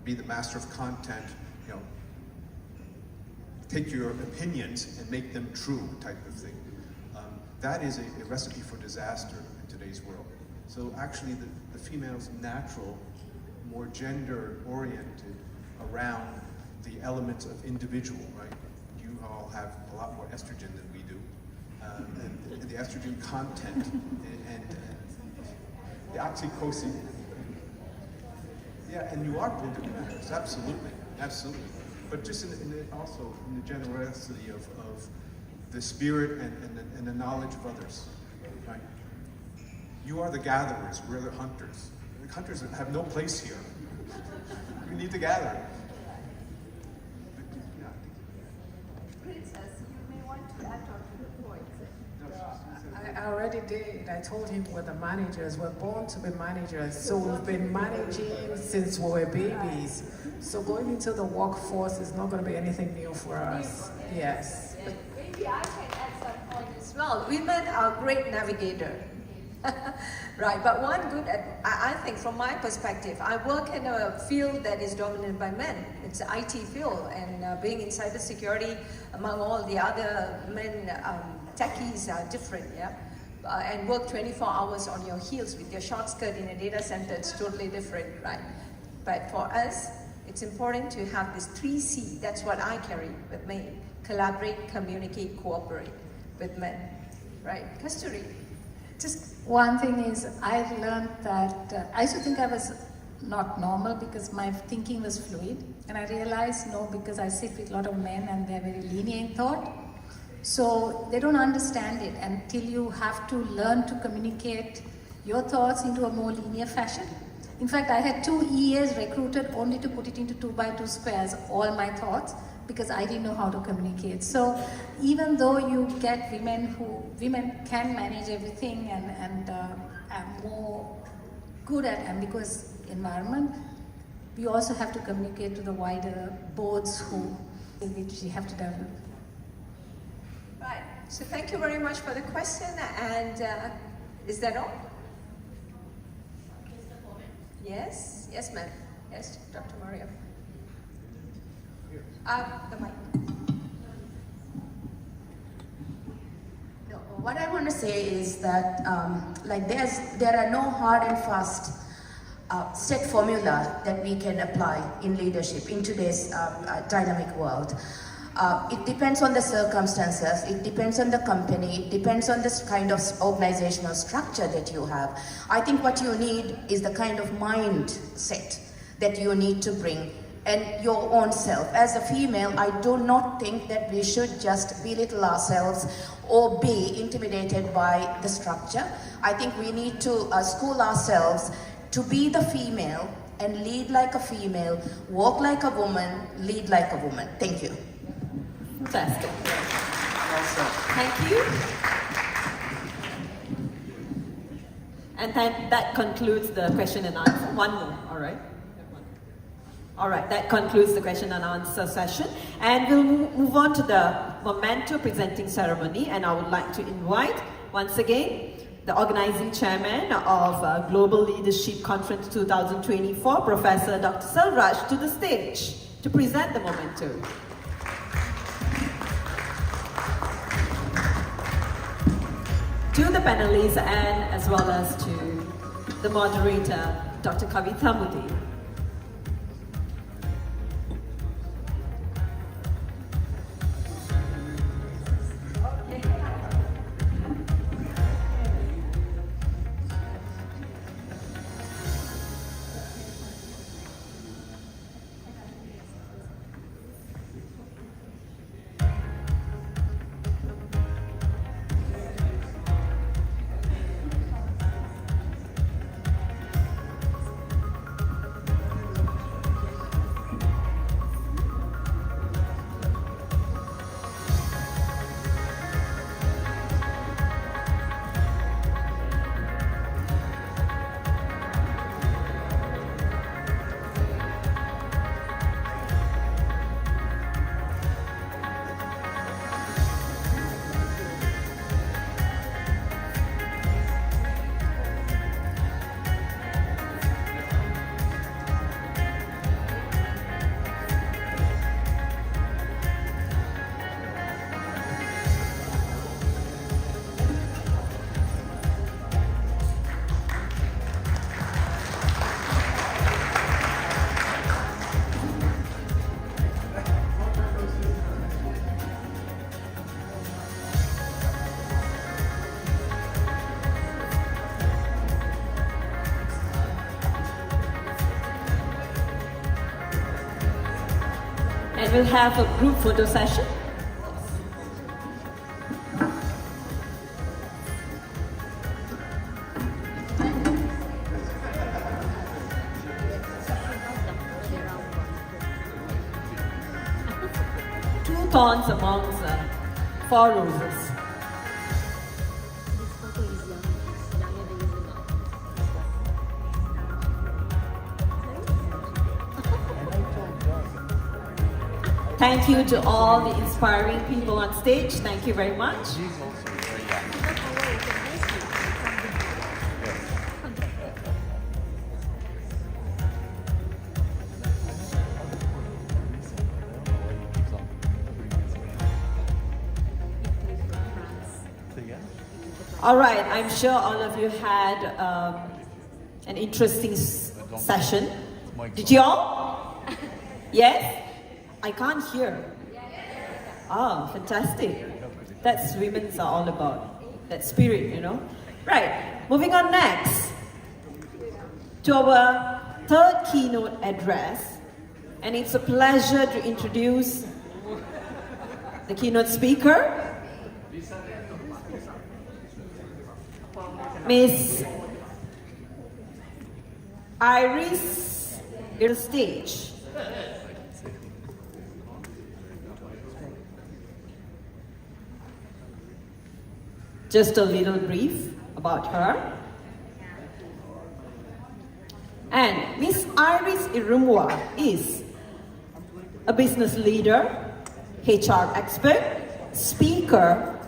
be the master of content, take your opinions and make them true type of thing. That is a recipe for disaster in today's world. So actually the female's natural, more gender-oriented around the elements of individual, right? You all have a lot more estrogen than we do. And the estrogen content and the oxytocin. Yeah, and you are going to matters, absolutely, absolutely. But just also in the generosity of the spirit and the knowledge of others, right? You are the gatherers, we're the hunters. The hunters have no place here. We need to gather. Princess, you may want to add on to the point. I already did. I told him we're the managers. We're born to be managers. So we've been managing since we were babies. So going into the workforce is not going to be anything new for us. Yes. Maybe I can add some point as well. Women are great navigators. Right, but one good, I think from my perspective, I work in a field that is dominated by men. It's the IT field, and being in cybersecurity among all the other men, techies are different, yeah? And work 24 hours on your heels with your short skirt in a data center, it's totally different, right? But for us, it's important to have this 3C, that's what I carry with me. Collaborate, communicate, cooperate with men, right? Kasturi. Just one thing is, I learned that I used to think I was not normal because my thinking was fluid, and I realized no, because I sit with a lot of men and they're very linear in thought, so they don't understand it until you have to learn to communicate your thoughts into a more linear fashion. In fact, I had 2 EAs recruited only to put it into 2x2 squares, all my thoughts, because I didn't know how to communicate. So even though you get women can manage everything and are more good at ambiguous environment, we also have to communicate to the wider boards which you have to develop. Right, so thank you very much for the question, and is that all? Yes, yes ma'am, yes, Dr. Maria. The mic. No, what I want to say is that there are no hard and fast set formula that we can apply in leadership in today's dynamic world. It depends on the circumstances, it depends on the company, it depends on this kind of organizational structure that you have. I think what you need is the kind of mindset that you need to bring and your own self. As a female, I do not think that we should just belittle ourselves or be intimidated by the structure. I think we need to school ourselves to be the female and lead like a female, walk like a woman, lead like a woman. Thank you. Fantastic. Thank you. And that concludes the question and answer. One more, all right? All right, that concludes the question and answer session. And we'll move on to the memento presenting ceremony. And I would like to invite, once again, the organizing chairman of Global Leadership Conference 2024, Professor Dr. Selvraj, to the stage to present the memento. To the panelists and as well as to the moderator, Dr. Kavitha Mudi. And we'll have a group photo session. Two thorns amongst four roses. Thank you to all the inspiring people on stage. Thank you very much. All right, I'm sure all of you had an interesting session. Did you all? Yes? I can't hear. Oh, fantastic. That's women's are all about. That spirit, you know. Right, moving on next to our third keynote address. And it's a pleasure to introduce the keynote speaker, Miss Iris, on the stage. Just a little brief about her. And Miss Iris Irumwa is a business leader, HR expert, speaker,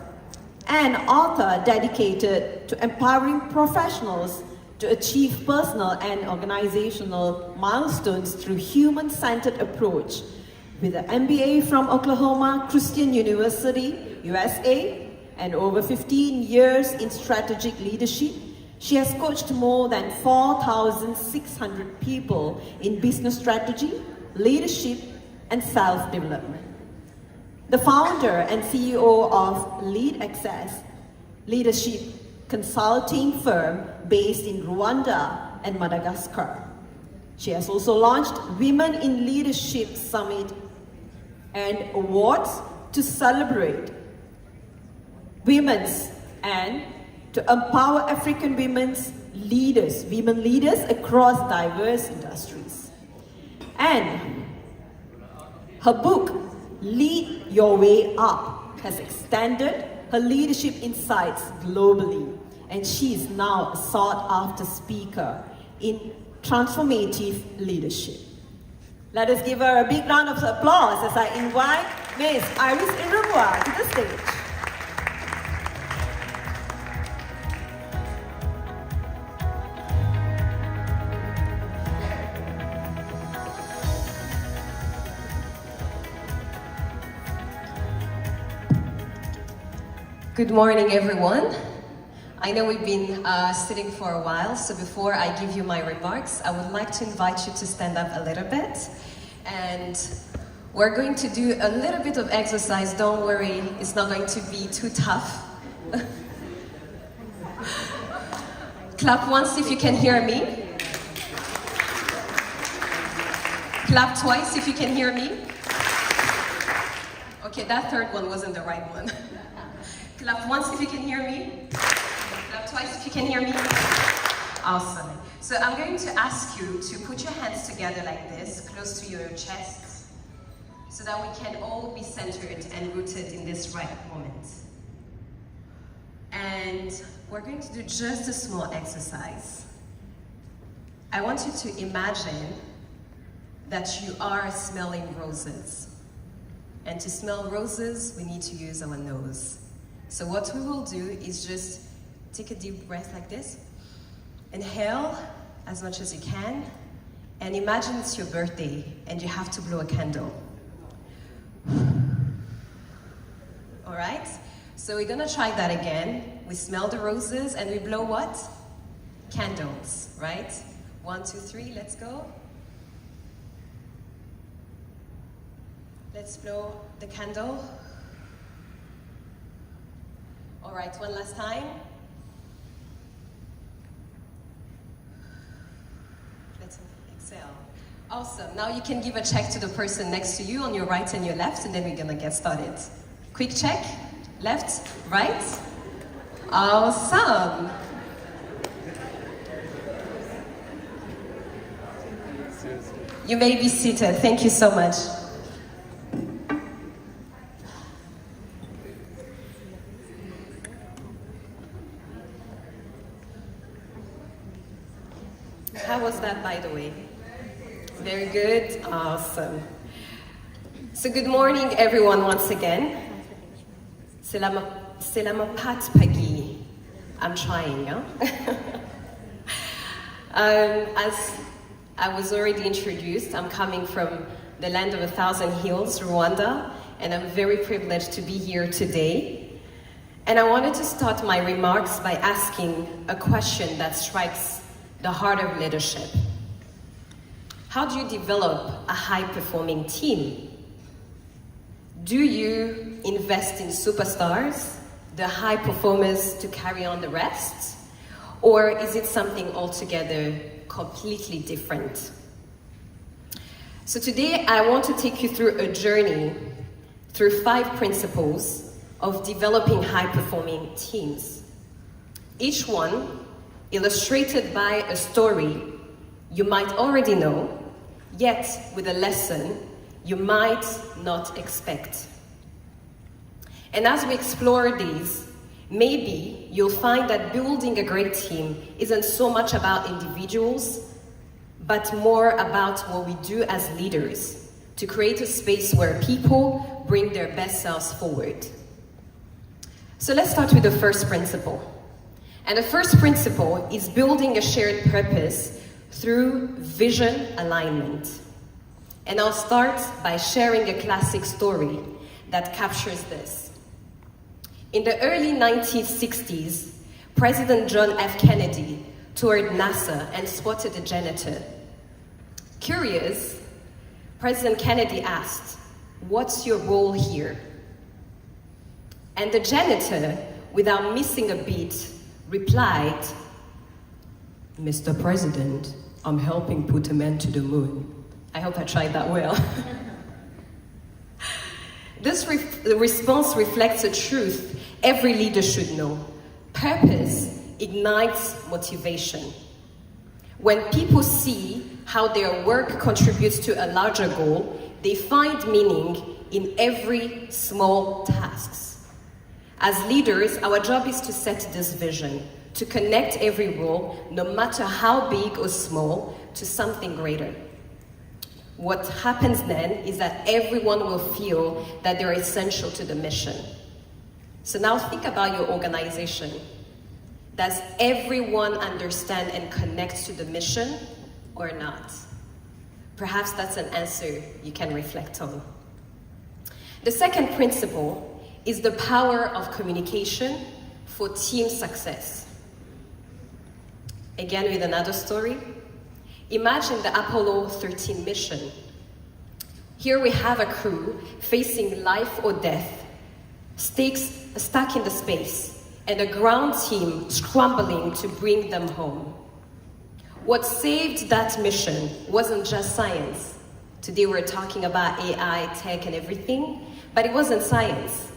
and author dedicated to empowering professionals to achieve personal and organizational milestones through human-centered approach. With an MBA from Oklahoma Christian University, USA, and over 15 years in strategic leadership, she has coached more than 4,600 people in business strategy, leadership, and self-development. the founder and CEO of Lead Access leadership consulting firm based in Rwanda and Madagascar. She has also launched Women in Leadership Summit and awards to celebrate women's and to empower African women leaders across diverse industries. And her book, Lead Your Way Up, has extended her leadership insights globally, and she is now a sought-after speaker in transformative leadership. Let us give her a big round of applause as I invite Ms. Iris Irumwa to the stage. Good morning, everyone. I know we've been sitting for a while, so before I give you my remarks, I would like to invite you to stand up a little bit. And we're going to do a little bit of exercise. Don't worry, it's not going to be too tough. Clap once if you can hear me. Clap twice if you can hear me. Okay, that third one wasn't the right one. Clap once if you can hear me. Clap twice if you can hear me. Awesome. So I'm going to ask you to put your hands together like this, close to your chest, so that we can all be centered and rooted in this right moment. And we're going to do just a small exercise. I want you to imagine that you are smelling roses. And to smell roses, we need to use our nose. So what we will do is just take a deep breath like this. Inhale as much as you can. And imagine it's your birthday and you have to blow a candle. All right? So we're gonna try that again. We smell the roses and we blow what? Candles, right? 1, 2, 3, let's go. Let's blow the candle. All right, one last time. Let's exhale. Awesome. Now you can give a check to the person next to you on your right and your left, and then we're gonna get started. Quick check. Left, right. Awesome. You may be seated. Thank you so much. How was that, by the way? Very good. Awesome. So good morning, everyone, once again. Selamat pagi. I'm trying, huh? As I was already introduced, I'm coming from the land of 1,000 hills, Rwanda, and I'm very privileged to be here today. And I wanted to start my remarks by asking a question that strikes the heart of leadership. How do you develop a high-performing team? Do you invest in superstars, the high performers to carry on the rest? Or is it something altogether completely different? So today I want to take you through a journey through 5 principles of developing high-performing teams. Each one illustrated by a story you might already know, yet with a lesson you might not expect. And as we explore these, maybe you'll find that building a great team isn't so much about individuals, but more about what we do as leaders to create a space where people bring their best selves forward. So let's start with the first principle. And the first principle is building a shared purpose through vision alignment. And I'll start by sharing a classic story that captures this. In the early 1960s, President John F. Kennedy toured NASA and spotted a janitor. Curious, President Kennedy asked, "What's your role here?" And the janitor, without missing a beat, replied, "Mr. President, I'm helping put a man to the moon." I hope I tried that well. This response reflects a truth every leader should know. Purpose ignites motivation. When people see how their work contributes to a larger goal, they find meaning in every small task. As leaders, our job is to set this vision, to connect every role, no matter how big or small, to something greater. What happens then is that everyone will feel that they're essential to the mission. So now think about your organization. Does everyone understand and connect to the mission or not? Perhaps that's an answer you can reflect on. The second principle is the power of communication for team success. Again, with another story. Imagine the Apollo 13 mission. Here we have a crew facing life or death, stuck in the space, and a ground team scrambling to bring them home. What saved that mission wasn't just science. Today we're talking about AI, tech, and everything, but it wasn't science.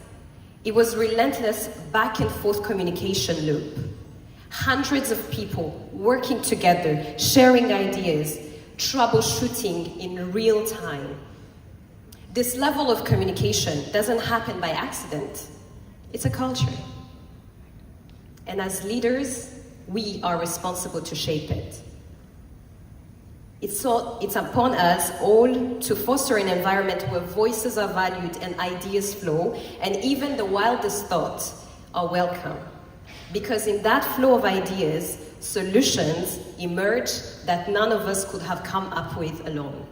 It was relentless back and forth communication loop. Hundreds of people working together, sharing ideas, troubleshooting in real time. This level of communication doesn't happen by accident. It's a culture. And as leaders, we are responsible to shape it. It's upon us all to foster an environment where voices are valued and ideas flow, and even the wildest thoughts are welcome. Because in that flow of ideas, solutions emerge that none of us could have come up with alone.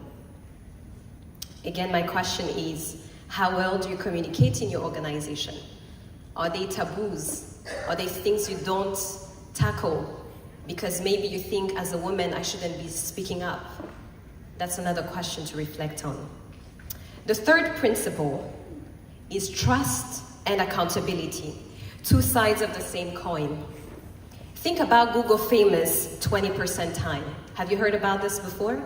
Again, my question is, how well do you communicate in your organization? Are they taboos? Are they things you don't tackle because maybe you think as a woman I shouldn't be speaking up? That's another question to reflect on. The third principle is trust and accountability, two sides of the same coin. Think about Google famous 20% time. Have you heard about this before?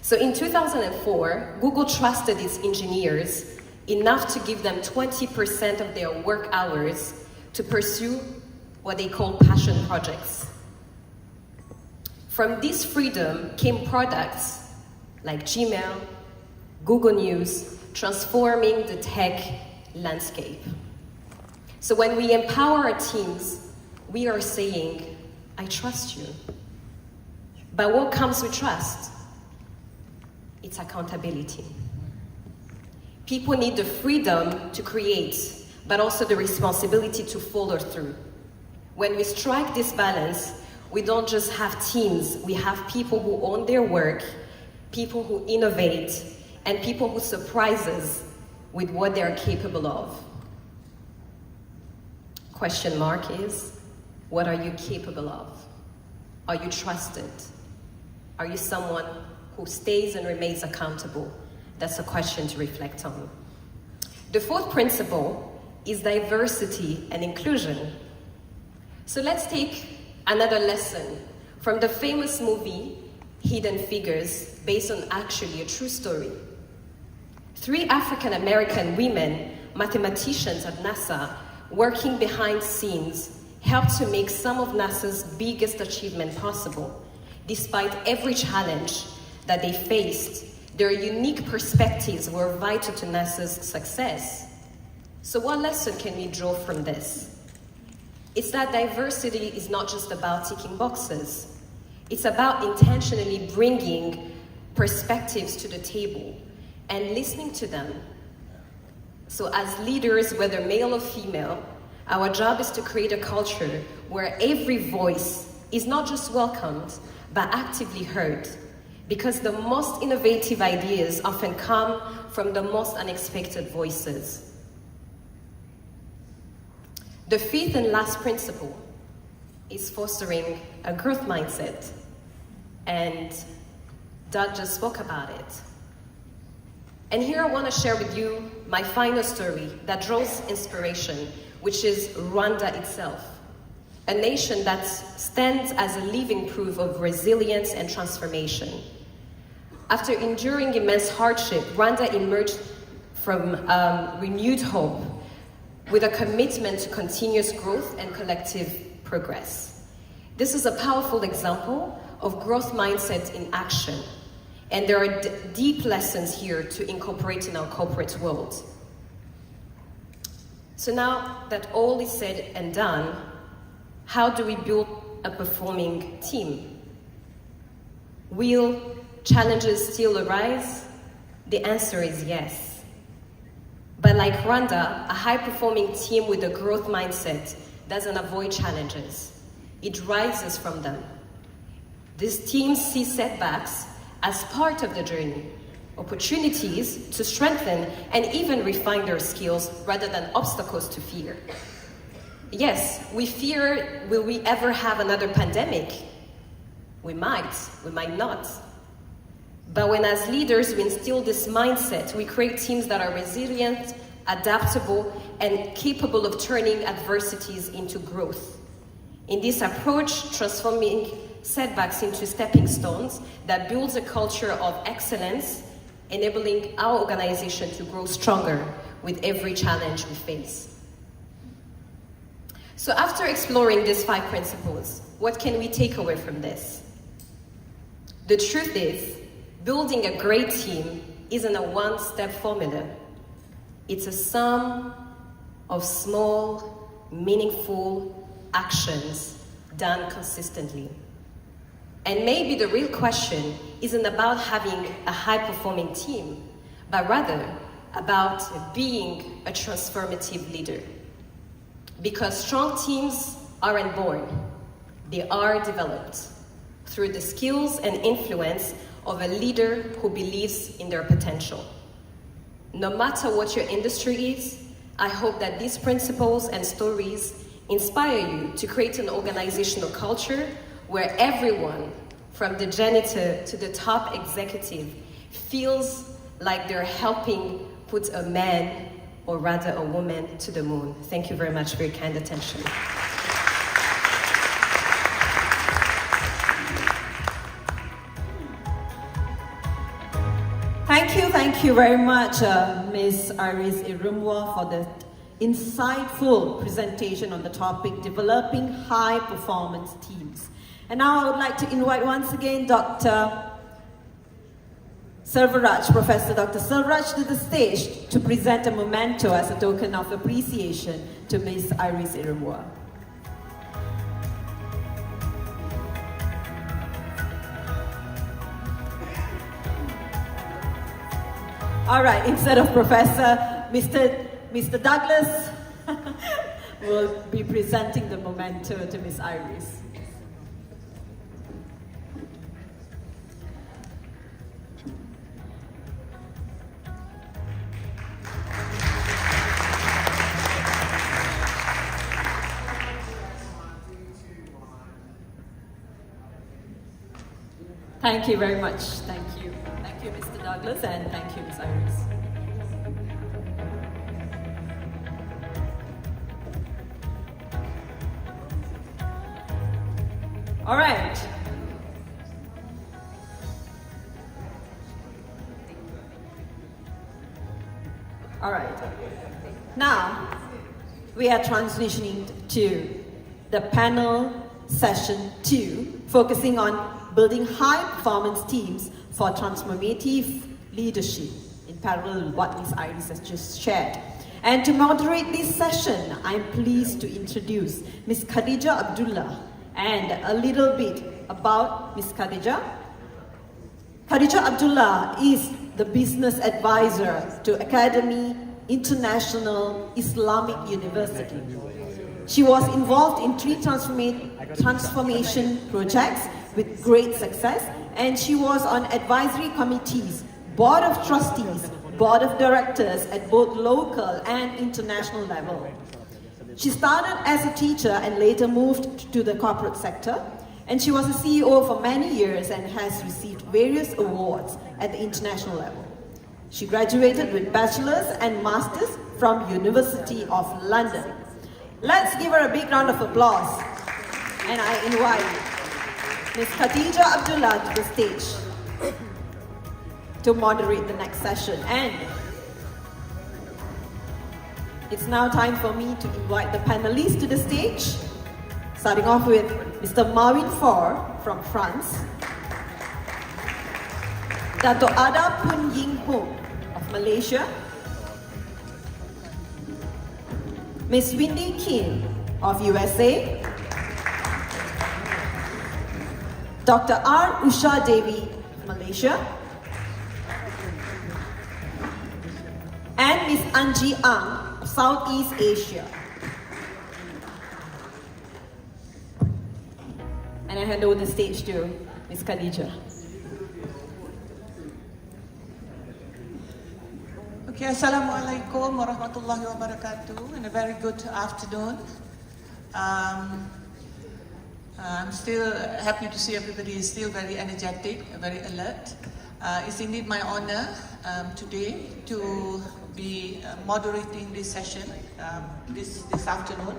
So in 2004, Google trusted its engineers enough to give them 20% of their work hours to pursue what they call passion projects. From this freedom came products like Gmail, Google News, transforming the tech landscape. So when we empower our teams, we are saying, I trust you. But what comes with trust? It's accountability. People need the freedom to create, but also the responsibility to follow through. When we strike this balance, we don't just have teams, we have people who own their work, people who innovate, and people who surprise us with what they're capable of. Question mark is, what are you capable of? Are you trusted? Are you someone who stays and remains accountable? That's a question to reflect on. The fourth principle is diversity and inclusion. So let's take another lesson from the famous movie Hidden Figures, based on actually a true story. 3 African American women, mathematicians at NASA, working behind scenes, helped to make some of NASA's biggest achievement possible. Despite every challenge that they faced, their unique perspectives were vital to NASA's success. So what lesson can we draw from this? It's that diversity is not just about ticking boxes. It's about intentionally bringing perspectives to the table and listening to them. So as leaders, whether male or female, our job is to create a culture where every voice is not just welcomed, but actively heard. Because the most innovative ideas often come from the most unexpected voices. The fifth and last principle is fostering a growth mindset. And Doug just spoke about it. And here I want to share with you my final story that draws inspiration, which is Rwanda itself, a nation that stands as a living proof of resilience and transformation. After enduring immense hardship, Rwanda emerged from renewed hope with a commitment to continuous growth and collective progress. This is a powerful example of growth mindset in action, and there are deep lessons here to incorporate in our corporate world. So now that all is said and done, how do we build a performing team? Will challenges still arise? The answer is yes. But like Rwanda, a high-performing team with a growth mindset doesn't avoid challenges. It rises from them. These teams see setbacks as part of the journey, opportunities to strengthen and even refine their skills rather than obstacles to fear. Yes, we fear, will we ever have another pandemic? We might not. But when as leaders we instill this mindset, we create teams that are resilient, adaptable, and capable of turning adversities into growth. In this approach, transforming setbacks into stepping stones that builds a culture of excellence, enabling our organization to grow stronger with every challenge we face. So after exploring these 5 principles, what can we take away from this? The truth is, building a great team isn't a one-step formula. It's a sum of small, meaningful actions done consistently. And maybe the real question isn't about having a high-performing team, but rather about being a transformative leader. Because strong teams aren't born, they are developed through the skills and influence of a leader who believes in their potential. No matter what your industry is, I hope that these principles and stories inspire you to create an organizational culture where everyone, from the janitor to the top executive, feels like they're helping put a man, or rather a woman, to the moon. Thank you very much for your kind attention. Thank you very much, Ms. Iris Irumwa, for the insightful presentation on the topic, developing high-performance teams. And now I would like to invite once again Dr. Selvaraj, Professor Dr. Selvaraj, to the stage to present a memento as a token of appreciation to Ms. Iris Irumwa. All right, instead of Professor, Mr. Douglas will be presenting the memento to Ms. Iris. Thank you very much. Thank you. Thank you, Mr. Douglas, and thank you, Ms. Iris. All right. All right. Now, we are transitioning to the panel session 2, focusing on building high-performance teams for transformative leadership, in parallel with what Ms. Iris has just shared. And to moderate this session, I'm pleased to introduce Ms. Khadija Abdullah, and a little bit about Ms. Khadija. Khadija Abdullah is the business advisor to Academy International Islamic University. She was involved in 3 transformation projects with great success, and she was on advisory committees, board of trustees, board of directors at both local and international level. She started as a teacher and later moved to the corporate sector, and she was a CEO for many years and has received various awards at the international level. She graduated with bachelor's and master's from University of London. Let's give her a big round of applause. And I invite Ms. Khadija Abdullah to the stage to moderate the next session. And it's now time for me to invite the panelists to the stage, starting off with Mr. Marvin Faure from France, Dato' Ada Poon Ying Hong of Malaysia, Ms. Windy Kim of USA, Dr. R. Usha Devi of Malaysia, and Ms. Anji Ang of Southeast Asia. And I hand over the stage to Ms. Khadija. Okay, Assalamualaikum warahmatullahi wabarakatuh, and a very good afternoon. I'm still happy to see everybody is still very energetic, very alert. It's indeed my honor today to be moderating this session this afternoon,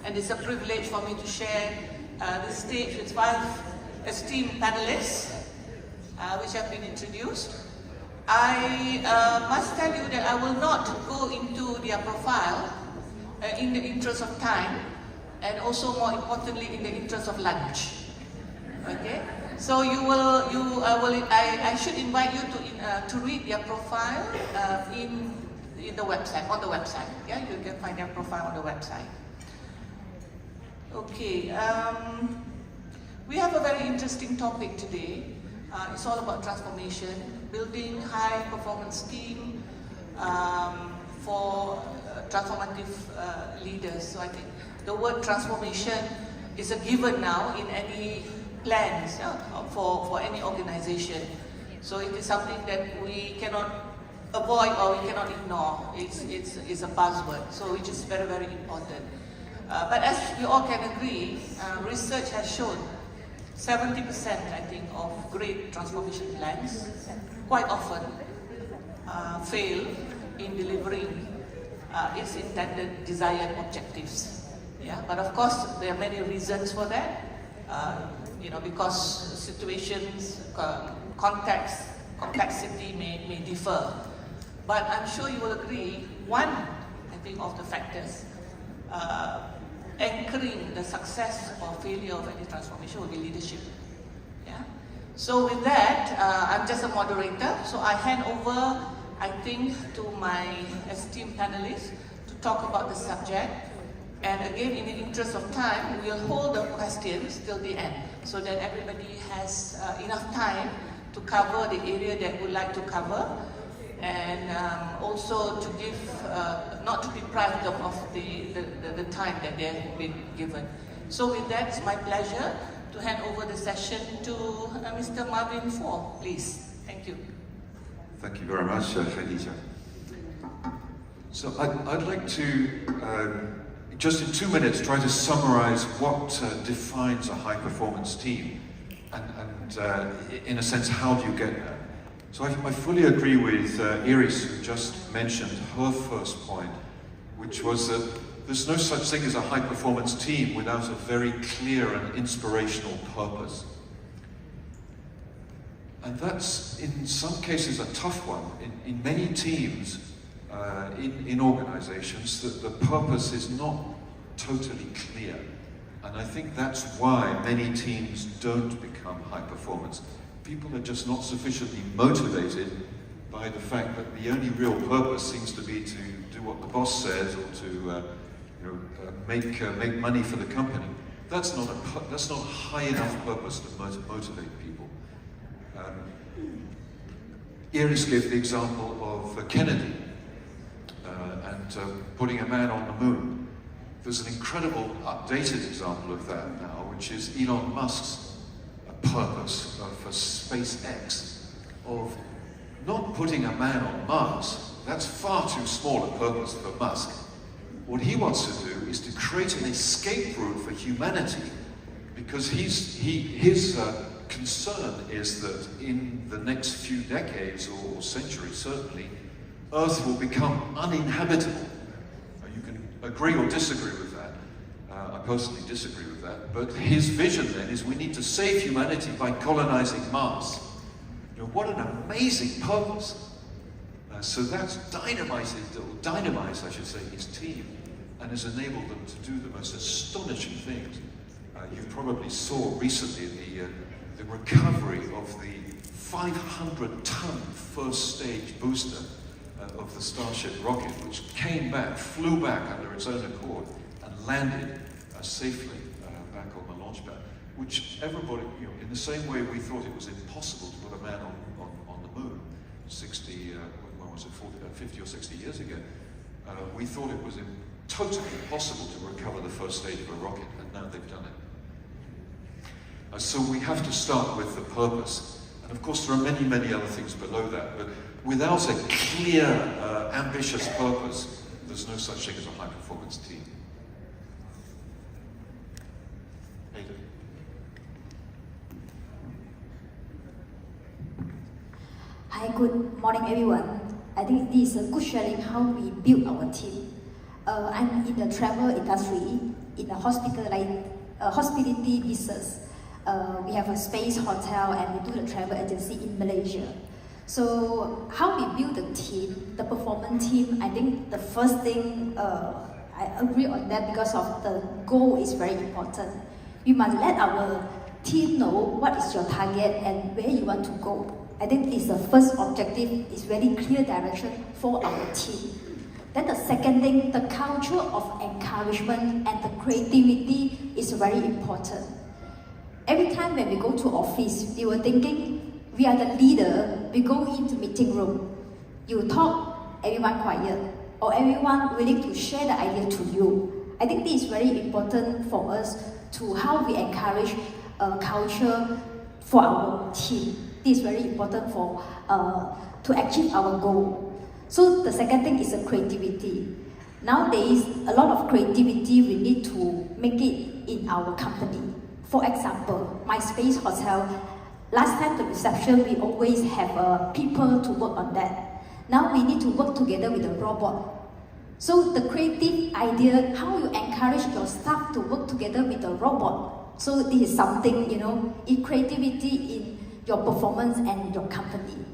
and it's a privilege for me to share the stage with 5 esteemed panelists which have been introduced. I must tell you that I will not go into their profile in the interest of time, and also more importantly in the interest of lunch. Okay, so I should invite you to read their profile in the website, on the website. Yeah, you can find their profile on the website. Okay, we have a very interesting topic today. It's all about transformation, building high performance team for transformative leaders. So I think the word transformation is a given now in any plans for any organization. So it is something that we cannot avoid or we cannot ignore. It's a buzzword, so which is very, very important. But as we all can agree, research has shown 70%, I think, of great transformation plans quite often fail in delivering its intended desired objectives. Yeah, but of course there are many reasons for that. Because situations, context, complexity may differ. But I'm sure you will agree, one, I think, of the factors anchoring the success or failure of any transformation will be leadership. Yeah. So with that, I'm just a moderator, so I hand over, I think, to my esteemed panelists to talk about the subject. And again, in the interest of time, we'll hold the questions till the end, so that everybody has enough time to cover the area that we'd like to cover, and also to give, not to be deprived of the time that they have been given. So with that, it's my pleasure to hand over the session to Mr. Marvin Faure, please. Thank you. Thank you very much, Khadija. So I'd like to, just in 2 minutes, try to summarize what defines a high-performance team, and in a sense, how do you get there? So I fully agree with Iris, who just mentioned her first point, which was that there's no such thing as a high-performance team without a very clear and inspirational purpose. And that's, in some cases, a tough one. In many teams, in organizations, the purpose is not totally clear. And I think that's why many teams don't become high performance. People are just not sufficiently motivated by the fact that the only real purpose seems to be to do what the boss says, or to make money for the company. That's not a high enough purpose to motivate people. Iris gave the example of Kennedy and putting a man on the moon. There's an incredible updated example of that now, which is Elon Musk's purpose for SpaceX, of not putting a man on Mars. That's far too small a purpose for Musk. What he wants to do is to create an escape route for humanity, because his concern is that in the next few decades, or centuries certainly, Earth will become uninhabitable. You can agree or disagree with that. I personally disagree with that. But his vision then is we need to save humanity by colonizing Mars. You know, what an amazing purpose. So that's dynamized, I should say, his team, and has enabled them to do the most astonishing things. You probably saw recently the recovery of the 500-ton first stage booster of the Starship rocket, which came back, flew back under its own accord, and landed safely back on the launch pad. Which everybody, you know, in the same way we thought it was impossible to put a man on the moon 50 or 60 years ago, we thought it was totally impossible to recover the first stage of a rocket, and now they've done it. So we have to start with the purpose. And of course there are many, many other things below that, but without a clear, ambitious purpose, there's no such thing as a high-performance team. Ada. Hi, good morning everyone. I think this is a good sharing how we build our team. I'm in the travel industry, in the hospitality business. We have a space hotel and we do the travel agency in Malaysia. So how we build the team, the performance team, I think the first thing, I agree on that because of the goal is very important. We must let our team know what is your target and where you want to go. I think it's the first objective, is very clear direction for our team. Then the second thing, the culture of encouragement and the creativity is very important. Every time when we go to office, we were thinking, we are the leader, we go into meeting room. You talk, everyone quiet, or everyone willing to share the idea to you. I think this is very important for us to how we encourage a culture for our team. This is very important for to achieve our goal. So the second thing is the creativity. Nowadays, a lot of creativity we need to make it in our company. For example, my space hotel, last time the reception, we always have people to work on that. Now we need to work together with a robot. So the creative idea, how you encourage your staff to work together with a robot. So this is something, you know, in creativity in your performance and your company.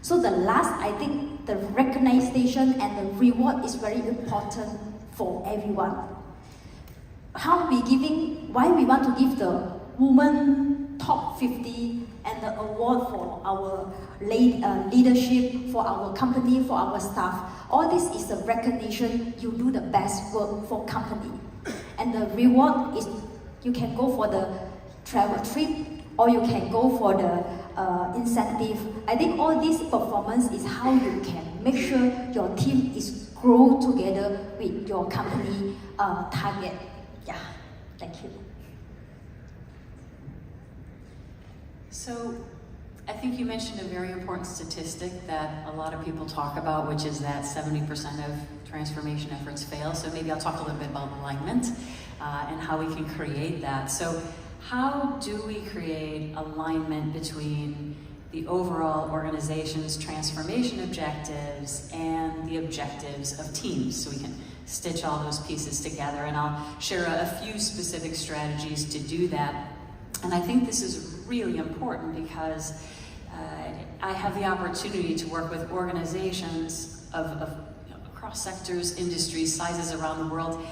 So the last, I think the recognition and the reward is very important for everyone. How we giving, why we want to give the woman top 50 and the award for our leadership, for our company, for our staff. All this is a recognition you do the best work for company. And the reward is you can go for the travel trip or you can go for the incentive. I think all this performance is how you can make sure your team is grow together with your company target. Yeah, thank you. So, I think you mentioned a very important statistic that a lot of people talk about, which is that 70% of transformation efforts fail. So maybe I'll talk a little bit about alignment and how we can create that. So how do we create alignment between the overall organization's transformation objectives and the objectives of teams, so we can stitch all those pieces together? And I'll share a few specific strategies to do that. And I think this is really important because I have the opportunity to work with organizations of across sectors, industries, sizes around the world,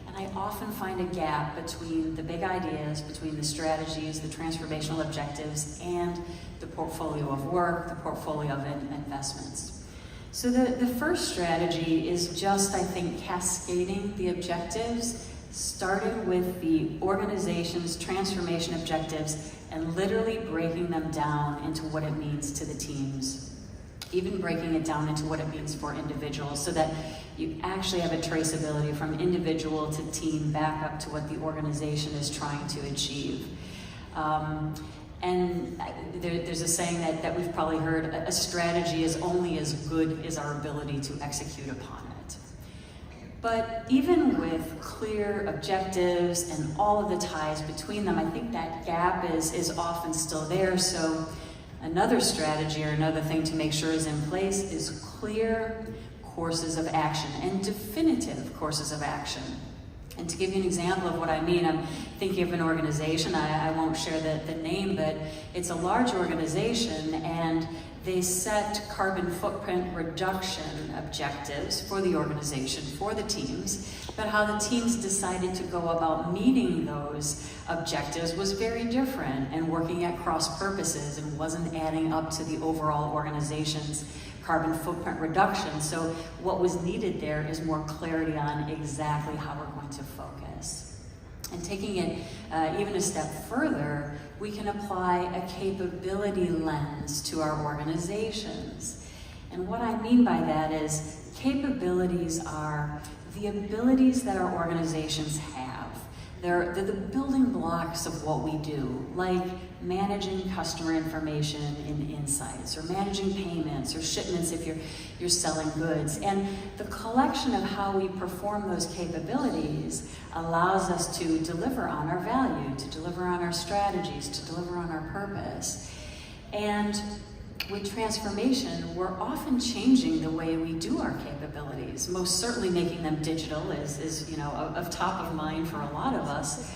and I often find a gap between the big ideas, between the strategies, the transformational objectives, and the portfolio of work, the portfolio of investments. So the first strategy is just, I think, cascading the objectives, starting with the organization's transformation objectives and literally breaking them down into what it means to the teams, even breaking it down into what it means for individuals, so that you actually have a traceability from individual to team back up to what the organization is trying to achieve. And there's a saying that we've probably heard, a strategy is only as good as our ability to execute upon it. But even with clear objectives and all of the ties between them, I think that gap is often still there. So another strategy or another thing to make sure is in place is clear courses of action and definitive courses of action. And to give you an example of what I mean, I'm thinking of an organization, I won't share the name, but it's a large organization, and they set carbon footprint reduction objectives for the organization, for the teams, but how the teams decided to go about meeting those objectives was very different and working at cross purposes and wasn't adding up to the overall organization's carbon footprint reduction. So what was needed there is more clarity on exactly how we're going to focus. And taking it even a step further, we can apply a capability lens to our organizations. And what I mean by that is capabilities are the abilities that our organizations have. They're the building blocks of what we do, like managing customer information in insights, or managing payments or shipments if you're selling goods. And the collection of how we perform those capabilities allows us to deliver on our value, to deliver on our strategies, to deliver on our purpose. And with transformation, we're often changing the way we do our capabilities. Most certainly making them digital is of top of mind for a lot of us.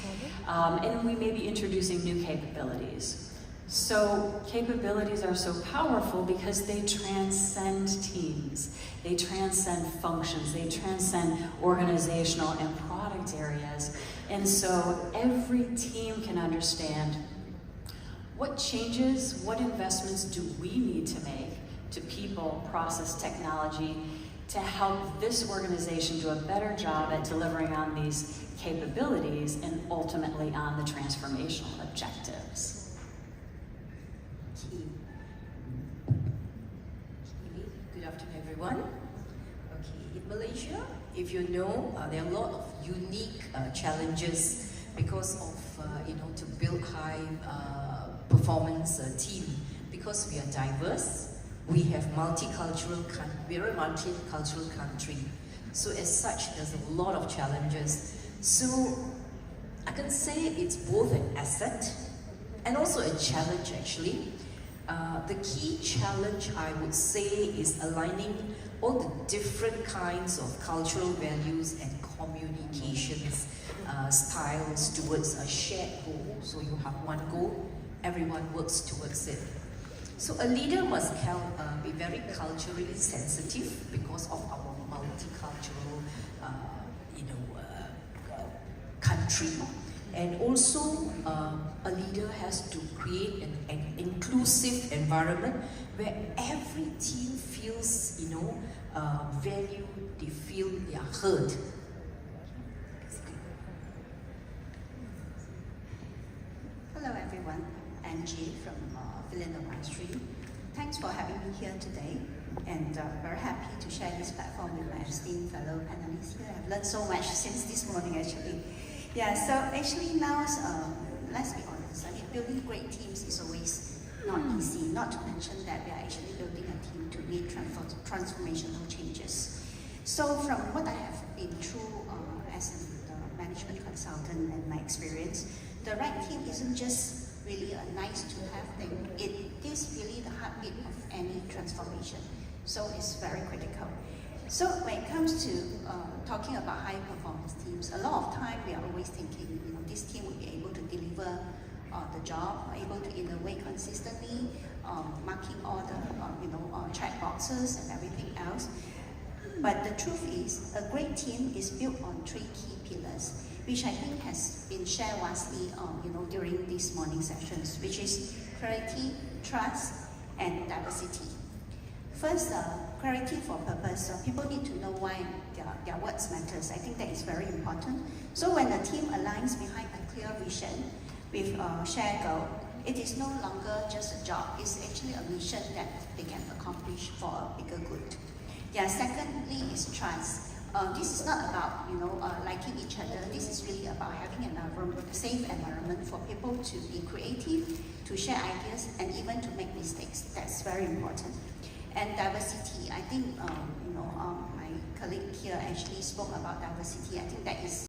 And we may be introducing new capabilities. So capabilities are so powerful because they transcend teams, they transcend functions, they transcend organizational and product areas. And so every team can understand what changes, what investments do we need to make to people, process, technology, to help this organization do a better job at delivering on these capabilities and ultimately on the transformational objectives. Good afternoon, everyone. Okay, in Malaysia, if you know, there are a lot of unique challenges because of, to build high performance team. Because we are diverse, we have we're a multicultural country. So as such, there's a lot of challenges. So I can say it's both an asset and also a challenge actually. The key challenge I would say is aligning all the different kinds of cultural values and communications styles towards a shared goal. So you have one goal, everyone works towards it. So a leader must be very culturally sensitive because of our multicultural country. And also a leader has to create an inclusive environment where every team feels valued, they feel they are heard. Hello everyone, Angie from Philanthropy Stream. Thanks for having me here today, and very happy to share this platform with my esteemed fellow panelists here. I've learned so much since this morning actually. Yeah, so actually now, let's be honest, building great teams is always not easy, not to mention that we are actually building a team to lead transformational changes. So from what I have been through as a management consultant and my experience, the right team isn't just really a nice to have thing, it is really the heartbeat of any transformation. So it's very critical. So when it comes to talking about high performance teams, a lot of time we are always thinking, this team will be able to deliver the job, able to innovate consistently, marking all the check boxes and everything else. But the truth is, a great team is built on 3 key pillars, which I think has been shared vastly, during these morning sessions, which is clarity, trust, and diversity. First, clarity for purpose. So people need to know why their words matters. I think that is very important. So when the team aligns behind a clear vision with a shared goal, it is no longer just a job. It's actually a mission that they can accomplish for a bigger good. Yeah. Secondly is trust. This is not about liking each other. This is really about having a safe environment for people to be creative, to share ideas, and even to make mistakes. That's very important. And diversity. I think my colleague here actually spoke about diversity. I think that is